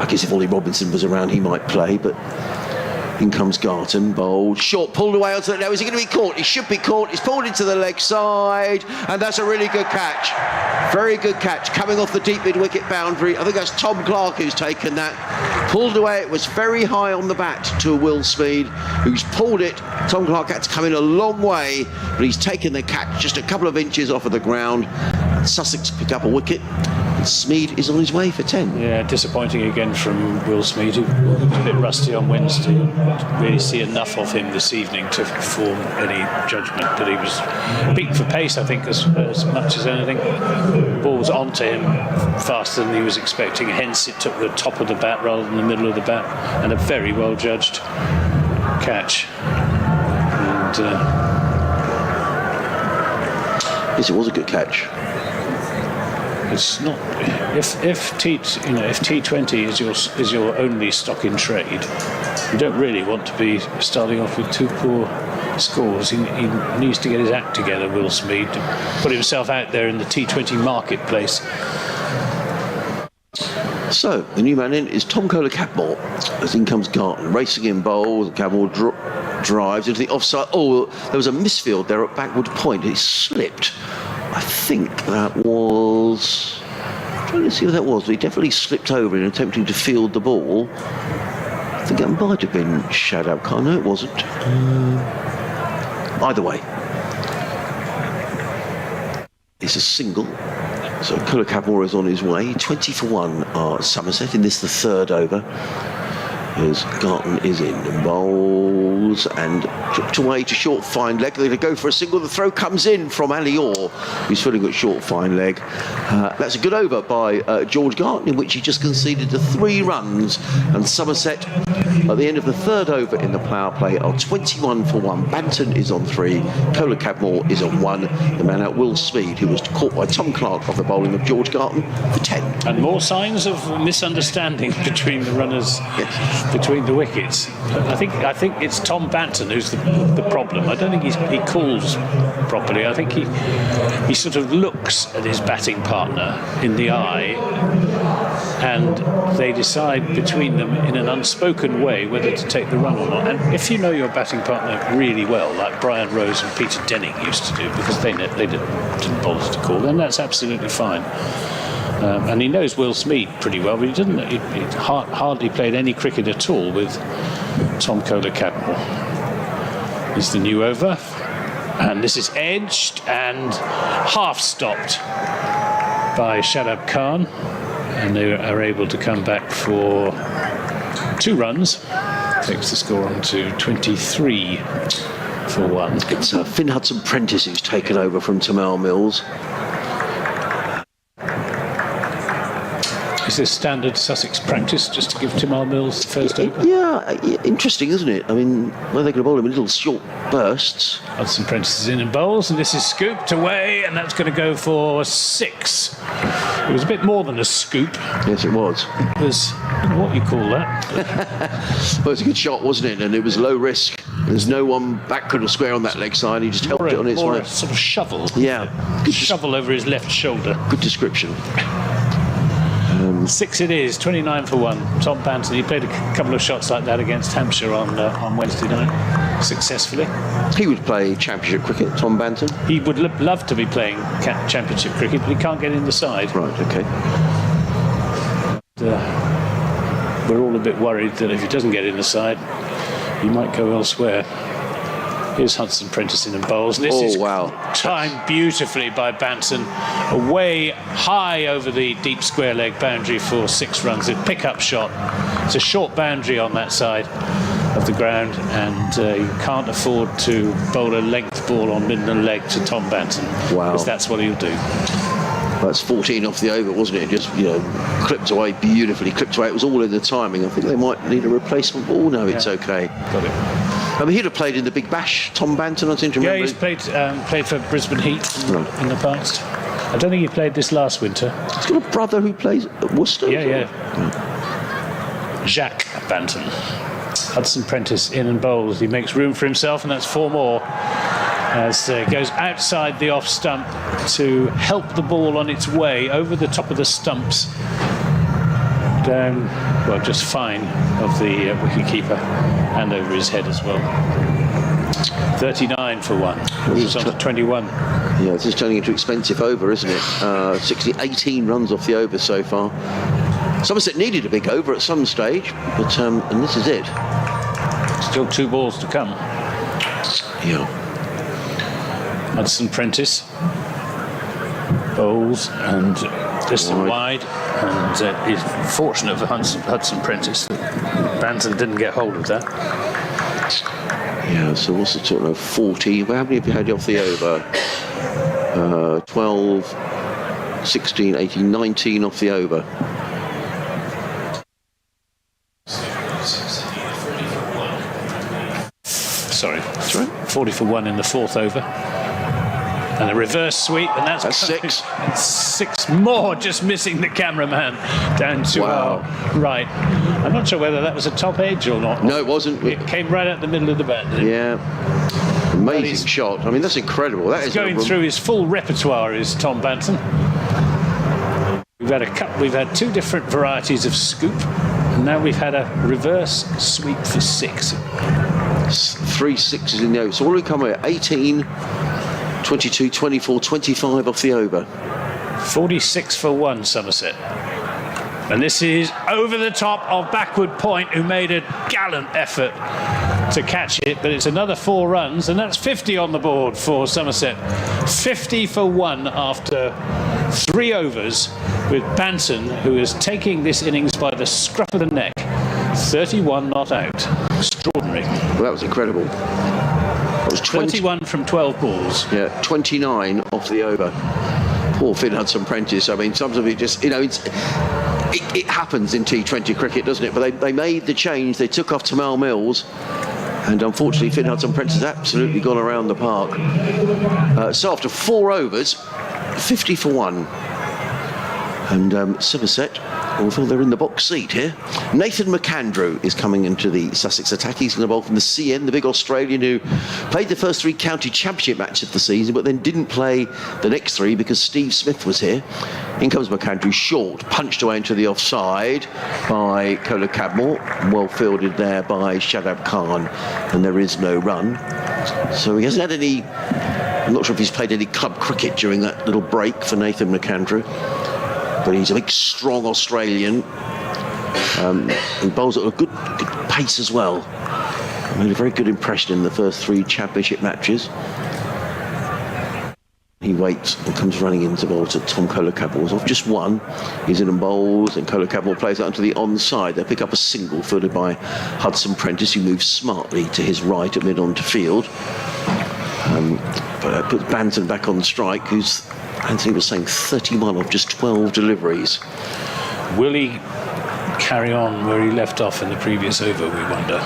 guess if Ollie Robinson was around, he might play, but. In comes Garton, bowled, short, pulled away onto the. Now, is he going to be caught? He should be caught. He's pulled into the leg side, and that's a really good catch. Very good catch, coming off the deep mid-wicket boundary. I think that's Tom Clark who's taken that. Pulled away, it was very high on the bat to Will Smeed, who's pulled it. Tom Clark had to come in a long way, but he's taken the catch just a couple of inches off of the ground. Sussex pick up a wicket. Smeed is on his way for 10. Yeah, disappointing again from Will Smeed, who was a bit rusty on Wednesday. Didn't really see enough of him this evening to form any judgment, but he was beaten for pace, I think, as much as anything. The ball was onto him faster than he was expecting, hence it took the top of the bat rather than the middle of the bat, and a very well judged catch. And yes, it was a good catch. It's not if T20 is your only stock in trade, you don't really want to be starting off with 2 poor scores. He needs to get his act together, Will Smeed, to put himself out there in the T20 marketplace. So the new man in is Tom Kohler-Cadmore. As in comes Garton, racing in bowl. Cadmore drives into the offside. Oh, there was a misfield there at backward point. It slipped. I think that was. I'm trying to see what that was. But he definitely slipped over in attempting to field the ball. I think it might have been Shadab Khan. No, it wasn't. Either way, it's a single. So Kohler-Cadmore is on his way. 20 for 1 are Somerset in this, the 3rd over. As Garton is in and bowls and tripped away to short fine leg. They're going to go for a single. The throw comes in from Ali Orr, who's filling at short fine leg. That's a good over by George Garton, in which he just conceded 3 runs. And Somerset, at the end of the 3rd over in the power play, are 21 for 1. Banton is on 3. Kohler-Cadmore is on 1. The man out, Will Smeed, who was caught by Tom Clark off the bowling of George Garton for 10. And more signs of misunderstanding between the runners. Yes. Between the wickets. I think it's Tom Banton who's the problem. I don't think he calls properly. I think he sort of looks at his batting partner in the eye, and they decide between them in an unspoken way whether to take the run or not. And if you know your batting partner really well, like Brian Rose and Peter Denning used to do, because they didn't bother to call, then that's absolutely fine. And he knows Will Smead pretty well, but he doesn't. He hardly played any cricket at all with Tom Kohler-Cadmore. He's the new over, and this is edged and half stopped by Shadab Khan, and they are able to come back for 2 runs. Takes the score on to 23 for 1. It's Finn Hudson-Prentice who's taken over from Tamal Mills. Is this standard Sussex practice, just to give Tamal Mills the first over? Yeah, interesting, isn't it? I mean, where they're going to bowl him in little short bursts. Hudson-Prentice is in and bowls, and this is scooped away, and that's going to go for 6. It was a bit more than a scoop. Yes, it was. It was, what you call that? Well, it was a good shot, wasn't it? And it was low risk. There's no one backward or square on that leg side. He just held it on its way. A sort of shovel. Yeah. Good shovel over his left shoulder. Good description. 6 it is, 29 for 1. Tom Banton, he played a couple of shots like that against Hampshire on Wednesday night, successfully. He would play championship cricket, Tom Banton. He would love to be playing championship cricket, but he can't get in the side. Right, okay. We're all a bit worried that if he doesn't get in the side, he might go elsewhere. Here's Hudson-Prentice in and bowls. This is timed beautifully by Banton. Away high over the deep square leg boundary for 6 runs. A pick-up shot. It's a short boundary on that side of the ground, and you can't afford to bowl a length ball on middle leg to Tom Banton. Wow. Because that's what he'll do. That's 14 off the over, wasn't it? Just, clipped away beautifully. Clipped away. It was all in the timing. I think they might need a replacement ball. No, it's okay. Got it. I mean, he'd have played in the Big Bash, Tom Banton, I seem to remember. Yeah, he's played for Brisbane Heat in the past. I don't think he played this last winter. He's got a brother who plays at Worcester. Yeah. Jacques Banton. Hudson-Prentice in and bowls. He makes room for himself, and that's 4 more. As goes outside the off stump to help the ball on its way over the top of the stumps. Down, just fine of the wicketkeeper, and over his head as well. 39 for 1. Moves on to 21. Yeah, this is turning into expensive over, isn't it? 18 runs off the over so far. Somerset needed a big over at some stage, but and this is it. Still 2 balls to come. Yeah. Hudson-Prentice bowls and distant wide, and is fortunate for Hudson-Prentice that Banton didn't get hold of that. Yeah, so what's the total? 40. How many have you had off the over? 12, 16, 18, 19 off the over. Sorry, that's right. 40 for 1 in the 4th over. And a reverse sweep, and that's 6. 6 more, just missing the cameraman down to our right. I'm not sure whether that was a top edge or not. No, it wasn't. It came right out the middle of the bat. Yeah. Amazing shot. I mean, that's incredible. That is going through his full repertoire is Tom Banton. We've had 2 different varieties of scoop, and now we've had a reverse sweep for 6. 3 6s in the over. So what do we come with? 18, 22, 24, 25 off the over. 46 for 1, Somerset. And this is over the top of backward point, who made a gallant effort to catch it, but it's another 4 runs, and that's 50 on the board for Somerset. 50 for 1 after 3 overs, with Banton, who is taking this innings by the scruff of the neck. 31 not out. Extraordinary. Well, that was incredible. That was 21 from 12 balls. Yeah, 29 off the over. Poor Finn Hudson-Prentice. I mean, sometimes it just, it happens in T20 cricket, doesn't it? But they made the change. They took off Tamal Mills, and unfortunately, Finn Hudson-Prentice has absolutely gone around the park. So after 4 overs, 50 for 1. And Somerset, although they're in the box seat here. Nathan McAndrew is coming into the Sussex attack. He's going to bowl from the CN, the big Australian who played the first 3 county championship matches of the season, but then didn't play the next 3 because Steve Smith was here. In comes McAndrew, short, punched away into the offside by Kohler-Cadmore. Well fielded there by Shadab Khan, and there is no run. So he hasn't had any, I'm not sure if he's played any club cricket during that little break for Nathan McAndrew. but he's a big, strong Australian. He bowls at a good pace as well. Made a very good impression in the first 3 championship matches. He waits and comes running into bowl to Tom Kohler-Cadmore. Off just one. He's in and bowls, and Kohler-Cadmore plays out onto the onside. They pick up a single fielded by Hudson Prentice, who moves smartly to his right at mid-on to field. But puts Banton back on strike, who's, Anthony was saying, 31 of just 12 deliveries. Will he carry on where he left off in the previous over, we wonder?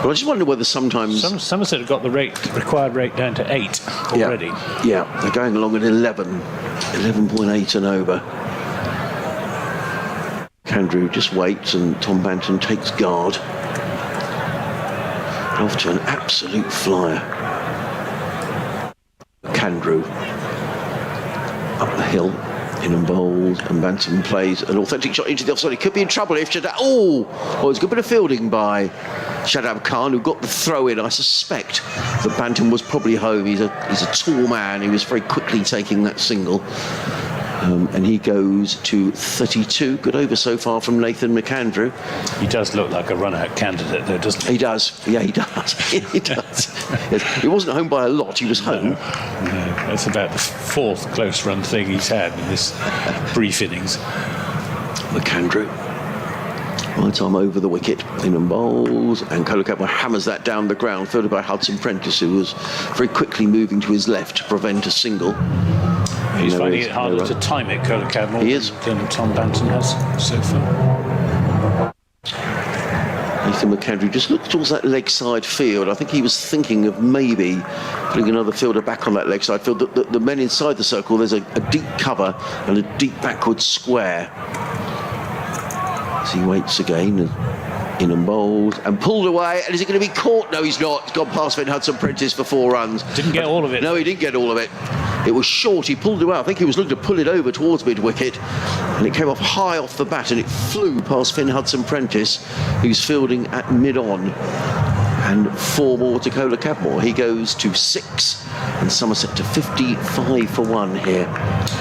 Well, I just wonder whether sometimes... Somerset have got the required rate down to 8 already. Yeah, they're going along at 11.8 and over. Candrew just waits and Tom Banton takes guard. Off to an absolute flyer. Candrew up the hill. In and bowls, and Banton plays an authentic shot into the offside. He could be in trouble if Shadab... Oh, it's a good bit of fielding by Shadab Khan, who got the throw in. I suspect that Banton was probably home. He's a tall man. He was very quickly taking that single. And he goes to 32. Good over so far from Nathan McAndrew. He does look like a run-out candidate, though, doesn't he? He does. Yeah, he does. He does. Yes. He wasn't home by a lot. He was home. No, that's about the 4th close-run thing he's had in this brief innings. McAndrew. Right arm over the wicket, in and bowls, and Kohler-Cadmore hammers that down the ground, fielded by Hudson Prentice, who was very quickly moving to his left to prevent a single. He's finding it harder to time it, Kohler-Cadmore, than Tom Banton has so far. Nathan McAndrew just looked towards that leg side field. I think he was thinking of maybe putting another fielder back on that leg side field. The men inside the circle, there's a deep cover and a deep backward square. As he waits again, and in and bowled and pulled away. And is it going to be caught? No, he's not. He's gone past Finn Hudson Prentice for 4 runs. Didn't get all of it. No, he didn't get all of it. It was short. He pulled it away. I think he was looking to pull it over towards mid-wicket, and it came off high off the bat, and it flew past Finn Hudson Prentice, who's fielding at mid-on. And 4 more to Kohler-Cadmore. He goes to 6, and Somerset to 55 for 1 here.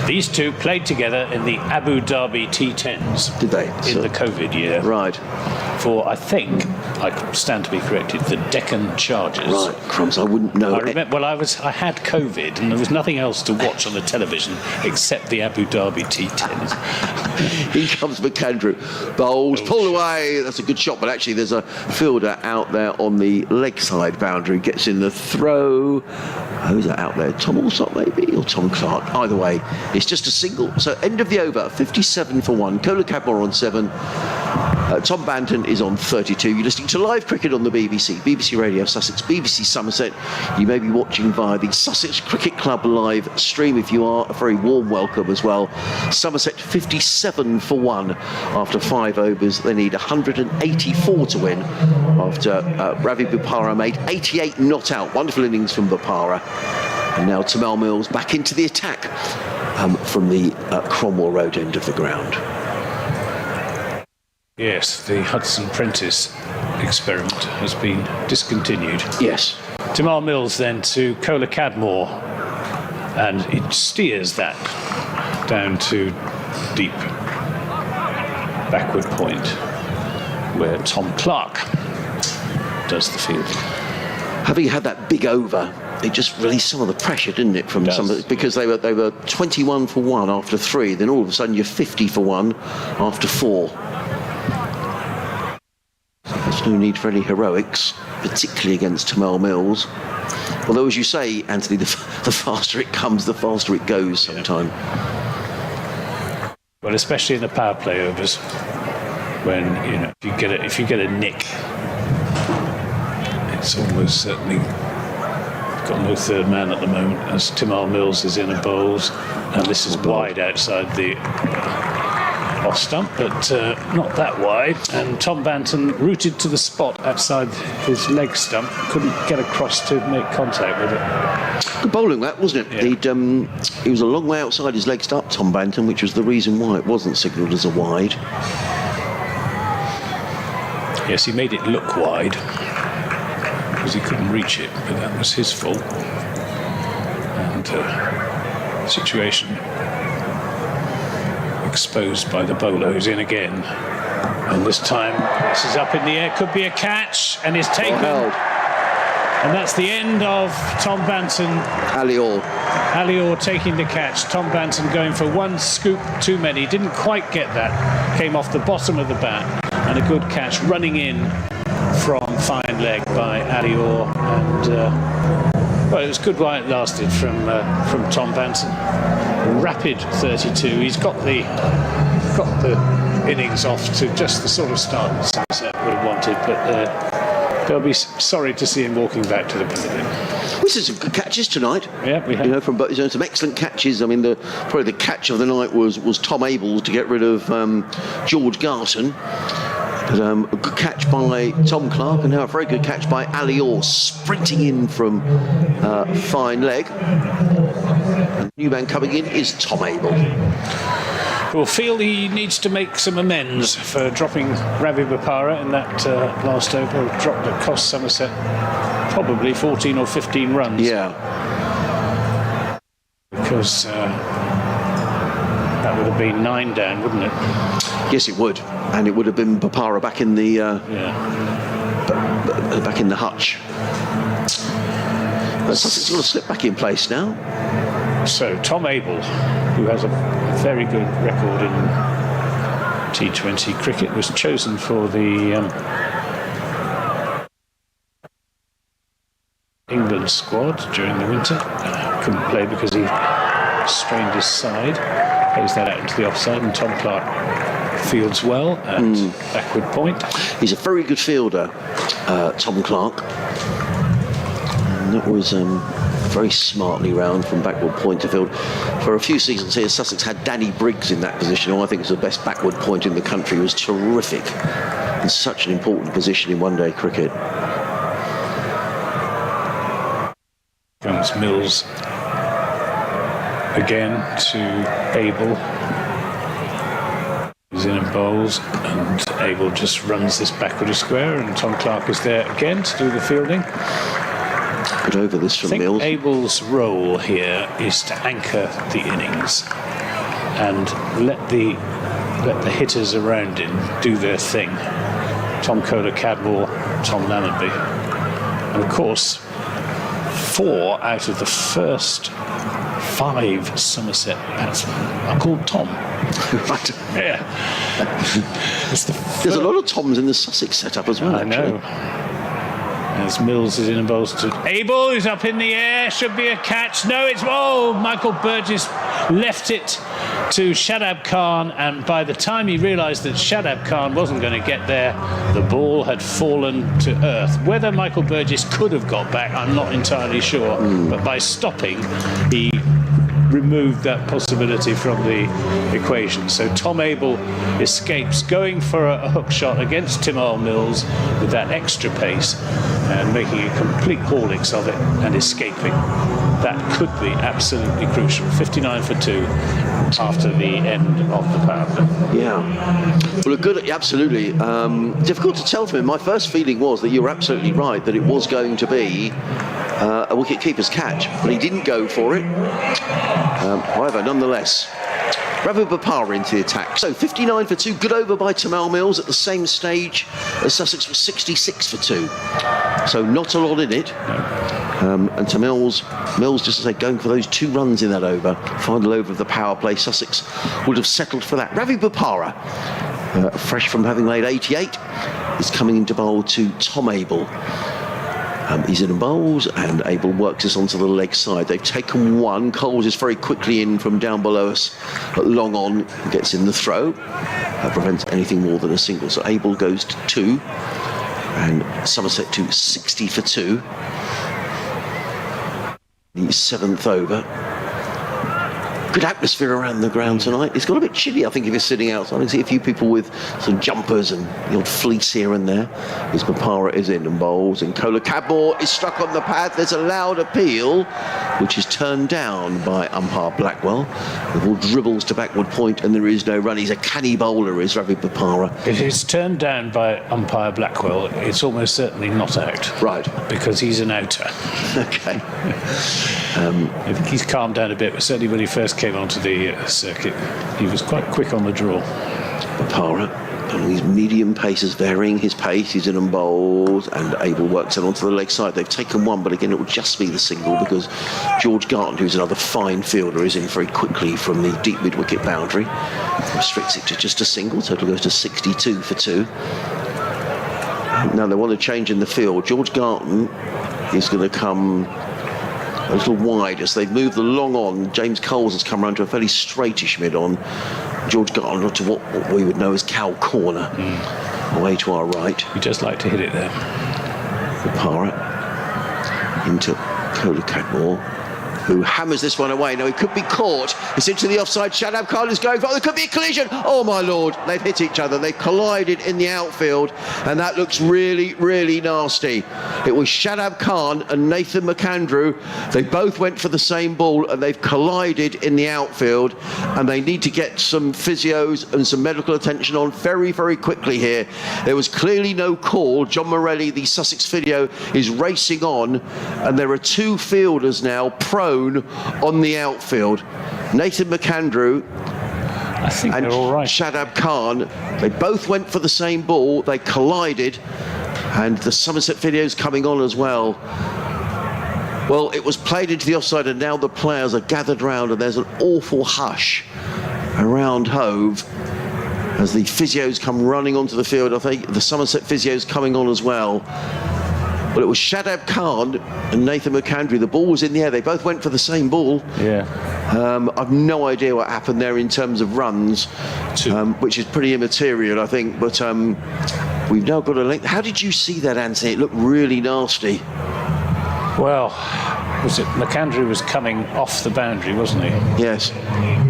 These two played together in the Abu Dhabi T10s. Did they? In the COVID year. Right. For, I think, I stand to be corrected, the Deccan Chargers. Right, crumbs, I wouldn't know. I remember, well, I had COVID, and there was nothing else to watch on the television except the Abu Dhabi T10s. Here comes McAndrew. Bowls, pulled away. That's a good shot, but actually there's a fielder out there on the leg side boundary. Gets in the throw. Who's that out there? Tom Alsop maybe, or Tom Clark? Either way, it's just a single. So end of the over, 57 for 1. Kohler-Cadmore on 7. Tom Banton is on 32. You're listening to live cricket on the BBC, BBC Radio Sussex, BBC Somerset. You may be watching via the Sussex Cricket Club live stream. If you are, a very warm welcome as well. Somerset 57 for 1 after 5 overs. They need 184 to win after Ravi Bopara made 88 not out. Wonderful innings from Bopara. And now Tamal Mills back into the attack from the Cromwell Road end of the ground. Yes, the Hudson Prentice experiment has been discontinued. Yes. Tamal Mills then to Kohler-Cadmore, and it steers that down to deep backward point where Tom Clark does the fielding. Having had that big over, it just released some of the pressure, didn't it, from some of it, because they were 21 for 1 after 3, then all of a sudden you're 50 for 1 after 4. There's no need for any heroics, particularly against Tamal Mills. Although, as you say, Anthony, the faster it comes, the faster it goes sometime. Well, especially in the power play overs, when if you get a nick, it's almost certainly got no third man at the moment, as Tamal Mills is in and bowls, and this is wide outside the off stump, but not that wide, and Tom Banton rooted to the spot outside his leg stump, couldn't get across to make contact with it. Good bowling that, wasn't it? Yeah. He was a long way outside his leg stump, Tom Banton, which was the reason why it wasn't signalled as a wide. Yes, he made it look wide because he couldn't reach it, but that was his fault. And situation exposed by the bowler who's in again. And this time, this is up in the air, could be a catch, and is taken. And that's the end of Tom Banton. Ali Orr taking the catch. Tom Banton going for one scoop too many. Didn't quite get that. Came off the bottom of the bat. And a good catch running in from fine leg by Ali Orr. And well, it was good while it lasted from Tom Banton. Rapid 32. He's got the innings off to just the sort of start that Somerset would have wanted, but they'll be sorry to see him walking back to the pavilion. This is some good catches tonight. Yeah, we have. You know, from some excellent catches. I mean, probably the catch of the night was Tom Abel's to get rid of George Garson. But a good catch by Tom Clark, and now a very good catch by Ali Orr, sprinting in from fine leg. And the new man coming in is Tom Abel. Will feel he needs to make some amends for dropping Ravi Bopara in that last over. A drop that cost Somerset probably 14 or 15 runs. Yeah. Because that would have been 9 down, wouldn't it? Yes, it would. And it would have been Bopara back in the back in the hutch. But Sussex got to slip back in place now. So Tom Abel, who has a very good record in T20 cricket, was chosen for the England squad during the winter. Couldn't play because he strained his side. Plays that out into the offside, and Tom Clark fields well at backward point. He's a very good fielder, Tom Clark. And that was very smartly round from backward point to field. For a few seasons here, Sussex had Danny Briggs in that position, who I think is the best backward point in the country. He was terrific in such an important position in one-day cricket. Comes Mills again to Abel. He's in and bowls, and Abel just runs this backward a square, and Tom Clark is there again to do the fielding. Good over this from Mills. I think Abel's role here is to anchor the innings and let the hitters around him do their thing. Tom Kohler-Cadmore, Tom Lammonby. And of course, 4 out of the first 5 Somerset batsmen are called Tom. Right. Yeah. There's a lot of Toms in the Sussex setup as well. I know. As Mills is in and bowls to Abel, who's up in the air, should be a catch. No, it's Michael Burgess left it to Shadab Khan, and by the time he realised that Shadab Khan wasn't going to get there, the ball had fallen to earth. Whether Michael Burgess could have got back, I'm not entirely sure, but by stopping, he removed that possibility from the equation. So Tom Abel escapes, going for a hook shot against Tim Mills with that extra pace and making a complete haulix of it and escaping. That could be absolutely crucial. 59 for 2 after the end of the power play. Yeah. Well, good, absolutely. Difficult to tell from him. My first feeling was that you were absolutely right, that it was going to be a wicket-keeper's catch, but he didn't go for it. However, nonetheless, Ravi Bopara into the attack. So 59 for 2, good over by Tamal Mills at the same stage as Sussex was 66 for 2. So not a lot in it. And to Mills, just to say, going for those 2 runs in that over, final over of the power play, Sussex would have settled for that. Ravi Bopara, fresh from having laid 88, is coming into bowl to Tom Abel. He's in and bowls, and Abel works us onto the leg side. They've taken 1. Coles is very quickly in from down below us, but long on, gets in the throw. Prevents anything more than a single. So Abel goes to 2, and Somerset to 60 for 2. The 7th over. Good atmosphere around the ground tonight. It's got a bit chilly, I think, if you're sitting outside. I can see a few people with some jumpers and the odd fleece here and there. As Bopara is in and bowls, and Kohler-Cadmore is struck on the pad. There's a loud appeal, which is turned down by umpire Blackwell. The ball dribbles to backward point, and there is no run. He's a canny bowler, is Ravi Bopara. If it's turned down by umpire Blackwell, it's almost certainly not out. Right. Because he's an outer. Okay. I think he's calmed down a bit, but certainly when he first came onto the circuit. He was quite quick on the draw. Para, and these medium pacers varying his pace. He's in and bowls, and Abel works it onto the leg side. They've taken one, but again, it will just be the single because George Garton, who's another fine fielder, is in very quickly from the deep mid-wicket boundary. Restricts it to just a single. Total goes to 62 for 2. Now they want to change in the field. George Garton is going to come a little wide as they move the long on. James Coles has come around to a fairly straightish mid on. George Garton to what we would know as cow corner, away to our right. You just like to hit it there. The Para into Kola Cadmore, who hammers this one away. Now, he could be caught. It's into the offside. Shadab Khan is going for it. There could be a collision. Oh, my Lord. They've hit each other. They've collided in the outfield, and that looks really, really nasty. It was Shadab Khan and Nathan McAndrew. They both went for the same ball, and they've collided in the outfield, and they need to get some physios and some medical attention on very, very quickly here. There was clearly no call. John Morelli, the Sussex physio, is racing on, and there are 2 fielders now prone on the outfield. Nathan McAndrew I think and they're all right. Shadab Khan, they both went for the same ball. They collided, and the Somerset video's coming on as well. Well, it was played into the offside, and now the players are gathered round, and there's an awful hush around Hove as the physios come running onto the field. I think the Somerset physios coming on as well. But it was Shadab Khan and Nathan McAndrew. The ball was in the air. They both went for the same ball. Yeah. I've no idea what happened there in terms of runs, which is pretty immaterial, I think. But we've now got a link. How did you see that, Anthony? It looked really nasty. Well, was it McAndrew was coming off the boundary, wasn't he? Yes.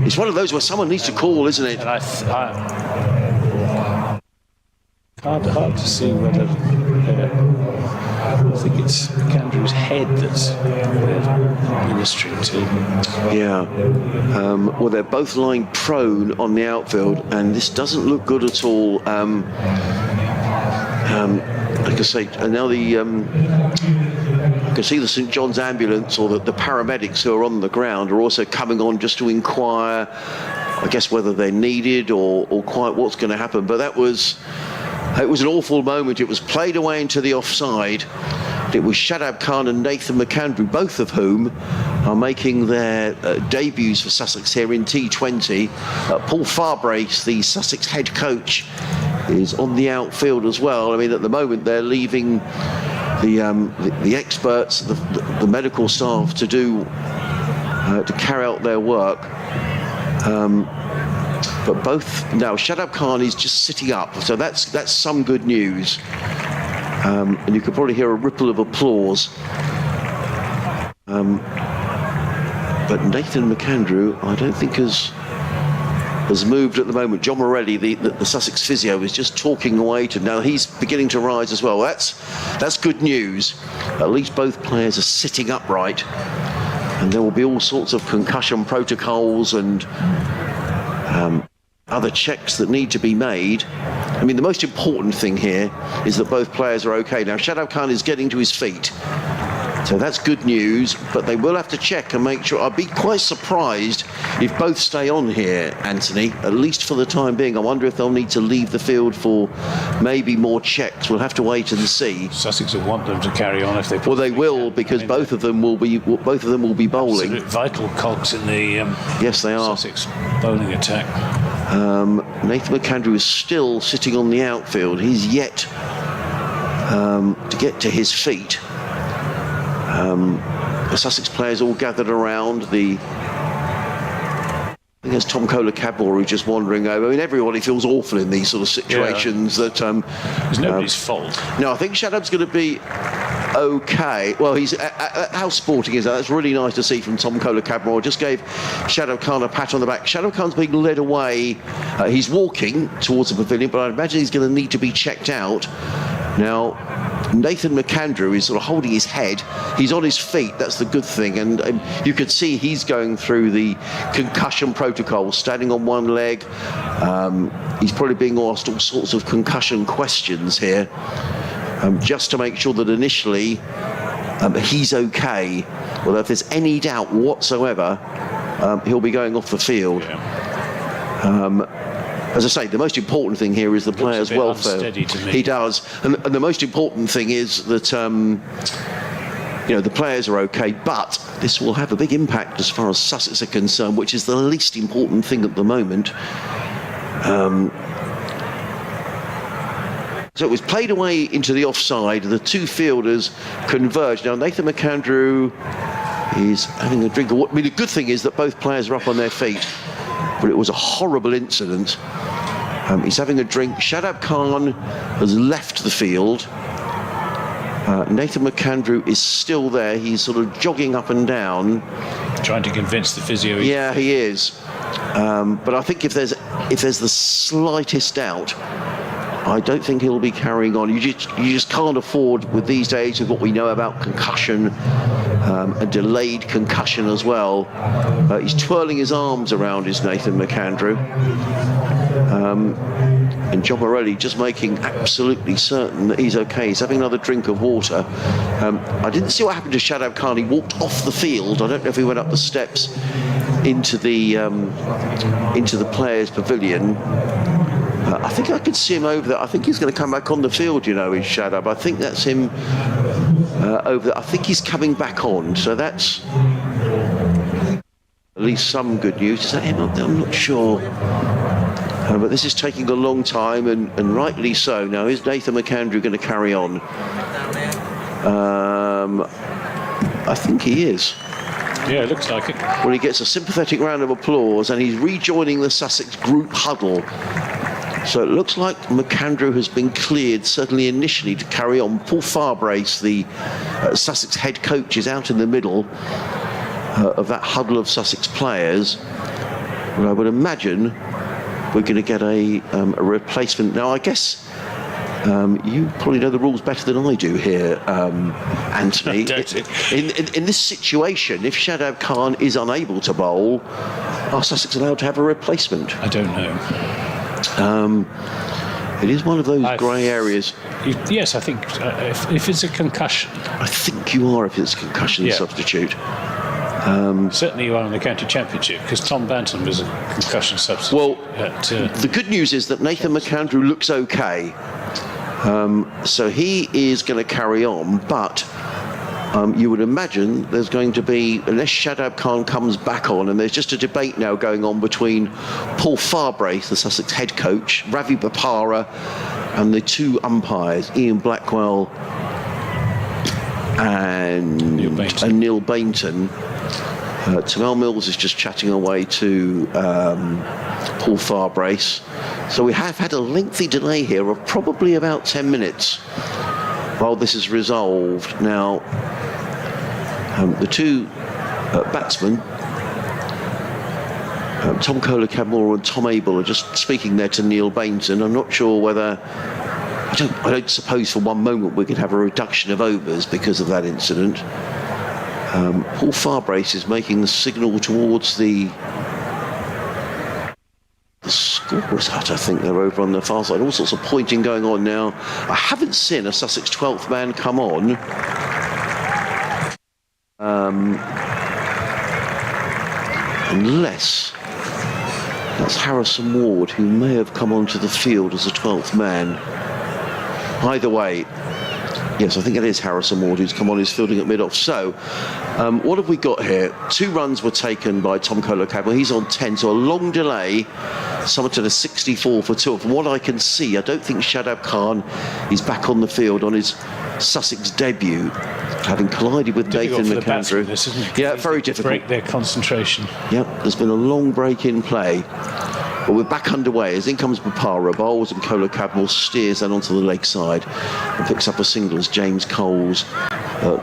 It's one of those where someone needs to call, isn't it? And hard to see whether... I think it's McAndrew's head that's ministering to. Yeah. Well, they're both lying prone on the outfield, and this doesn't look good at all. Like I say, and now I can see the St John's ambulance or the paramedics who are on the ground are also coming on just to inquire, I guess, whether they're needed or quite what's going to happen. But it was an awful moment. It was played away into the offside. It was Shadab Khan and Nathan McAndrew, both of whom are making their debuts for Sussex here in T20. Paul Farbrace, the Sussex head coach, is on the outfield as well. I mean, at the moment they're leaving the experts, the medical staff to carry out their work. But both now, Shadab Khan is just sitting up, so that's some good news. And you could probably hear a ripple of applause. But Nathan McAndrew, I don't think has moved at the moment. John Morelli, the Sussex physio, is just talking away to now. He's beginning to rise as well. That's good news. At least both players are sitting upright, and there will be all sorts of concussion protocols and other checks that need to be made. I mean, the most important thing here is that both players are okay. Now, Shadab Khan is getting to his feet, so that's good news, but they will have to check and make sure. I'd be quite surprised if both stay on here, Anthony, at least for the time being. I wonder if they'll need to leave the field for maybe more checks. We'll have to wait and see. Sussex will want them to carry on if they. Well, they will, because both of them will be bowling. Absolute vital cogs in the yes, they are. Sussex bowling attack. Nathan McAndrew is still sitting on the outfield. He's yet to get to his feet. The Sussex players all gathered around. I think there's Tom Kohler-Cadmore who's just wandering over. I mean, everybody feels awful in these sort of situations. Yeah. It's nobody's fault. No, I think Shadab's going to be okay. Well, he's how sporting is that? That's really nice to see from Tom Kohler-Cadmore. Just gave Shadab Khan a pat on the back. Shadab Khan's being led away. He's walking towards the pavilion, but I imagine he's going to need to be checked out. Now, Nathan McAndrew is sort of holding his head. He's on his feet. That's the good thing. And you could see he's going through the concussion protocol, standing on one leg. He's probably being asked all sorts of concussion questions here, just to make sure that initially he's okay. Well, if there's any doubt whatsoever, he'll be going off the field. As I say, the most important thing here is the player's welfare. Unsteady to me. He does, and the most important thing is that the players are okay, but this will have a big impact as far as Sussex are concerned, which is the least important thing at the moment. So it was played away into the offside. The two fielders converged. Now Nathan McAndrew is having a drink of water. I mean, the good thing is that both players are up on their feet, but it was a horrible incident. He's having a drink. Shadab Khan has left the field. Nathan McAndrew is still there. He's sort of jogging up and down, trying to convince the physio. Yeah, he is. But I think if there's the slightest doubt, I don't think he'll be carrying on. You just can't afford, with these days, with what we know about concussion, a delayed concussion as well. He's twirling his arms around his Nathan McAndrew. And John Morelli just making absolutely certain that he's okay. He's having another drink of water. I didn't see what happened to Shadab Khan. He walked off the field. I don't know if he went up the steps into the players' pavilion. I think I could see him over there. I think he's going to come back on the field, in Shadab. I think that's him over there. I think he's coming back on. So that's at least some good news. Is that him up there? I'm not sure. But this is taking a long time, and rightly so. Now, is Nathan McAndrew going to carry on? I think he is. Yeah, it looks like it. Well, he gets a sympathetic round of applause, and he's rejoining the Sussex group huddle. So it looks like McAndrew has been cleared, certainly initially, to carry on. Paul Farbrace, the Sussex head coach, is out in the middle of that huddle of Sussex players. But I would imagine we're going to get a replacement. Now, I guess you probably know the rules better than I do here, Anthony. In this situation, if Shadab Khan is unable to bowl, are Sussex allowed to have a replacement? I don't know. It is one of those grey areas. Yes, I think if it's a concussion. I think you are if it's a concussion substitute. Certainly you are in the county championship, because Tom Banton was a concussion substitute. Well, the good news is that Nathan McAndrew looks okay. So he is going to carry on, but you would imagine there's going to be, unless Shadab Khan comes back on, and there's just a debate now going on between Paul Farbrace, the Sussex head coach, Ravi Bopara, and the two umpires, Ian Blackwell and Neil Bainton. Tamal Mills is just chatting away to Paul Farbrace. So we have had a lengthy delay here of probably about 10 minutes while this is resolved. Now, the two batsmen, Tom Kohler-Cadmore and Tom Abel, are just speaking there to Neil Bainton. I'm not sure whether... I don't suppose for one moment we could have a reduction of overs because of that incident. Paul Farbrace is making the signal towards the scorer's hut. I think they're over on the far side. All sorts of pointing going on now. I haven't seen a Sussex 12th man come on. Unless that's Harrison Ward, who may have come onto the field as a 12th man. Either way, yes, I think it is Harrison Ward who's come on, who's fielding at mid-off. So, what have we got here? 2 runs were taken by Tom Kohler-Cadmore. He's on 10, so a long delay. Somerset is 64 for 2. From what I can see, I don't think Shadab Khan is back on the field on his Sussex debut, having collided with Nathan McAndrew. This, isn't it? Yeah, very difficult. Break their concentration. Yep, there's been a long break in play. But we're back underway as in comes Bopara, bowls, and Kohler-Cadmore steers that onto the leg side and picks up a single as James Coles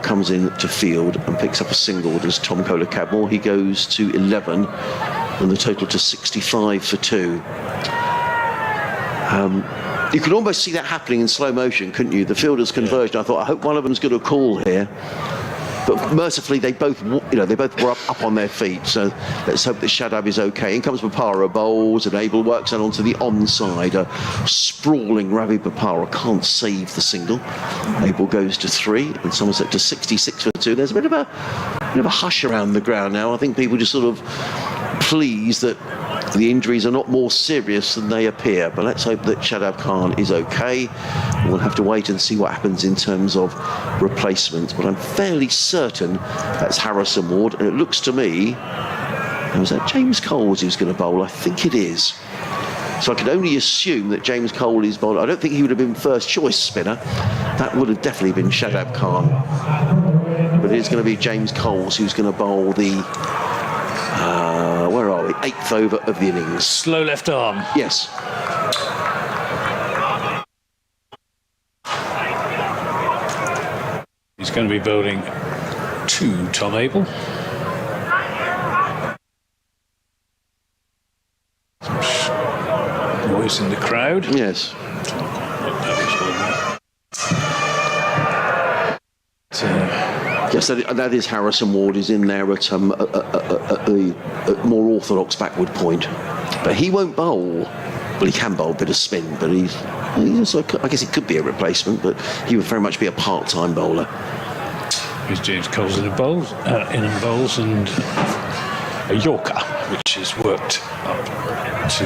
comes in to field and picks up a single as Tom Kohler-Cadmore. He goes to 11 and the total to 65 for 2. You could almost see that happening in slow motion, couldn't you? The fielders converged. I thought, I hope one of them's got a call here. But mercifully, they both were up on their feet. So let's hope that Shadab is okay. In comes Bopara, bowls, and Abel works out onto the onside. A sprawling Ravi Bopara can't save the single. Abel goes to 3, and Somerset to 66 for 2. There's a bit of a hush around the ground now. I think people just sort of pleased that the injuries are not more serious than they appear. But let's hope that Shadab Khan is okay. We'll have to wait and see what happens in terms of replacements. But I'm fairly certain that's Harrison Ward. And it looks to me, was that James Coles who's going to bowl? I think it is. So I can only assume that James Cole is bowling. I don't think he would have been first choice spinner. That would have definitely been Shadab Khan. But it is going to be James Coles who's going to bowl the, where are we? 8th over of the innings. Slow left arm. Yes. He's going to be bowling to Tom Abel. Noise in the crowd. Yes. Yes, that is Harrison Ward is in there at a more orthodox backward point. But he won't bowl. Well, he can bowl a bit of spin, but he's also, I guess he could be a replacement, but he would very much be a part-time bowler. Here's James Coles in bowls and a Yorker, which is worked up to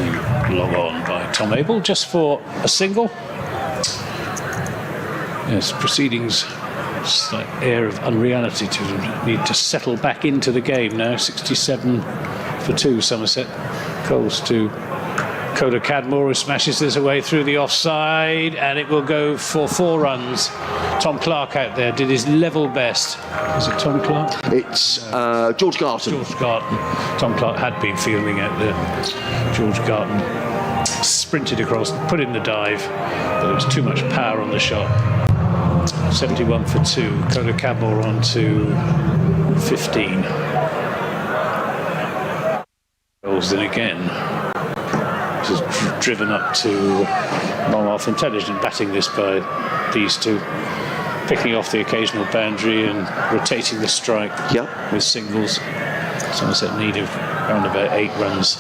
long on by Tom Abel, just for a single. Yes, proceedings, slight air of unreality to them. Need to settle back into the game now. 67 for 2, Somerset. Coles to Coda Cadmore, who smashes this away through the offside, and it will go for 4 runs. Tom Clark out there did his level best. Is it Tom Clark? It's George Garton. George Garton. Tom Clark had been fielding out there. George Garton sprinted across, put in the dive, but there was too much power on the shot. 71 for 2. Coda Cadmore on to 15. Goals in again. This is driven up to long off. Intelligent batting this by these two. Picking off the occasional boundary and rotating the strike with singles. Somerset need of around about 8 runs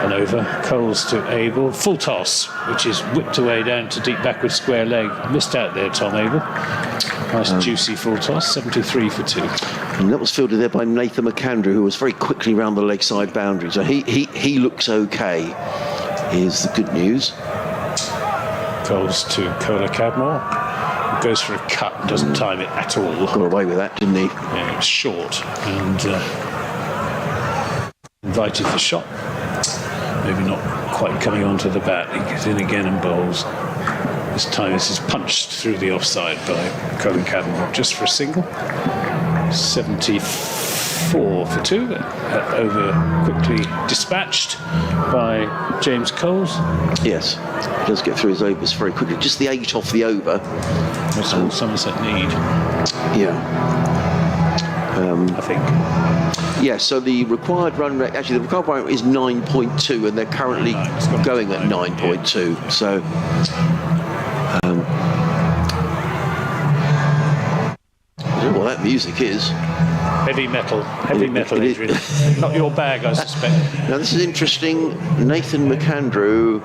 and over. Coles to Abel. Full toss, which is whipped away down to deep backward square leg. Missed out there, Tom Abel. Nice juicy full toss, 73 for 2. And that was fielded there by Nathan McAndrew, who was very quickly round the leg side boundary. So he looks okay, is the good news. Coles to Coda Cadmore. Goes for a cut and doesn't time it at all. Got away with that, didn't he? Yeah, it was short and invited the shot. Maybe not quite coming onto the bat. He gets in again and bowls. This time this is punched through the offside by Colin Cadmore just for a single. 74 for 2. Over quickly dispatched by James Coles. Yes, he does get through his overs very quickly. Just the 8 off the over. That's all Somerset need. Yeah. I think. Yeah, so the required run rate, actually the required run rate is 9.2 and they're currently going at 9.2. Yeah. So, I don't know what that music is. Heavy metal, Adrian. Not your bag, I suspect. Now this is interesting. Nathan McAndrew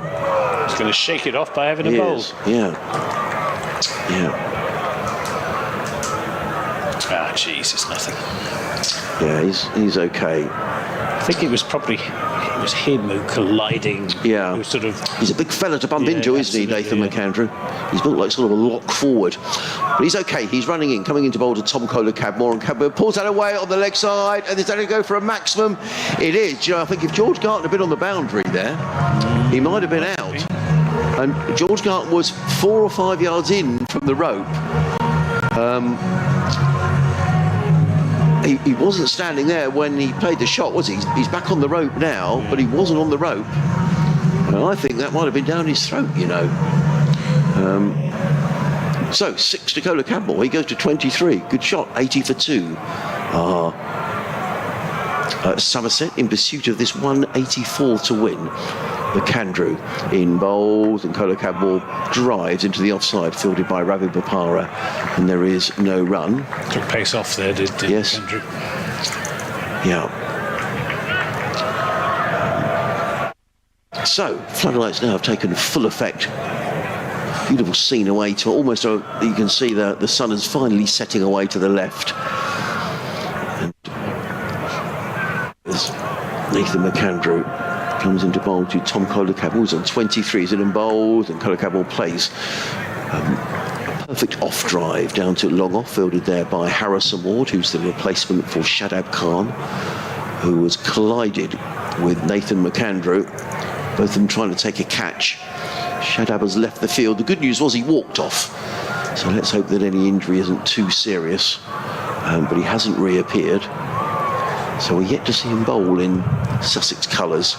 is going to shake it off by having a bowl. Yeah. Ah, jeez, it's nothing. Yeah, he's okay. I think it was him who colliding. Yeah. Who sort of. He's a big fella to bump into, isn't he, Nathan McAndrew? He's built like sort of a lock forward. But he's okay. He's running in, coming into bowl to Tom Cola Cadmore, and Cadmore pulls that away on the leg side, and is that going to go for a maximum? It is. You know, I think if George Garton had been on the boundary there, he might have been out. And George Garton was 4 or 5 yards in from the rope. He wasn't standing there when he played the shot, was he? He's back on the rope now, but he wasn't on the rope. And I think that might have been down his throat, you know. So, 6 to Cola Cadmore. He goes to 23. Good shot, 80 for 2. Somerset in pursuit of this 184 to win. McAndrew in bowls, and Cola Cadmore drives into the offside, fielded by Ravi Bopara, and there is no run. Took pace off there, did yes. McAndrew. Yeah. So, floodlights now have taken full effect. Beautiful scene away to almost, you can see the sun is finally setting away to the left. And Nathan McAndrew comes into bowl to Tom Kohler-Cabell, who's on 23. He's in bowled, and Kohler-Cabell plays a perfect off drive down to long off, fielded there by Harrison Ward, who's the replacement for Shadab Khan, who was collided with Nathan McAndrew, both of them trying to take a catch. Shadab has left the field. The good news was he walked off, so let's hope that any injury isn't too serious, but he hasn't reappeared. So we're yet to see him bowl in Sussex colours.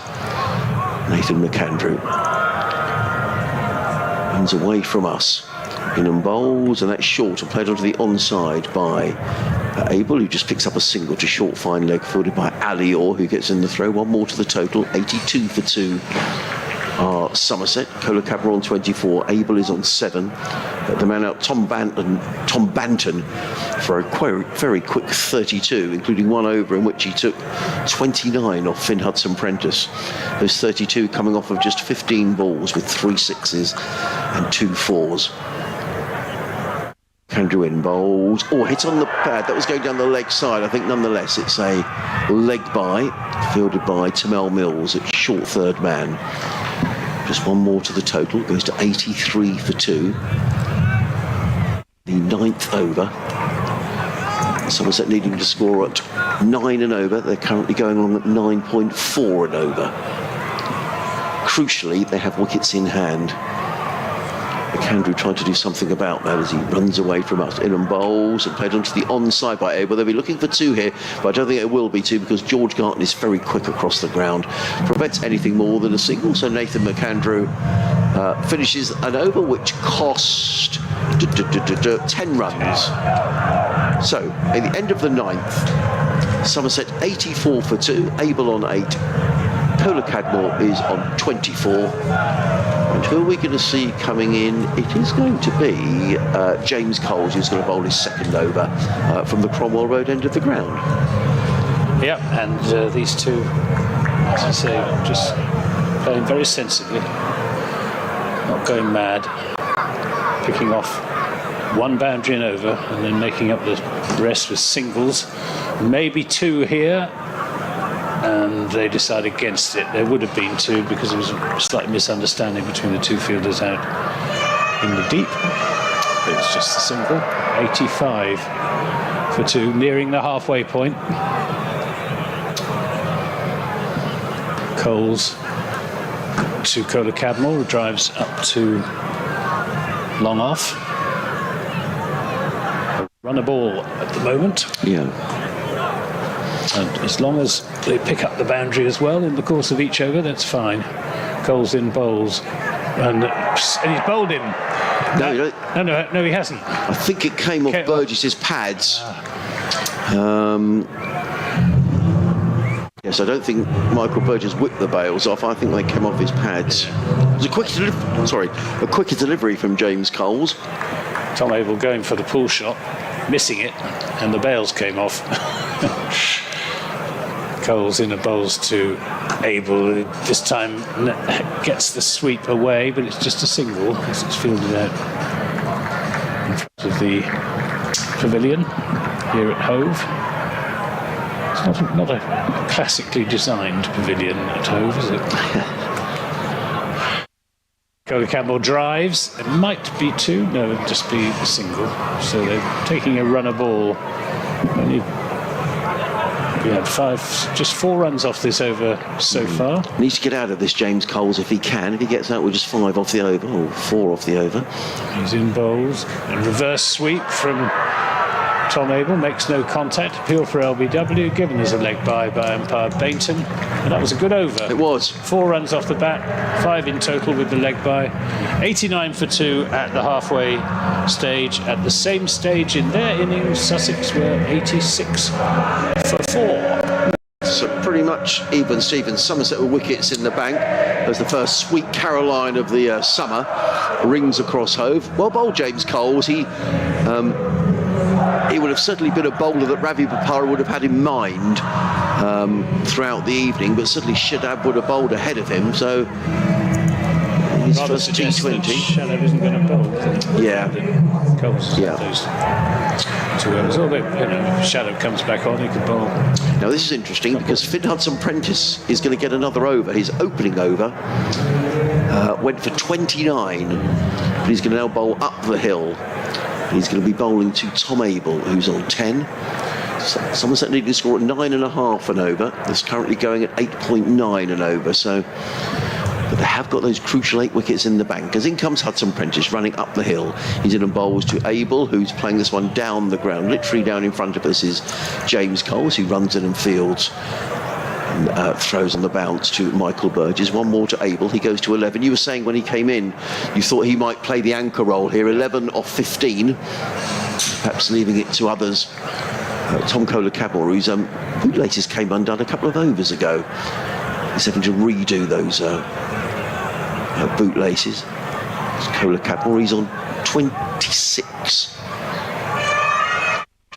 Nathan McAndrew runs away from us. In bowls, and that's short and played onto the onside by Abel, who just picks up a single to short fine leg, fielded by Ali Orr, who gets in the throw. One more to the total. 82 for 2 are Somerset. Kohler-Cabell on 24. Abel is on 7. The man out, Tom Banton, for a very quick 32, including one over in which he took 29 off Finn Hudson-Prentice. Those 32 coming off of just 15 balls with 3 sixes and 2 fours. Andrew in bowls. Oh, hit on the pad. That was going down the leg side. I think nonetheless it's a leg bye, fielded by Tamel Mills at short third man. Just one more to the total. Goes to 83 for 2. The 9th over. Somerset needing to score at 9 and over. They're currently going on at 9.4 and over. Crucially, they have wickets in hand. McAndrew trying to do something about that as he runs away from us. In and bowls and played onto the onside by Abel. They'll be looking for 2 here, but I don't think it will be 2 because George Garton is very quick across the ground. Prevents anything more than a single, so Nathan McAndrew finishes an over which cost 10 runs. So, at the end of the 9th, Somerset 84 for 2, Abel on 8, Kohler-Cabell is on 24. And who are we going to see coming in? It is going to be James Coles, who's going to bowl his 2nd over from the Cromwell Road end of the ground. Yep, and these two, as I say, just playing very sensibly, not going mad, picking off 1 boundary and over, and then making up the rest with singles. Maybe 2 here. And they decide against it. There would have been 2 because there was a slight misunderstanding between the 2 fielders out in the deep. But it's just a single. 85 for 2, nearing the halfway point. Coles to Kohler-Cabell, who drives up to long off. Run a ball at the moment. Yeah. And as long as they pick up the boundary as well in the course of each over, that's fine. Coles in bowls. And he's bowled him. No, he hasn't. I think it came off Burgess's pads. Yes, I don't think Michael Burgess whipped the bails off. I think they came off his pads. It was a quicker delivery from James Coles. Tom Abel going for the pull shot, missing it, and the bails came off. Coles in a bowls to Abel. This time gets the sweep away, but it's just a single as it's fielded out in front of the pavilion here at Hove. It's not a classically designed pavilion at Hove, is it? Kohler-Cabell drives. It might be 2. No, it'll just be a single. So they're taking a runner ball. We had 4 runs off this over so far. Needs to get out of this, James Coles, if he can. If he gets out with just 5 off the over, or 4 off the over. He's in bowls. A reverse sweep from Tom Abel, makes no contact. Appeal for LBW, given as a leg by umpire Bainton. And that was a good over. It was. 4 runs off the bat, 5 in total with the leg by. 89 for 2 at the halfway stage. At the same stage in their innings, Sussex were 86 for 4. So pretty much even Stevens. Somerset with wickets in the bank as the first sweet Caroline of the summer rings across Hove. Well bowled, James Coles. He would have certainly been a bowler that Ravi Bopara would have had in mind throughout the evening, but certainly Shadab would have bowled ahead of him. So his first T20. Shadab isn't going to bowl. Yeah. Coles. Yeah. Those 2 overs. Although, Shadab comes back on, he can bowl. Now this is interesting because Finn Hudson-Prentice is going to get another over. His opening over went for 29, but he's going to now bowl up the hill. He's going to be bowling to Tom Abel, who's on 10. Somerset needed to score at 9.5 an over. It's currently going at 8.9 an over. So, but they have got those crucial 8 wickets in the bank. As in comes Hudson-Prentice running up the hill. He's in and bowls to Abel, who's playing this one down the ground. Literally down in front of us is James Coles, who runs in and fields. And, throws on the bounce to Michael Burgess. One more to Abel. He goes to 11. You were saying when he came in, you thought he might play the anchor role here. 11 off 15. Perhaps leaving it to others. Tom Kohler-Cadmore, whose bootlaces came undone a couple of overs ago. He's having to redo those bootlaces. Kohler-Cadmore, he's on 26.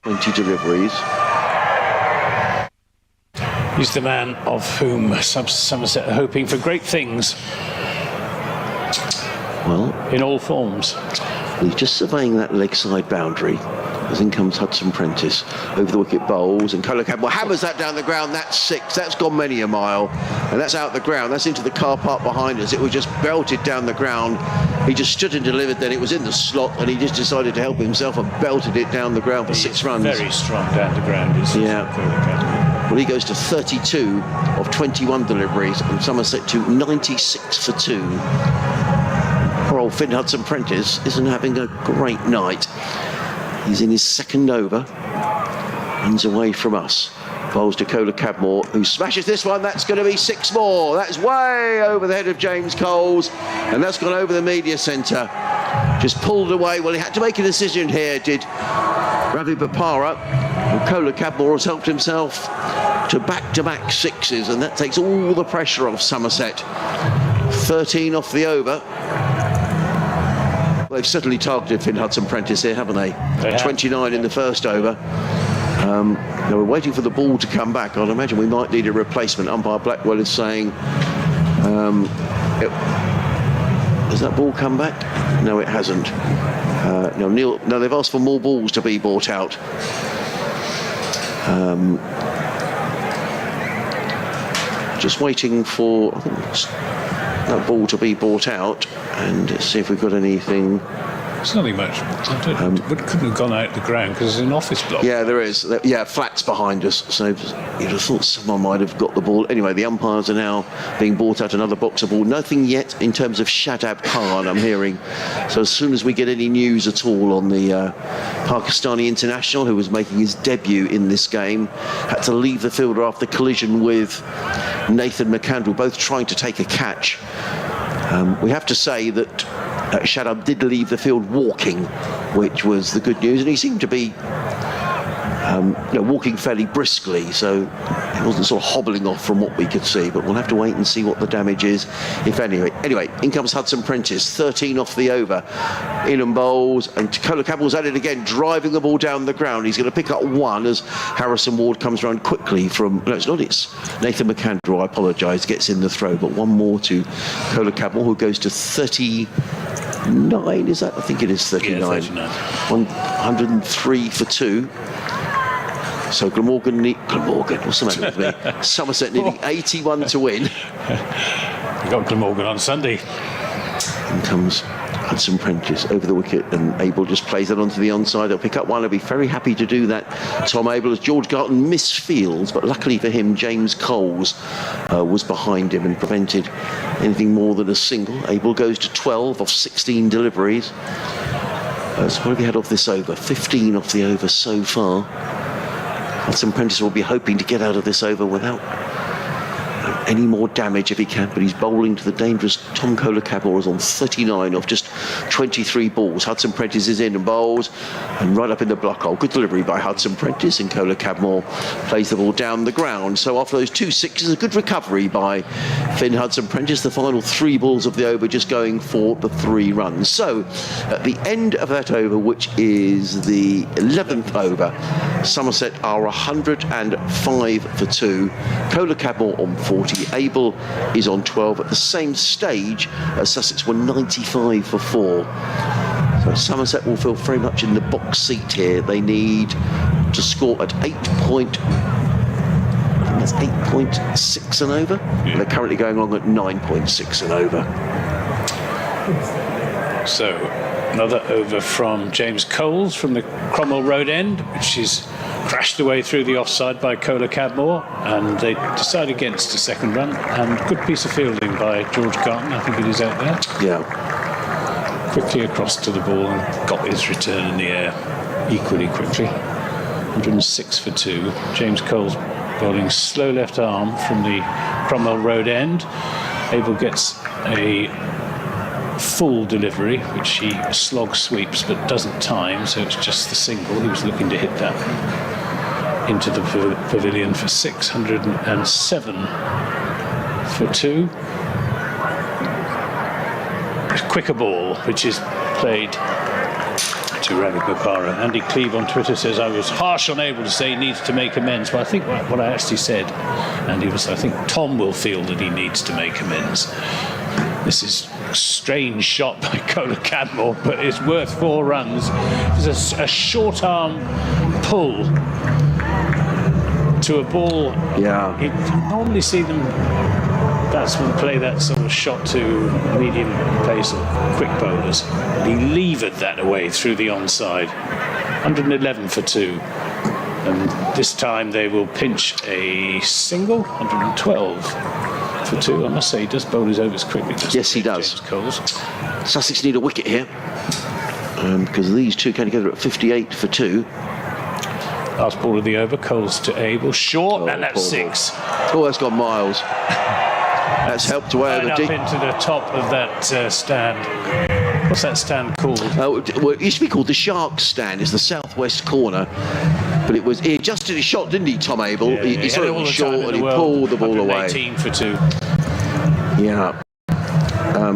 20 deliveries. He's the man of whom Somerset are hoping for great things. Well, in all forms. He's just surveying that leg side boundary. As in comes Hudson-Prentice over the wicket bowls, and Kohler-Cadmore hammers that down the ground. That's 6. That's gone many a mile, and that's out the ground. That's into the car park behind us. It was just belted down the ground. He just stood and delivered. Then it was in the slot, and he just decided to help himself and belted it down the ground for 6 runs. Very strong down the ground. Yeah. Well, he goes to 32 of 21 deliveries, and Somerset to 96 for 2. Poor old Finn Hudson-Prentice isn't having a great night. He's in his 2nd over. Runs away from us. Bowls to Kohler-Cadmore, who smashes this one. That's going to be 6 more. That's way over the head of James Coles, and that's gone over the media centre. Just pulled away. Well, he had to make a decision here, did Ravi Bopara. And Kohler-Cadmore has helped himself to back-to-back 6s, and that takes all the pressure off Somerset. 13 off the over. They've certainly targeted Finn Hudson-Prentice here, haven't they? 29 in the first over. Now we're waiting for the ball to come back. I'd imagine we might need a replacement. Umpire Blackwell is saying, has that ball come back? No, it hasn't. No, they've asked for more balls to be brought out. Just waiting for that ball to be brought out and see if we've got anything. It's nothing much. But couldn't have gone out the ground because there's an office block. Yeah, there is. Yeah, flats behind us. So you'd have thought someone might have got the ball. Anyway, the umpires are now being brought out another box of ball. Nothing yet in terms of Shadab Khan, I'm hearing. So as soon as we get any news at all on the Pakistani international, who was making his debut in this game, had to leave the field after collision with Nathan McAndrew, both trying to take a catch. We have to say that Shadab did leave the field walking, which was the good news, and he seemed to be walking fairly briskly, so he wasn't sort of hobbling off from what we could see, but we'll have to wait and see what the damage is, if any. Anyway, in comes Hudson-Prentice, 13 off the over, in and bowls, and Kohler-Cadmore's at it again, driving the ball down the ground. He's going to pick up 1 as Harrison Ward comes around quickly from, no, it's not, it's Nathan McAndrew, I apologise, gets in the throw, but 1 more to Kohler-Cadmore, who goes to 39, is that? I think it is 39. Yeah, 39. 103 for 2. So Glamorgan, what's the matter with me? Somerset needing 81 to win. We got Glamorgan on Sunday. In comes Hudson-Prentice over the wicket, and Abel just plays that onto the onside. He'll pick up 1. He'll be very happy to do that. Tom Abel, as George Garton misfields, but luckily for him, James Coles was behind him and prevented anything more than a single. Abel goes to 12 off 16 deliveries. So what have we had off this over? 15 off the over so far. Hudson-Prentice will be hoping to get out of this over without any more damage if he can, but he's bowling to the dangerous Tom Kohler-Cadmore, is on 39 off just 23 balls. Hudson-Prentice is in and bowls, and right up in the block hole. Good delivery by Hudson-Prentice, and Kohler-Cadmore plays the ball down the ground. So after those 2 6s, a good recovery by Finn Hudson-Prentice. The final 3 balls of the over just going for the 3 runs. So at the end of that over, which is the 11th over, Somerset are 105 for 2. Kohler-Cadmore on 40. Abel is on 12. At the same stage as Sussex were 95 for 4. So Somerset will feel very much in the box seat here. They need to score at 8.6 and over. Yeah. They're currently going along at 9.6 and over. So another over from James Coles from the Cromwell Road end, which is crashed away through the offside by Cola Cadmore, and they decide against a second run. And good piece of fielding by George Garton, I think it is out there. Yeah. Quickly across to the ball and got his return in the air equally quickly. 106 for 2. James Coles bowling slow left arm from the Cromwell Road end. Abel gets a full delivery, which he slog sweeps but doesn't time, so it's just the single. He was looking to hit that into the pavilion for 607 for 2. A quicker ball, which is played to Ravi Bopara. Andy Cleve on Twitter says, I was harsh on Abel to say he needs to make amends. But I think what I actually said, Andy, was I think Tom will feel that he needs to make amends. This is a strange shot by Cola Cadmore, but it's worth 4 runs. There's a short arm pull to a ball. Yeah. You normally see them batsmen play that sort of shot to medium pace or quick bowlers. He levered that away through the onside. 111 for 2. And this time they will pinch a single. 112 for 2. I must say he does bowl his overs quickly. Yes, he does. Sussex need a wicket here because these two came together at 58 for 2. Last ball of the over, Coles to Abel, short, and that's 6. Oh, that's gone miles. That's helped away right over up deep into the top of that stand. What's that stand called? Well, it used to be called the Shark Stand. It's the southwest corner. But he adjusted his shot, didn't he, Tom Abel? Yeah, he saw it was short and he pulled the ball away. 18 for 2. Yeah.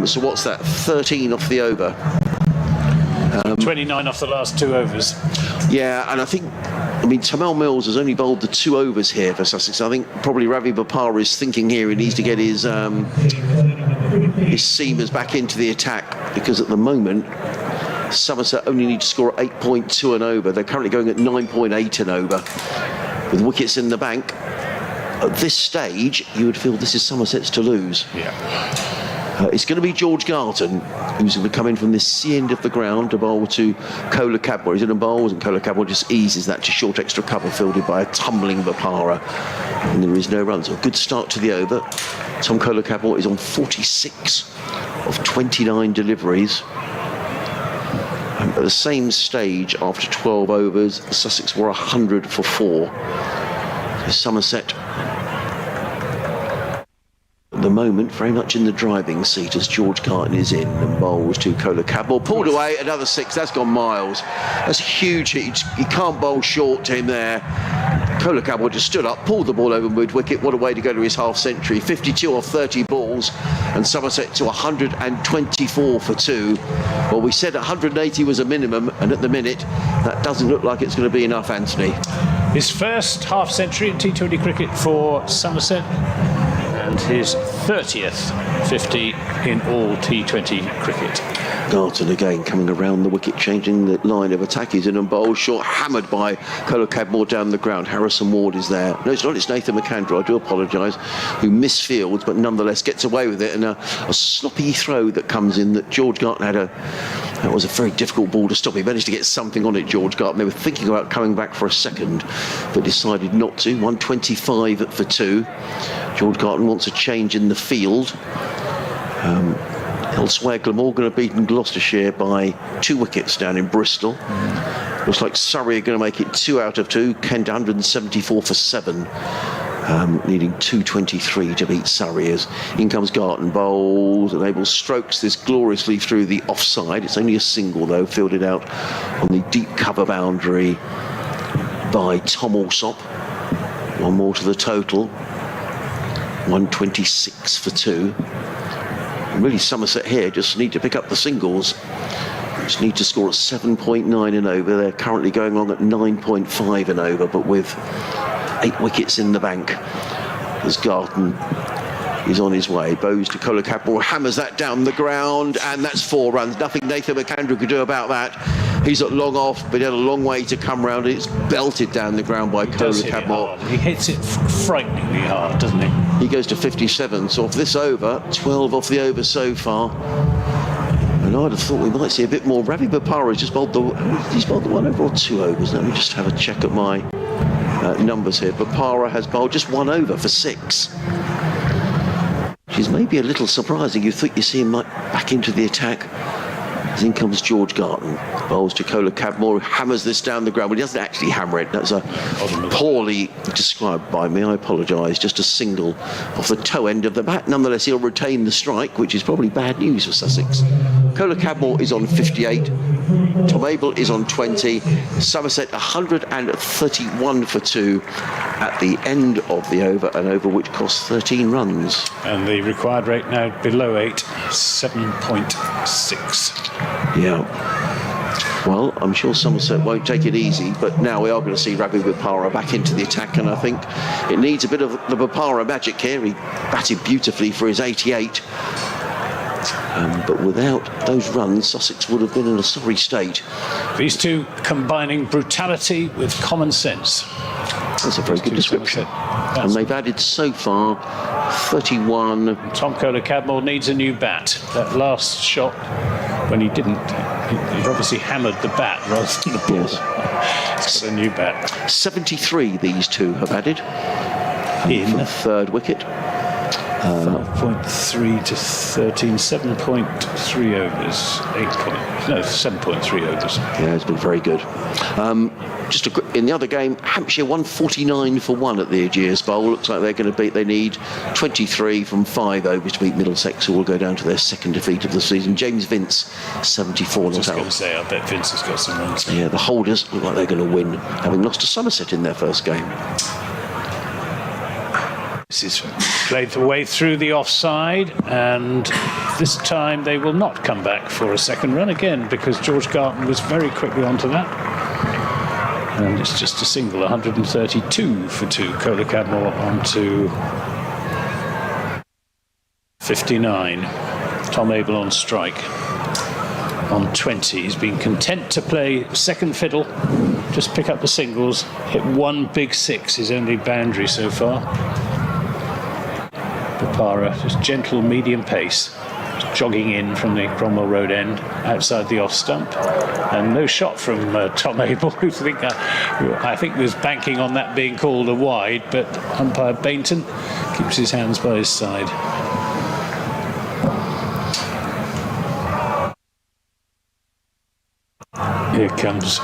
So what's that? 13 off the over. 29 off the last 2 overs. Yeah, and I mean, Tamel Mills has only bowled the 2 overs here for Sussex. I think probably Ravi Bopara is thinking here he needs to get his seamers back into the attack, because at the moment Somerset only need to score at 8.2 and over. They're currently going at 9.8 and over with wickets in the bank. At this stage, you would feel this is Somerset's to lose. Yeah. It's going to be George Garton who's going to come in from this end of the ground to bowl to Cola Cadmore. He's in a bowls and Cola Cadmore just eases that to short extra cover, fielded by a tumbling Bopara, and there is no run. So a good start to the over. Tom Cola Cadmore is on 46 of 29 deliveries. At the same stage, after 12 overs, Sussex were 100 for 4. So Somerset at the moment very much in the driving seat as George Garton is in and bowls to Cola Cadmore. Pulled away, another 6. That's gone miles. That's a huge hit. He can't bowl short to him there. Cola Cadmore just stood up, pulled the ball over mid-wicket. What a way to go to his half-century. 52 off 30 balls, and Somerset to 124 for 2. Well, we said 180 was a minimum, and at the minute, that doesn't look like it's going to be enough, Anthony. His first half-century in T20 cricket for Somerset, and his 30th 50 in all T20 cricket. Garton again coming around the wicket, changing the line of attack. He's in and bowls short, hammered by Cola Cadmore down the ground. Harrison Ward is there. No, it's not. It's Nathan McAndrew, I do apologise, who misfields but nonetheless gets away with it. And a sloppy throw that comes in that George Garton had that was a very difficult ball to stop. He managed to get something on it, George Garton. They were thinking about coming back for a second, but decided not to. 125 for 2. George Garton wants a change in the field. Elsewhere, Glamorgan have beaten Gloucestershire by 2 wickets down in Bristol. Looks like Surrey are going to make it 2 out of 2. Kent 174 for 7. Needing 223 to beat Surrey. As in comes Garton, bowls and Abel strokes this gloriously through the offside. It's only a single though, fielded out on the deep cover boundary by Tom Alsop. 1 more to the total. 126 for 2. Really, Somerset here just need to pick up the singles. Just need to score at 7.9 and over. They're currently going along at 9.5 and over, but with 8 wickets in the bank. As Garton is on his way. Bows to Kola Cadmore, hammers that down the ground, and that's 4 runs. Nothing Nathan McAndrew could do about that. He's at long off, but he had a long way to come round. It's belted down the ground by Kola Cadmore. He hits it frighteningly hard, doesn't he? He goes to 57. So off this over, 12 off the over so far. And I'd have thought we might see a bit more. Ravi Bopara has just bowled he's bowled the 1 over or 2 overs. Let me just have a check at my numbers here. Bopara has bowled just 1 over for 6. Which is maybe a little surprising. You think you see him back into the attack. As in comes George Garton. Bowls to Kola Cadmore, who hammers this down the ground. Well, he doesn't actually hammer it. That's poorly described by me. I apologise. Just a single off the toe end of the bat. Nonetheless, he'll retain the strike, which is probably bad news for Sussex. Kola Cadmore is on 58. Tom Abel is on 20. Somerset 131 for 2 at the end of the over, an over which cost 13 runs. And the required rate now below 8, 7.6. Yeah. Well, I'm sure Somerset won't take it easy, but now we are going to see Ravi Bopara back into the attack, and I think it needs a bit of the Bopara magic here. He batted beautifully for his 88. But without those runs, Sussex would have been in a sorry state. These two combining brutality with common sense. That's a very good description. And they've added so far 31. Tom Kola Cadmore needs a new bat. That last shot, when he didn't, he obviously hammered the bat rather than the ball. Yes. It's got a new bat. 73 these two have added In for the 3rd wicket. 5.3 to 13, 7.3 overs, 7.3 overs. Yeah, it's been very good. In the other game, Hampshire 149 for 1 at the Aegeus Bowl. Looks like they're going to beat. They need 23 from 5 overs to beat Middlesex, who will go down to their 2nd defeat of the season. James Vince 74 not out. I was going to say, I bet Vince has got some runs. Yeah, the holders look like they're going to win, having lost to Somerset in their first game. This is played the way through the offside, and this time they will not come back for a 2nd run again, because George Garton was very quickly onto that. And it's just a single, 132 for 2. Kola Cadmore onto 59. Tom Abel on strike on 20. He's been content to play 2nd fiddle, just pick up the singles, hit 1 big 6, his only boundary so far. Bopara, just gentle medium pace, just jogging in from the Cromwell Road end, outside the off stump, and no shot from Tom Abel, who I think was banking on that being called a wide, but umpire Bainton keeps his hands by his side. Here comes.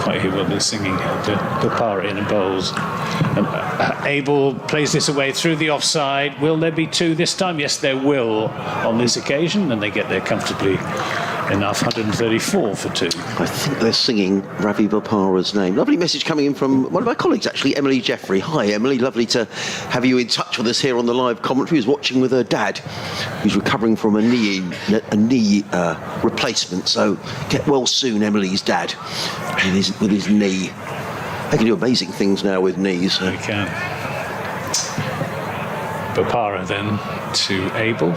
Quite hear what they're singing. Bopara in and bowls. And Abel plays this away through the offside. Will there be 2 this time? Yes, there will on this occasion, and they get there comfortably enough. 134 for 2. I think they're singing Ravi Bopara's name. Lovely message coming in from one of my colleagues, actually, Emily Jeffrey. Hi, Emily. Lovely to have you in touch with us here on the live commentary. Who's watching with her dad, who's recovering from a knee replacement. So get well soon, Emily's dad, with his knee. They can do amazing things now with knees. So. They can. Bopara then to Abel.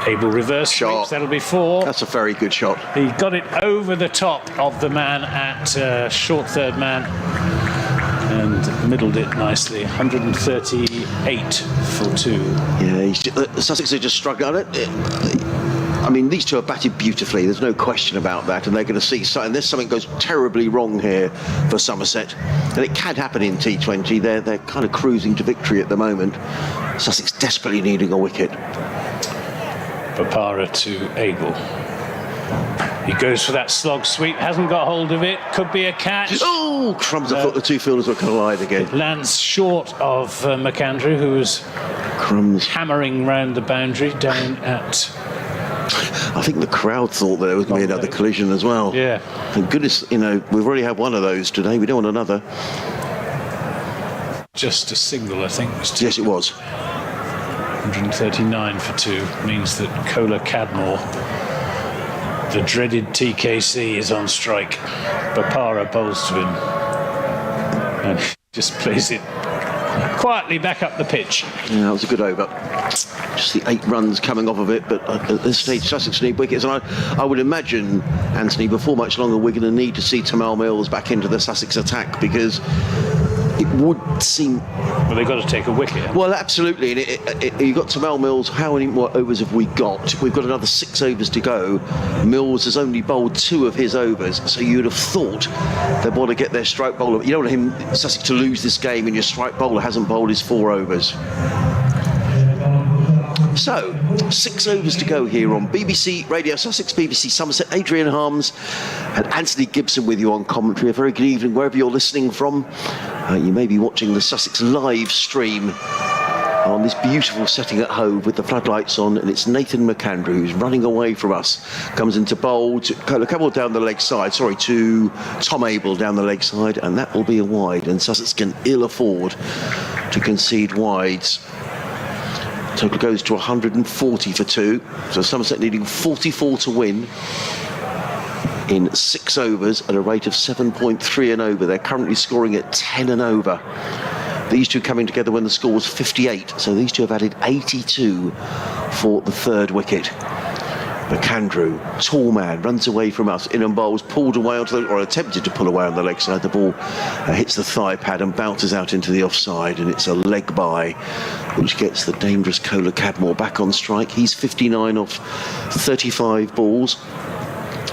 Abel reverse shot. That'll be 4. That's a very good shot. He got it over the top of the man at short 3rd man and middled it nicely. 138 for 2. Yeah, Sussex are just struggling. I mean, these two are batted beautifully. There's no question about that, and they're going to see. Unless something goes terribly wrong here for Somerset, and it can happen in T20. They're kind of cruising to victory at the moment. Sussex desperately needing a wicket. Bopara to Abel. He goes for that slog sweep, hasn't got hold of it, could be a catch. Oh, crumbs! I thought the 2 fielders were collide again. It lands short of McAndrew, who was hammering round the boundary down at... I think the crowd thought that there was going to be another collision as well. Yeah. Thank goodness, we've already had one of those today. We don't want another. Just a single, I think. Yes, it was. 139 for 2 means that Kola Cadmore, the dreaded TKC, is on strike. Bopara bowls to him and just plays it quietly back up the pitch. Yeah, that was a good over. Just the 8 runs coming off of it, but at this stage, Sussex need wickets. And I would imagine, Anthony, before much longer, we're going to need to see Tamal Mills back into the Sussex attack, because it would seem... Well, they've got to take a wicket. Well, absolutely. And you've got Tamal Mills. How many more overs have we got? We've got another 6 overs to go. Mills has only bowled 2 of his overs, so you'd have thought they'd want to get their strike bowler. You don't want him, Sussex, to lose this game and your strike bowler hasn't bowled his 4 overs. So, 6 overs to go here on BBC Radio Sussex, BBC Somerset. Adrian Harms and Anthony Gibson with you on commentary. A very good evening wherever you're listening from. You may be watching the Sussex live stream on this beautiful setting at Hove with the floodlights on, and it's Nathan McAndrew who's running away from us. Comes into bowl to Campbell down the leg side, to Tom Abel down the leg side, and that will be a wide, and Sussex can ill afford to concede wides. Total goes to 140 for 2, so Somerset needing 44 to win in 6 overs at a rate of 7.3 and over. They're currently scoring at 10 and over. These two coming together when the score was 58, so these two have added 82 for the 3rd wicket. McAndrew, tall man, runs away from us, in and bowls, pulled away onto the, or attempted to pull away on the leg side. The ball hits the thigh pad and bounces out into the offside, and it's a leg by, which gets the dangerous Kola Cadmore back on strike. He's 59 off 35 balls.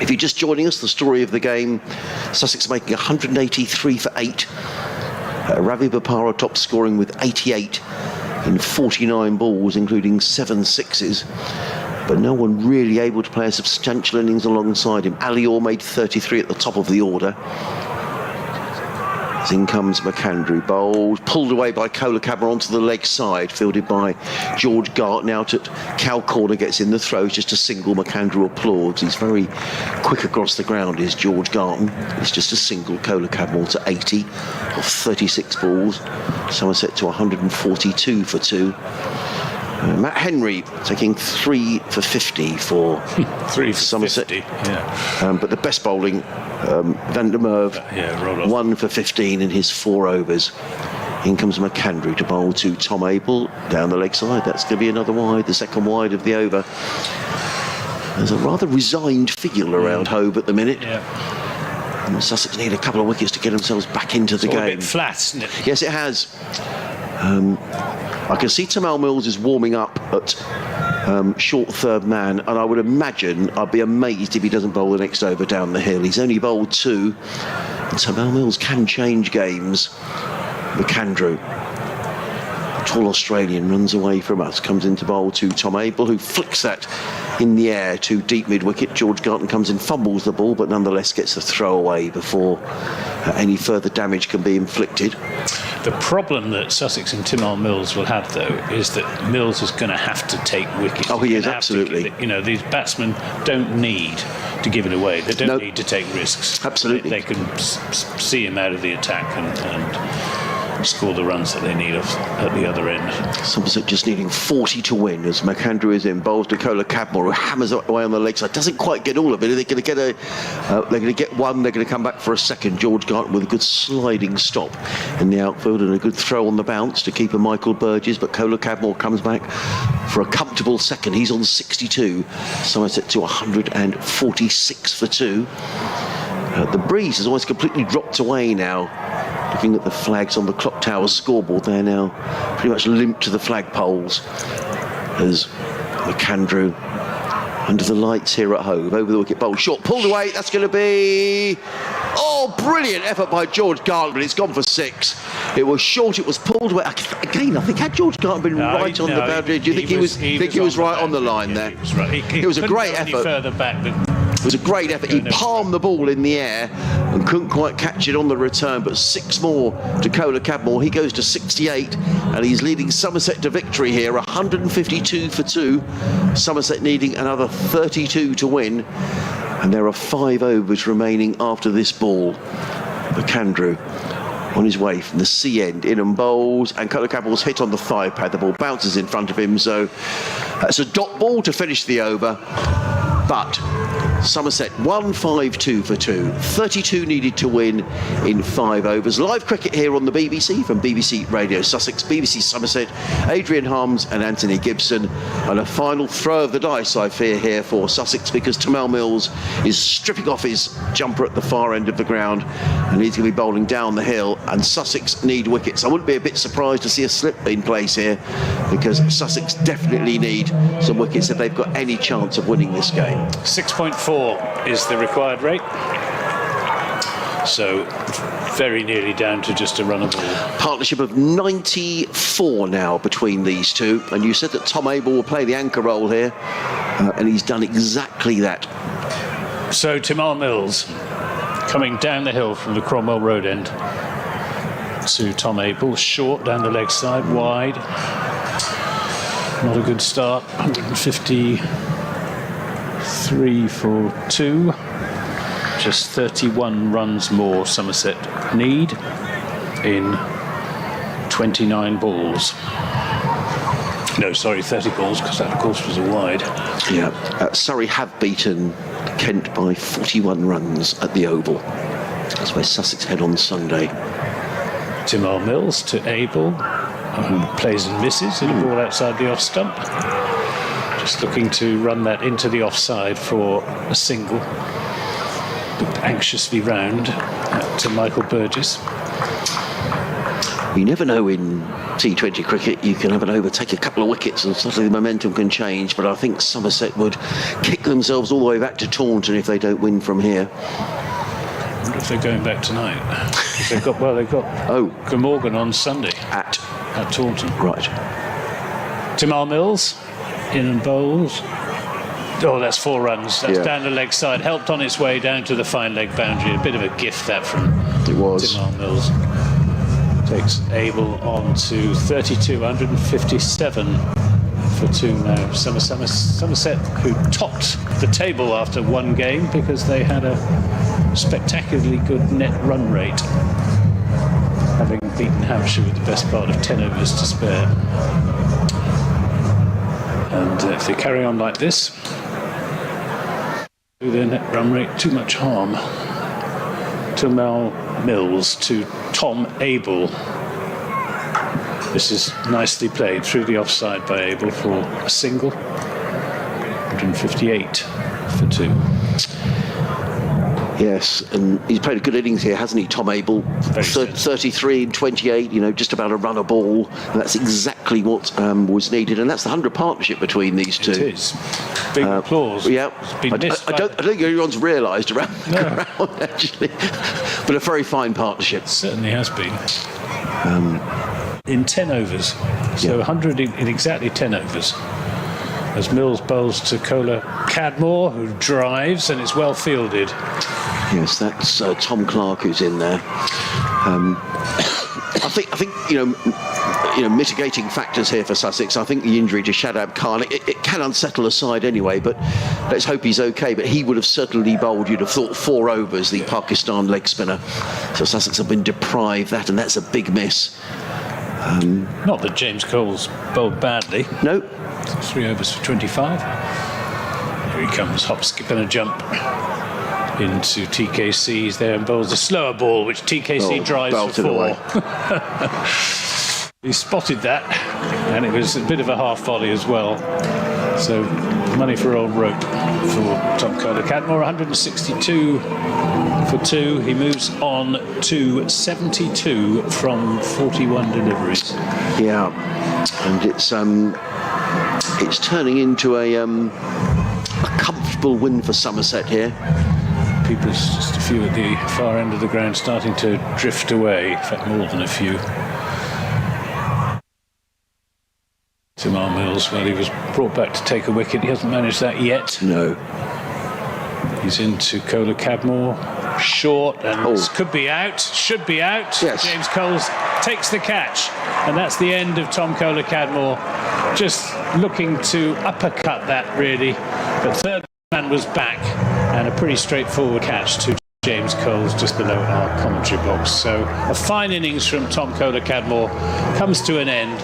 If you're just joining us, the story of the game, Sussex making 183 for 8. Ravi Bopara top scoring with 88 in 49 balls, including 7 sixes. But no one really able to play a substantial innings alongside him. Ali Orr made 33 at the top of the order. As in comes McAndrew, bowled, pulled away by Kola Cadmore onto the leg side, fielded by George Garton out at cow corner, gets in the throws, just a single. McAndrew applauds. He's very quick across the ground, is George Garton. It's just a single. Kola Cadmore to 80 off 36 balls. Somerset to 142 for 2. Matt Henry taking 3 for 50 for 3 for Somerset. 50, yeah. But the best bowling, Van der Merwe, 1 for 15 in his 4 overs. In comes McAndrew to bowl to Tom Abel down the leg side. That's going to be another wide, the 2nd wide of the over. There's a rather resigned feel around Hove at the minute. Yeah. And Sussex need a couple of wickets to get themselves back into the It's all game. a bit flat, isn't it? Yes, it has. I can see Tamal Mills is warming up at short 3rd man, and I would imagine, I'd be amazed if he doesn't bowl the next over down the hill. He's only bowled 2, and Tamal Mills can change games. McAndrew, tall Australian, runs away from us, comes into bowl to Tom Abel, who flicks that in the air to deep mid-wicket. George Garton comes in, fumbles the ball, but nonetheless gets the throw away before any further damage can be inflicted. The problem that Sussex and Tamal Mills will have, though, is that Mills is going to have to take wickets. Oh, he is, absolutely. These batsmen don't need to give it away. They don't need to take risks. Absolutely. They can see him out of the attack and score the runs that they need at the other end. Somerset just needing 40 to win as McAndrew is in. Bowls to Kola Cadmore, who hammers away on the leg side. Doesn't quite get all of it. They're going to get they're going to get one. They're going to come back for a second. George Garton with a good sliding stop in the outfield and a good throw on the bounce to keeper Michael Burgess. But Kola Cadmore comes back for a comfortable second. He's on 62. Somerset to 146 for 2. The breeze has almost completely dropped away now. Looking at the flags on the clock tower scoreboard, they're now pretty much limped to the flagpoles as McAndrew under the lights here at Hove, over the wicket, bowl short, pulled away. That's going to be brilliant effort by George Garton, but it's gone for 6. It was short, it was pulled away again. I think, had George Garton been right on the boundary, do you think he was right on the line there? He was right. It was a great effort. Further back, it was a great effort. He palmed the ball in the air and couldn't quite catch it on the return, but 6 more to Kola Cadmore. He goes to 68 and he's leading Somerset to victory here, 152 for 2. Somerset needing another 32 to win, and there are 5 overs remaining after this ball. McAndrew on his way from the C end, in and bowls, and Kola Cadmore's hit on the thigh pad. The ball bounces in front of him, so that's a dot ball to finish the over. But Somerset 1-5-2 for 2. 32 needed to win in 5 overs. Live cricket here on the BBC from BBC Radio Sussex, BBC Somerset, Adrian Harms and Anthony Gibson. And a final throw of the dice, I fear, here for Sussex, because Tamal Mills is stripping off his jumper at the far end of the ground and he's going to be bowling down the hill, and Sussex need wickets. I wouldn't be a bit surprised to see a slip in place here, because Sussex definitely need some wickets if they've got any chance of winning this game. 6.4 is the required rate, so very nearly down to just a run of ball. Partnership of 94 now between these two, and you said that Tom Abel will play the anchor role here, and he's done exactly that. So Tamal Mills coming down the hill from the Cromwell Road end to Tom Abel, short down the leg side, wide. Not a good start. 153 for 2. Just 31 runs more Somerset need in 29 balls. No, sorry, 30 balls, because that, of course, was a wide. Yeah, Surrey have beaten Kent by 41 runs at the Oval. That's where Sussex head on Sunday. Tamal Mills to Abel, who plays and misses, hit a ball outside the off stump. Just looking to run that into the offside for a single. Looked anxiously round to Michael Burgess. You never know in T20 cricket. You can have an over, take a couple of wickets, and suddenly the momentum can change. But I think Somerset would kick themselves all the way back to Taunton if they don't win from here. I wonder if they're going back tonight. They've got Glamorgan on Sunday at Taunton. Right. Tamal Mills in and bowls. Oh, that's 4 runs. That's down the leg side, helped on its way down to the fine leg boundary. A bit of a gift that from Tamal Mills. Takes Abel on to 32, 157 for 2 now. Somerset, who topped the table after one game because they had a spectacularly good net run rate, having beaten Hampshire with the best part of 10 overs to spare. And if they carry on like this, do their net run rate too much harm. Tamal Mills to Tom Abel. This is nicely played through the offside by Abel for a single. 158 for 2. Yes, and he's played a good innings here, hasn't he, Tom Abel? 33 and 28, just about a run a ball. And that's exactly what was needed, and that's the 100 partnership between these two. It is. Big applause. Yeah, I don't think anyone's realised around the ground, actually. But a very fine partnership. It certainly has been. In 10 overs. So 100 in exactly 10 overs. As Mills bowls to Kola Cadmore, who drives, and it's well fielded. Yes, that's Tom Clark who's in there. I think mitigating factors here for Sussex. I think the injury to Shadab Khan, it can unsettle a side anyway, but let's hope he's okay. But he would have certainly bowled, you'd have thought, 4 overs, the Pakistan leg spinner. So Sussex have been deprived that, and that's a big miss. Not that James Cole's bowled badly. No. 3 overs for 25. Here he comes, hop, skip and a jump into TKC. He's there and bowls a slower ball, which TKC drives for 4. He spotted that, and it was a bit of a half volley as well. So money for old rope for Tom Kola Cadmore. 162 for 2. He moves on to 72 from 41 deliveries. Yeah, and it's turning into a comfortable win for Somerset here. People's just a few at the far end of the ground starting to drift away. In fact, more than a few. Tamal Mills, well, he was brought back to take a wicket. He hasn't managed that yet. No. He's into Kola Cadmore. Short, and could be out. Should be out. Yes. James Coles takes the catch. And that's the end of Tom Kola Cadmore. Just looking to uppercut that, really. But third man was back, and a pretty straightforward catch to James Coles just below our commentary box. So a fine innings from Tom Kola Cadmore comes to an end.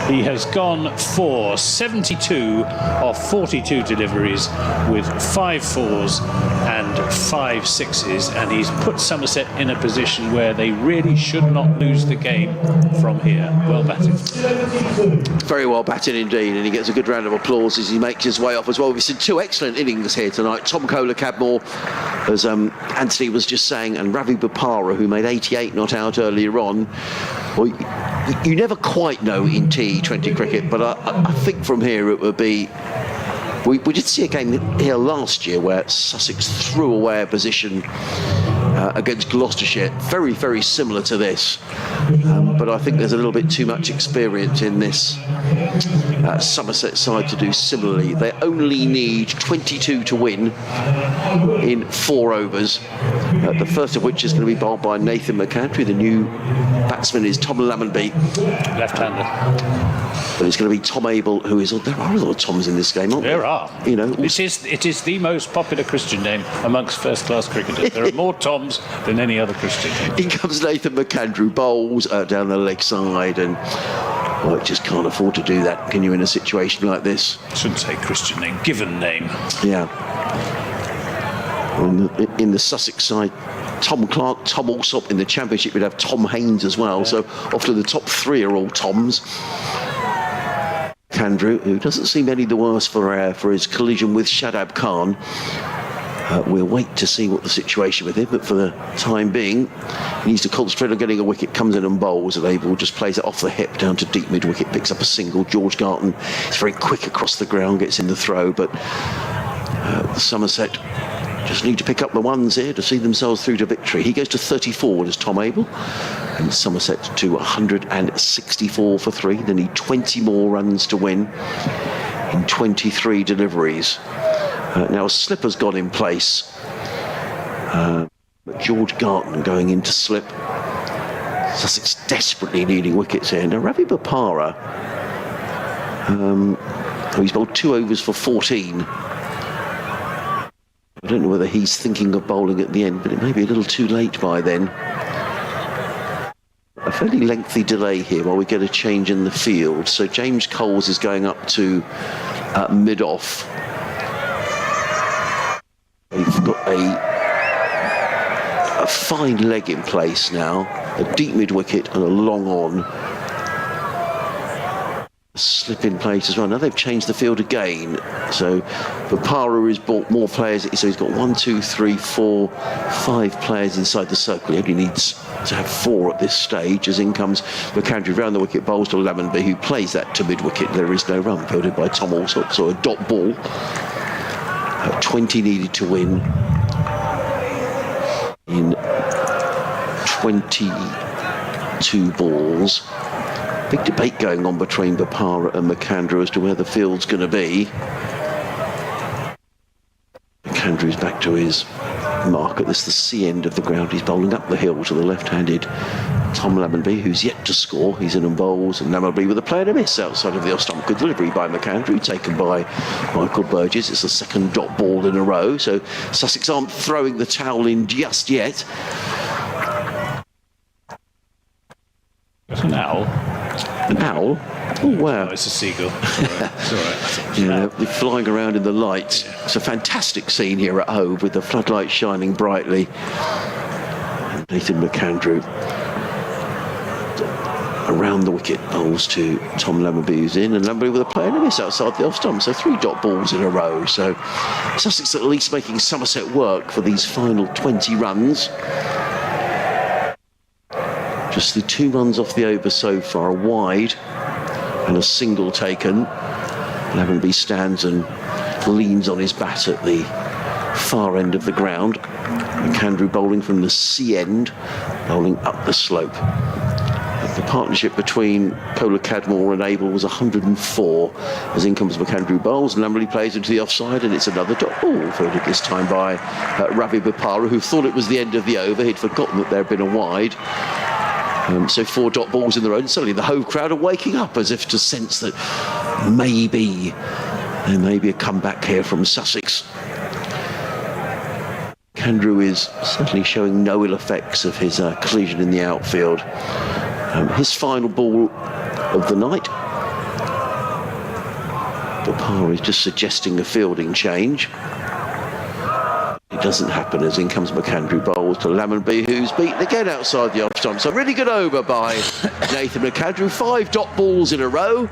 He has gone for 72 of 42 deliveries with 5 fours and 5 sixes, and he's put Somerset in a position where they really should not lose the game from here. Well batted. Very well batted indeed, and he gets a good round of applause as he makes his way off as well. We've seen 2 excellent innings here tonight. Tom Kohler-Cadmore, as Anthony was just saying, and Ravi Bopara, who made 88 not out earlier on. Well, you never quite know in T20 cricket, but I think from here it would be... We did see a game here last year where Sussex threw away a position against Gloucestershire, very, very similar to this. But I think there's a little bit too much experience in this Somerset side to do similarly. They only need 22 to win in 4 overs. The first of which is going to be bowled by Nathan McCandry. The new batsman is Tom Lammonby. Left-hander. But it's going to be Tom Abel, who is... There are a lot of Toms in this game, aren't there? There are. You know, it is the most popular Christian name amongst first-class cricketers. There are more Toms than any other Christian name. In comes Nathan McCandrew, bowls down the leg side, and well, just can't afford to do that, can you, in a situation like this? Shouldn't say Christian name, given name. Yeah. In the Sussex side, Tom Clark, Tom Alsop. In the Championship, we'd have Tom Haynes as well. Yeah. So often the top 3 are all Toms. Andrew, who doesn't seem any the worse for his collision with Shadab Khan. We'll wait to see what the situation with him, but for the time being, he needs to concentrate on getting a wicket. Comes in and bowls, and Abel just plays it off the hip down to deep mid-wicket, picks up a single. George Garton is very quick across the ground, gets in the throw, but Somerset just need to pick up the ones here to see themselves through to victory. He goes to 34, does Tom Abel, and Somerset to 164 for 3. They need 20 more runs to win in 23 deliveries. Now a slipper's gone in place. George Garton going into slip. Sussex desperately needing wickets here. Now Ravi Bopara, he's bowled 2 overs for 14. I don't know whether he's thinking of bowling at the end, but it may be a little too late by then. A fairly lengthy delay here while we get a change in the field. So James Coles is going up to mid-off. They've got a fine leg in place now, a deep mid-wicket and a long on. A slip in place as well. Now they've changed the field again. So Bopara has brought more players. So he's got 1, 2, 3, 4, 5 players inside the circle. He only needs to have 4 at this stage, as in comes McCandry round the wicket, bowls to Lammonby, who plays that to mid-wicket. There is no run, fielded by Tom Alsop, so a dot ball. 20 needed to win in 22 balls. Big debate going on between Bopara and McCandrew as to where the field's going to be. McCandrew's back to his mark at the C end of the ground. He's bowling up the hill to the left-handed Tom Lammonby, who's yet to score. He's in and bowls, and Lammonby with a play and a miss outside of the off-stump. Good delivery by McCandrew, taken by Michael Burgess. It's the second dot ball in a row, so Sussex aren't throwing the towel in just yet. That's an owl. An owl? Oh, wow. No, it's a seagull. It's all right. Yeah, they're flying around in the lights. It's a fantastic scene here at Hove with the floodlights shining brightly. Nathan McCandrew around the wicket, bowls to Tom Lammonby, who's in, and Lammonby with a play and a miss outside the off stump. So 3 dot balls in a row. So Sussex at least making Somerset work for these final 20 runs. Just the 2 runs off the over so far, wide and a single taken. Lammonby stands and leans on his bat at the far end of the ground. McCandrew bowling from the C end, bowling up the slope. The partnership between Kohler-Cadmore and Abel was 104. As in comes McCandrew bowls, and Lammonby plays into the offside, and it's another dot ball, fielded this time by Ravi Bopara, who thought it was the end of the over. He'd forgotten that there had been a wide. So 4 dot balls in the road, and suddenly the Hove crowd are waking up as if to sense that maybe there may be a comeback here from Sussex. Andrew is certainly showing no ill effects of his collision in the outfield. His final ball of the night Papar is just suggesting a fielding change. It doesn't happen as in comes McAndrew bowls to Lammonby, who's beaten again outside the off stump. So really good over by Nathan McAndrew. 5 dot balls in a row.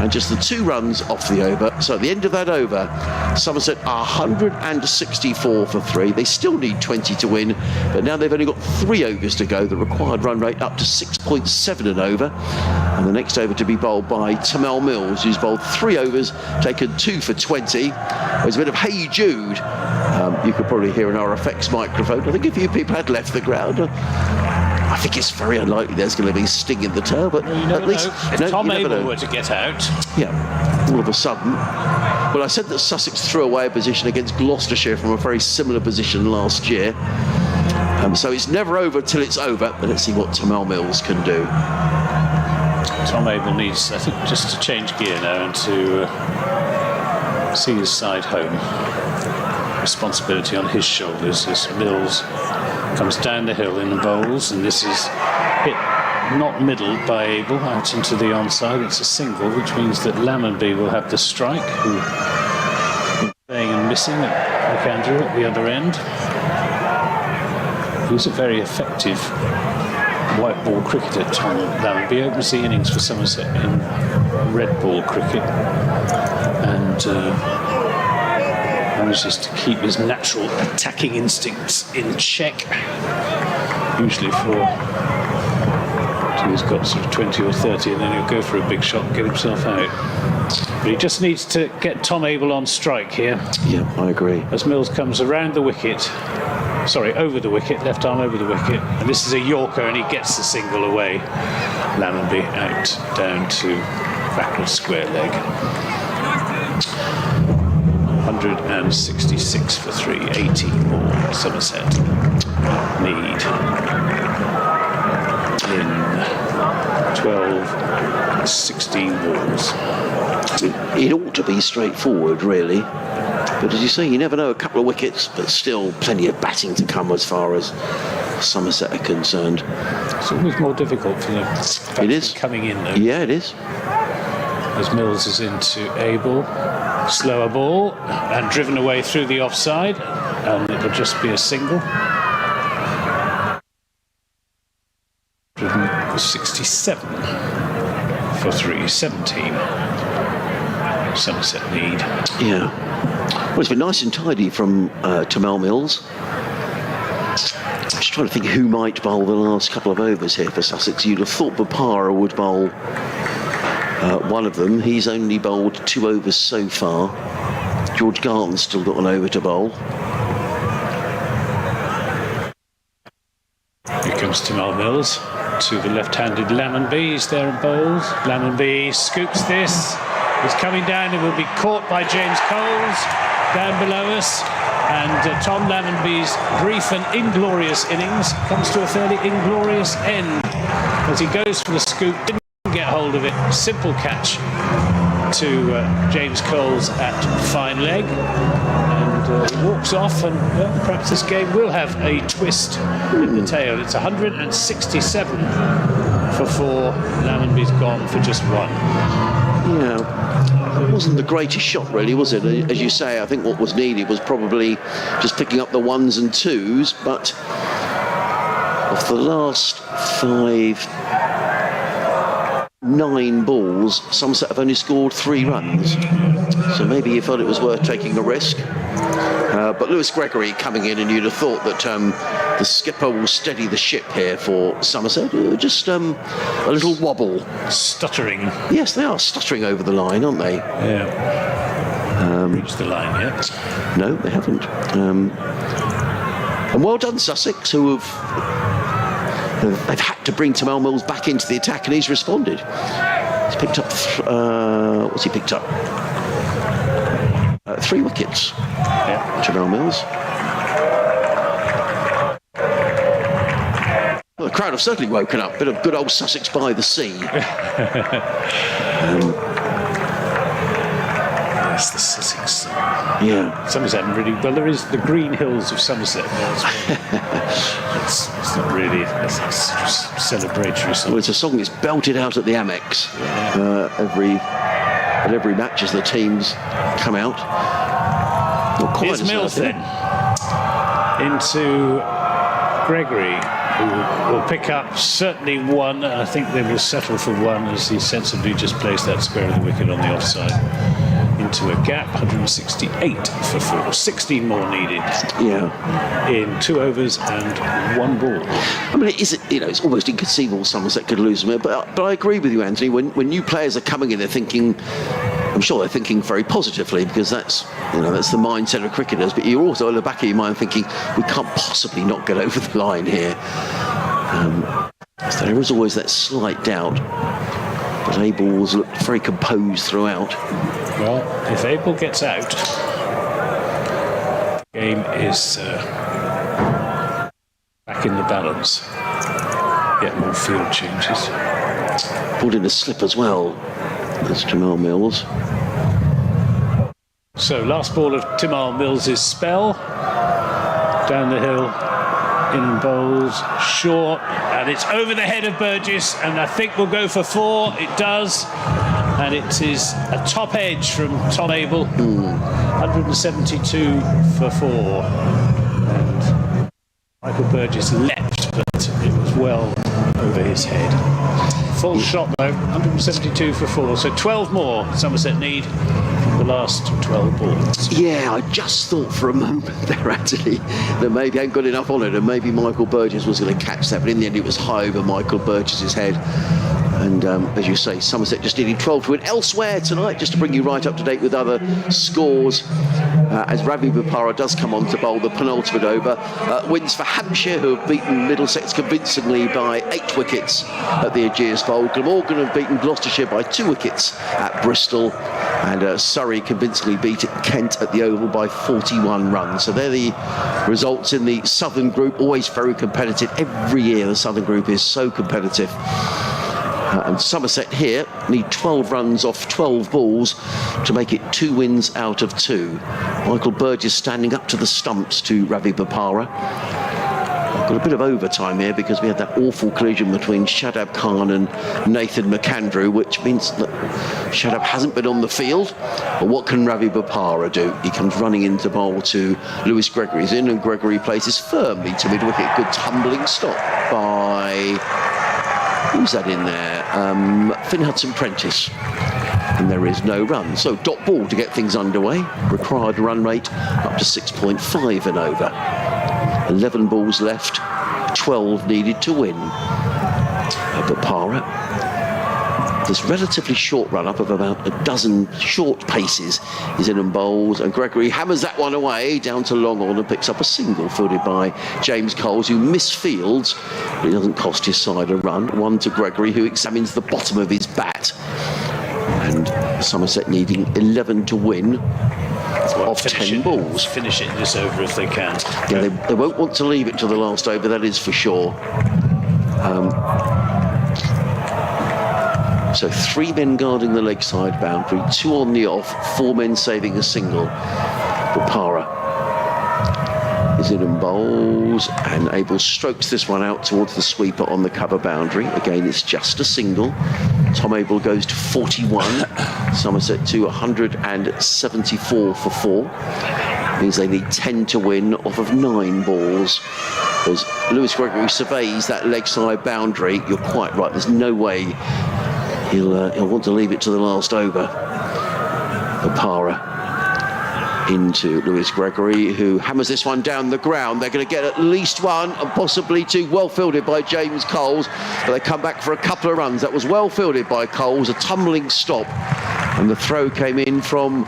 And just the 2 runs off the over. So at the end of that over, Somerset are 164 for 3. They still need 20 to win, but now they've only got 3 overs to go. The required run rate up to 6.7 an over. And the next over to be bowled by Tamal Mills, who's bowled 3 overs, taken 2 for 20. There's a bit of Hey Jude. You could probably hear an RFX microphone. I think a few people had left the ground. I think it's very unlikely there's going to be sting in the tail, but at least if Tom Abel were to get out, all of a sudden. Well, I said that Sussex threw away a position against Gloucestershire from a very similar position last year. So it's never over till it's over. But let's see what Tamal Mills can do. Tom Abel needs, I think, just to change gear now and to see his side home. Responsibility on his shoulders as Mills comes down the hill in the bowls, and this is hit not middled by Abel out into the onside. It's a single, which means that Lammonby will have the strike, who playing and missing at McAndrew at the other end. He's a very effective white ball cricketer, Tom Lammonby. Opens the innings for Somerset in red ball cricket, and manages to keep his natural attacking instincts in check, usually for until he's got sort of 20 or 30, and then he'll go for a big shot and get himself out. But he just needs to get Tom Abel on strike here. Yeah, I agree. As Mills comes around the wicket, sorry, over the wicket, left arm over the wicket, and this is a Yorker, and he gets the single away. Lammonby out down to backward square leg. 166 for 3, 18 more. Somerset need in 12, 16 balls. It ought to be straightforward, really. But as you say, you never know, a couple of wickets, but still plenty of batting to come as far as Somerset are concerned. It's always more difficult for them. It is. Coming in, though. Yeah, it is. As Mills is into Abel. Slower ball and driven away through the offside, and it'll just be a single. 167 for 3, 17. Somerset lead. Yeah. Well, it's been nice and tidy from Tamal Mills. Just trying to think who might bowl the last couple of overs here for Sussex. You'd have thought Papara would bowl one of them. He's only bowled 2 overs so far. George Garton's still got an over to bowl. Here comes Tamal Mills to the left-handed Lammonby. He's there and bowls. Lammonby scoops this. He's coming down and will be caught by James Coles down below us. And Tom Lammonby's brief and inglorious innings comes to a fairly inglorious end as he goes for the scoop. Didn't get hold of it. Simple catch to James Coles at fine leg, and he walks off, and perhaps this game will have a twist in the tail. It's 167 for 4. Lammonby's gone for just 1. Yeah, it wasn't the greatest shot, really, was it? As you say, I think what was needed was probably just picking up the 1s and 2s, but of the last 9 balls, Somerset have only scored 3 runs. So maybe he felt it was worth taking a risk. But Lewis Gregory coming in, and you'd have thought that the skipper will steady the ship here for Somerset. Just a little wobble. Stuttering. Yes, they are stuttering over the line, aren't they? Yeah. Reached the line yet? No, they haven't. And well done, Sussex, who have... They've had to bring Tamal Mills back into the attack, and he's responded. He's picked up... what's he picked up? 3 wickets. Yeah. Tamal Mills. Well, the crowd have certainly woken up. Bit of good old Sussex by the sea. Yes, the Sussex. Yeah. Somerset really... Well, there is the green hills of Somerset there as well. It's not really... It's just celebratory song. Well, it's a song that's belted out at the Amex every at every match as the teams come out. Not quite Here's as Mills hard, then into Gregory, who will pick up certainly one, and I think they will settle for one as he sensibly just placed that square of the wicket on the offside into a gap. 168 for 4, 16 more needed. Yeah. In 2 overs and 1 ball. I mean, it's almost inconceivable Somerset could lose them, but I agree with you, Anthony. When new players are coming in, they're thinking. I'm sure they're thinking very positively because that's the mindset of cricketers. But you're also in the back of your mind thinking we can't possibly not get over the line here. So there is always that slight doubt. But Abel's looked very composed throughout. Well, if Abel gets out, the game is back in the balance. Get more field changes. Pulled in a slip as well. That's Jamal Mills. So last ball of Timal Mills' spell. Down the hill, in and bowls, short, and it's over the head of Burgess, and I think we'll go for 4. It does, and it is a top edge from Tom Abel. 172 for 4. And Michael Burgess leapt, but it was well over his head. Full shot though, 172 for 4. So 12 more Somerset need the last 12 balls. Yeah, I just thought for a moment there actually that maybe I hadn't got enough on it and maybe Michael Burgess was going to catch that, but in the end it was high over Michael Burgess's head. And as you say, Somerset just needing 12 to win. Elsewhere tonight, just to bring you right up to date with other scores, as Ravi Bopara does come on to bowl the penultimate over. Wins for Hampshire, who have beaten Middlesex convincingly by 8 wickets at the Ageas Bowl. Glamorgan have beaten Gloucestershire by 2 wickets at Bristol. And Surrey convincingly beat Kent at the Oval by 41 runs. So they're the results in the Southern Group, always very competitive. Every year the Southern Group is so competitive. And Somerset here need 12 runs off 12 balls to make it 2 wins out of 2. Michael Burgess standing up to the stumps to Ravi Bopara. Got a bit of overtime here because we had that awful collision between Shadab Khan and Nathan McAndrew, which means that Shadab hasn't been on the field. But what can Ravi Bopara do? He comes running into bowl to Lewis Gregory's in, and Gregory places firmly to mid-wicket. Good tumbling stop by... who's that in there? Finn Hudson-Prentice. And there is no run. So dot ball to get things underway. Required run rate up to 6.5 and over. 11 balls left, 12 needed to win. Bopara, this relatively short run-up of about a dozen short paces is in and bowls, and Gregory hammers that one away down to long on and picks up a single fielded by James Coles, who misfields, but it doesn't cost his side a run. One to Gregory, who examines the bottom of his bat. And Somerset needing 11 to win. Of 10 balls. Finish it in this over if they can. Yeah, they won't want to leave it to the last over, that is for sure. So 3 men guarding the leg side boundary, 2 on the off, 4 men saving a single. Bopara is in and bowls, and Abel strokes this one out towards the sweeper on the cover boundary. Again, it's just a single. Tom Abel goes to 41. Somerset to 174 for 4. Means they need 10 to win off of 9 balls. As Lewis Gregory surveys that leg side boundary, you're quite right. There's no way he'll want to leave it to the last over. Bopara into Lewis Gregory, who hammers this one down the ground. They're going to get at least 1 and possibly 2. Well fielded by James Coles, but they come back for a couple of runs. That was well fielded by Coles, a tumbling stop, and the throw came in from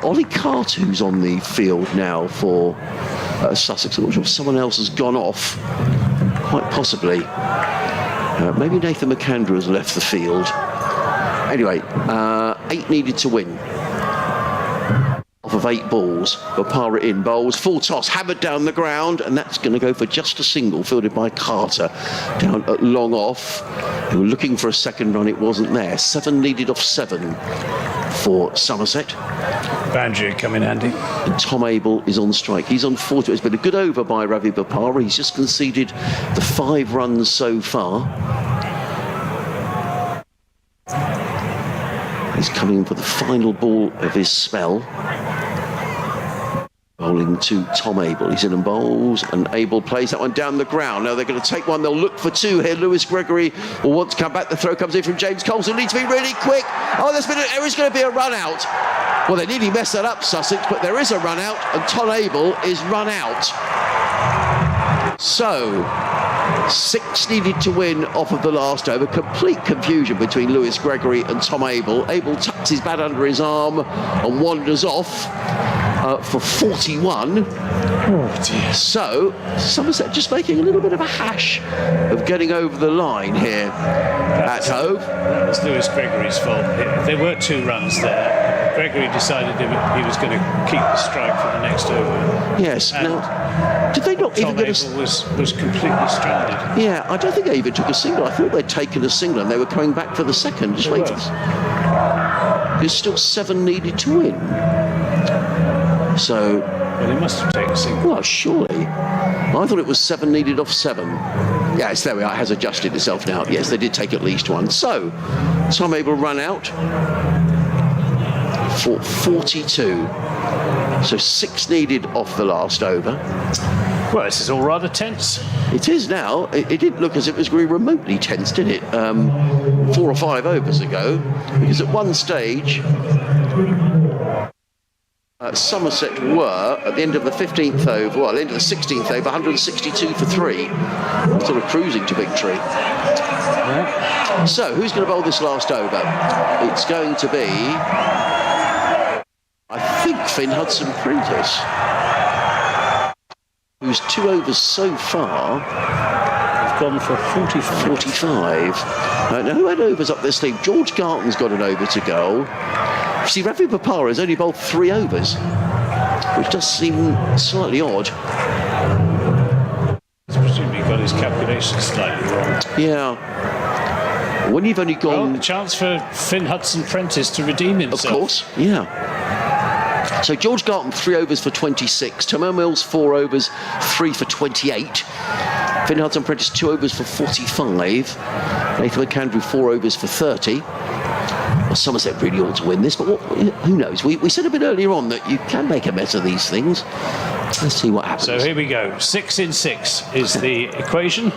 Ollie Carter, who's on the field now for Sussex. I'm not sure if someone else has gone off, quite possibly. Maybe Nathan McAndrew has left the field. Anyway, 8 needed to win. Of 8 balls, Bopara in bowls, full toss, hammered down the ground, and that's going to go for just a single, fielded by Carter down at long off. They were looking for a second run, it wasn't there. 7 needed off 7 for Somerset. Boundary come in handy. And Tom Abel is on strike. He's on 40. It's been a good over by Ravi Bopara. He's just conceded the 5 runs so far. He's coming for the final ball of his spell. Bowling to Tom Abel. He's in and bowls, and Abel plays that one down the ground. Now they're going to take one. They'll look for two here. Lewis Gregory will want to come back. The throw comes in from James Coles, who needs to be really quick. Oh, there is going to be a run out. Well, they nearly messed that up, Sussex, but there is a run out, and Tom Abel is run out. So, 6 needed to win off of the last over. Complete confusion between Lewis Gregory and Tom Abel. Abel tucks his bat under his arm and wanders off for 41. Oh dear. So, Somerset just making a little bit of a hash of getting over the line here at Hove. That was Lewis Gregory's fault. There were 2 runs there. Gregory decided he was going to keep the strike for the next over. Yes. And now, did they not even get Tom Abel was completely stranded. Yeah, I don't think they even took a single. I thought they'd taken a single and they were coming back for the second. Just wait. There's still 7 needed to win. So, well, they must have taken a single. Well, surely. I thought it was 7 needed off 7. Yes, there we are. It has adjusted itself now. Yes, they did take at least one. So, Tom Abel run out for 42. So 6 needed off the last over. Well, this is all rather tense. It is now. It didn't look as if it was very remotely tense, did it? 4 or 5 overs ago. Because at one stage, Somerset were, at the end of the 15th over, well, at the end of the 16th over, 162 for 3. Sort of cruising to victory. Yeah. So, who's going to bowl this last over? It's going to be, I think, Finn Hudson-Prentice, who's 2 overs so far. They've gone for 45. Now, who had overs up their sleeve? George Garton's got an over to go. See, Ravi Bopara has only bowled 3 overs, which does seem slightly odd. He's presumably got his calculations slightly wrong. Yeah. When you've only gone... Well, a chance for Finn Hudson-Prentice to redeem himself. Of course, yeah. So George Garton, 3 overs for 26. Tomo Mills, 4 overs, 3 for 28. Finn Hudson-Prentice, 2 overs for 45. Nathan McAndrew, 4 overs for 30. Well, Somerset really ought to win this, but who knows? We said a bit earlier on that you can make a mess of these things. Let's see what happens. So here we go. 6 in 6 is the equation.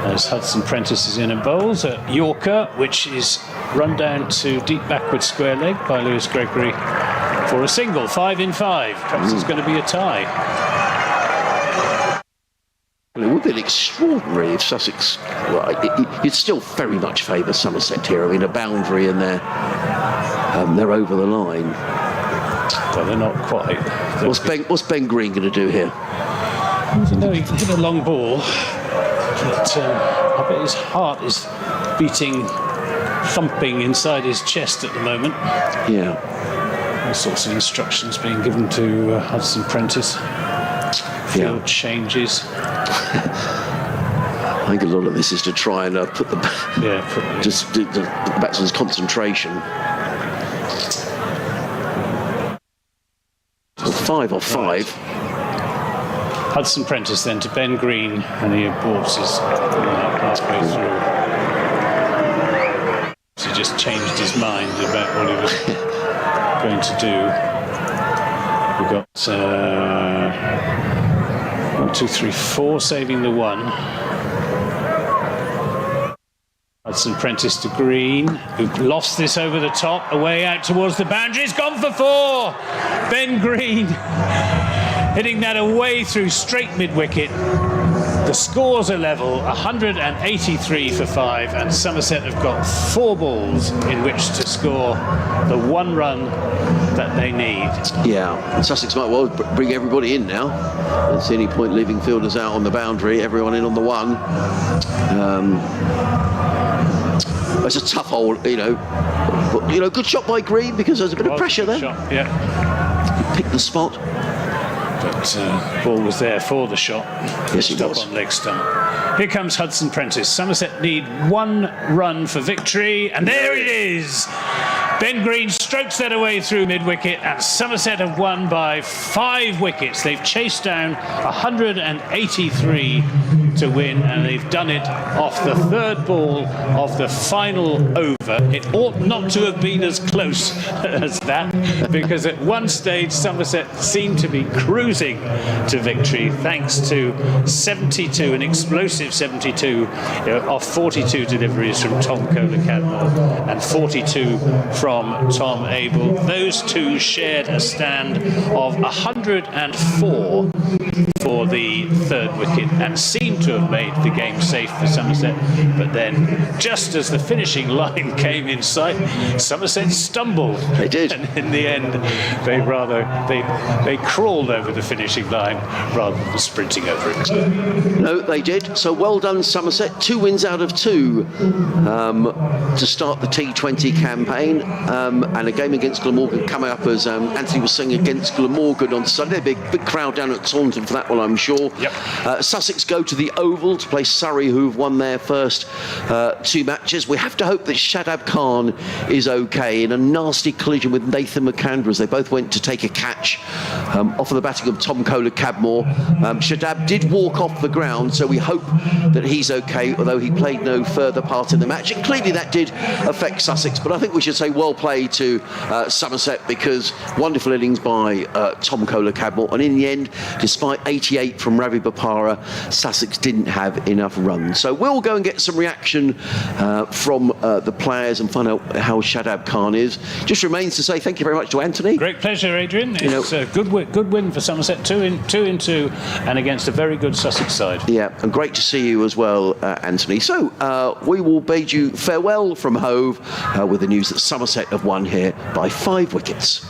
As Hudson-Prentice is in and bowls at Yorker, which is run down to deep backward square leg by Lewis Gregory for a single. 5 in 5. Perhaps it's going to be a tie. Well, it would be extraordinary if Sussex... Well, you'd still very much favour Somerset here. I mean, a boundary and they're over the line. Well, they're not quite. What's Ben Green going to do here? No, he hit a long ball, but I bet his heart is beating, thumping inside his chest at the moment. Yeah. All sorts of instructions being given to Hudson-Prentice. Field changes. I think a lot of this is to try and put the batsman's concentration. 5 off 5. Hudson-Prentice then to Ben Green, and he aborts his halfway through. He just changed his mind about what he was going to do. We got 1, 2, 3, 4 saving the 1. Hudson-Prentice to Green, who lost this over the top, away out towards the boundary. It's gone for 4. Ben Green hitting that away through straight mid-wicket. The scores are level, 183 for 5, and Somerset have got 4 balls in which to score the 1 run that they need. Yeah, and Sussex might well bring everybody in now. Don't see any point leaving fielders out on the boundary, everyone in on the 1. It's a tough hole, good shot by Green because there's a bit of pressure there. Shot, yeah. He picked the spot. But ball was there for the shot. Yes, it was. On leg stump. Here comes Hudson-Prentice. Somerset need 1 run for victory, and there it is. Ben Green strokes that away through mid-wicket, and Somerset have won by 5 wickets. They've chased down 183 to win, and they've done it off the third ball of the final over. It ought not to have been as close as that, because at one stage Somerset seemed to be cruising to victory thanks to 72, an explosive 72 off 42 deliveries from Tom Kohler-Cadmore and 42 from Tom Abel. Those two shared a stand of 104 for the third wicket and seemed to have made the game safe for Somerset. But then, just as the finishing line came in sight, Somerset stumbled. They did. And in the end, they crawled over the finishing line rather than sprinting over it. No, they did. So well done, Somerset. 2 wins out of 2 to start the T20 campaign. And a game against Glamorgan coming up, as Anthony was saying, against Glamorgan on Sunday. Big crowd down at Taunton for that one, I'm sure. Yep. Sussex go to the Oval to play Surrey, who've won their first 2 matches. We have to hope that Shadab Khan is okay in a nasty collision with Nathan McAndrew as they both went to take a catch off of the batting of Tom Kohler-Cadmore. Shadab did walk off the ground, so we hope that he's okay, although he played no further part in the match. And clearly that did affect Sussex, but I think we should say well played to Somerset, because wonderful innings by Tom Kohler-Cadmore. And in the end, despite 88 from Ravi Bopara, Sussex didn't have enough runs. So we'll go and get some reaction from the players and find out how Shadab Khan is. Just remains to say thank you very much to Anthony. Great pleasure, Adrian. It's a good win for Somerset, 2 in 2, and against a very good Sussex side. Yeah, and great to see you as well, Anthony. So we will bid you farewell from Hove with the news that Somerset have won here by 5 wickets.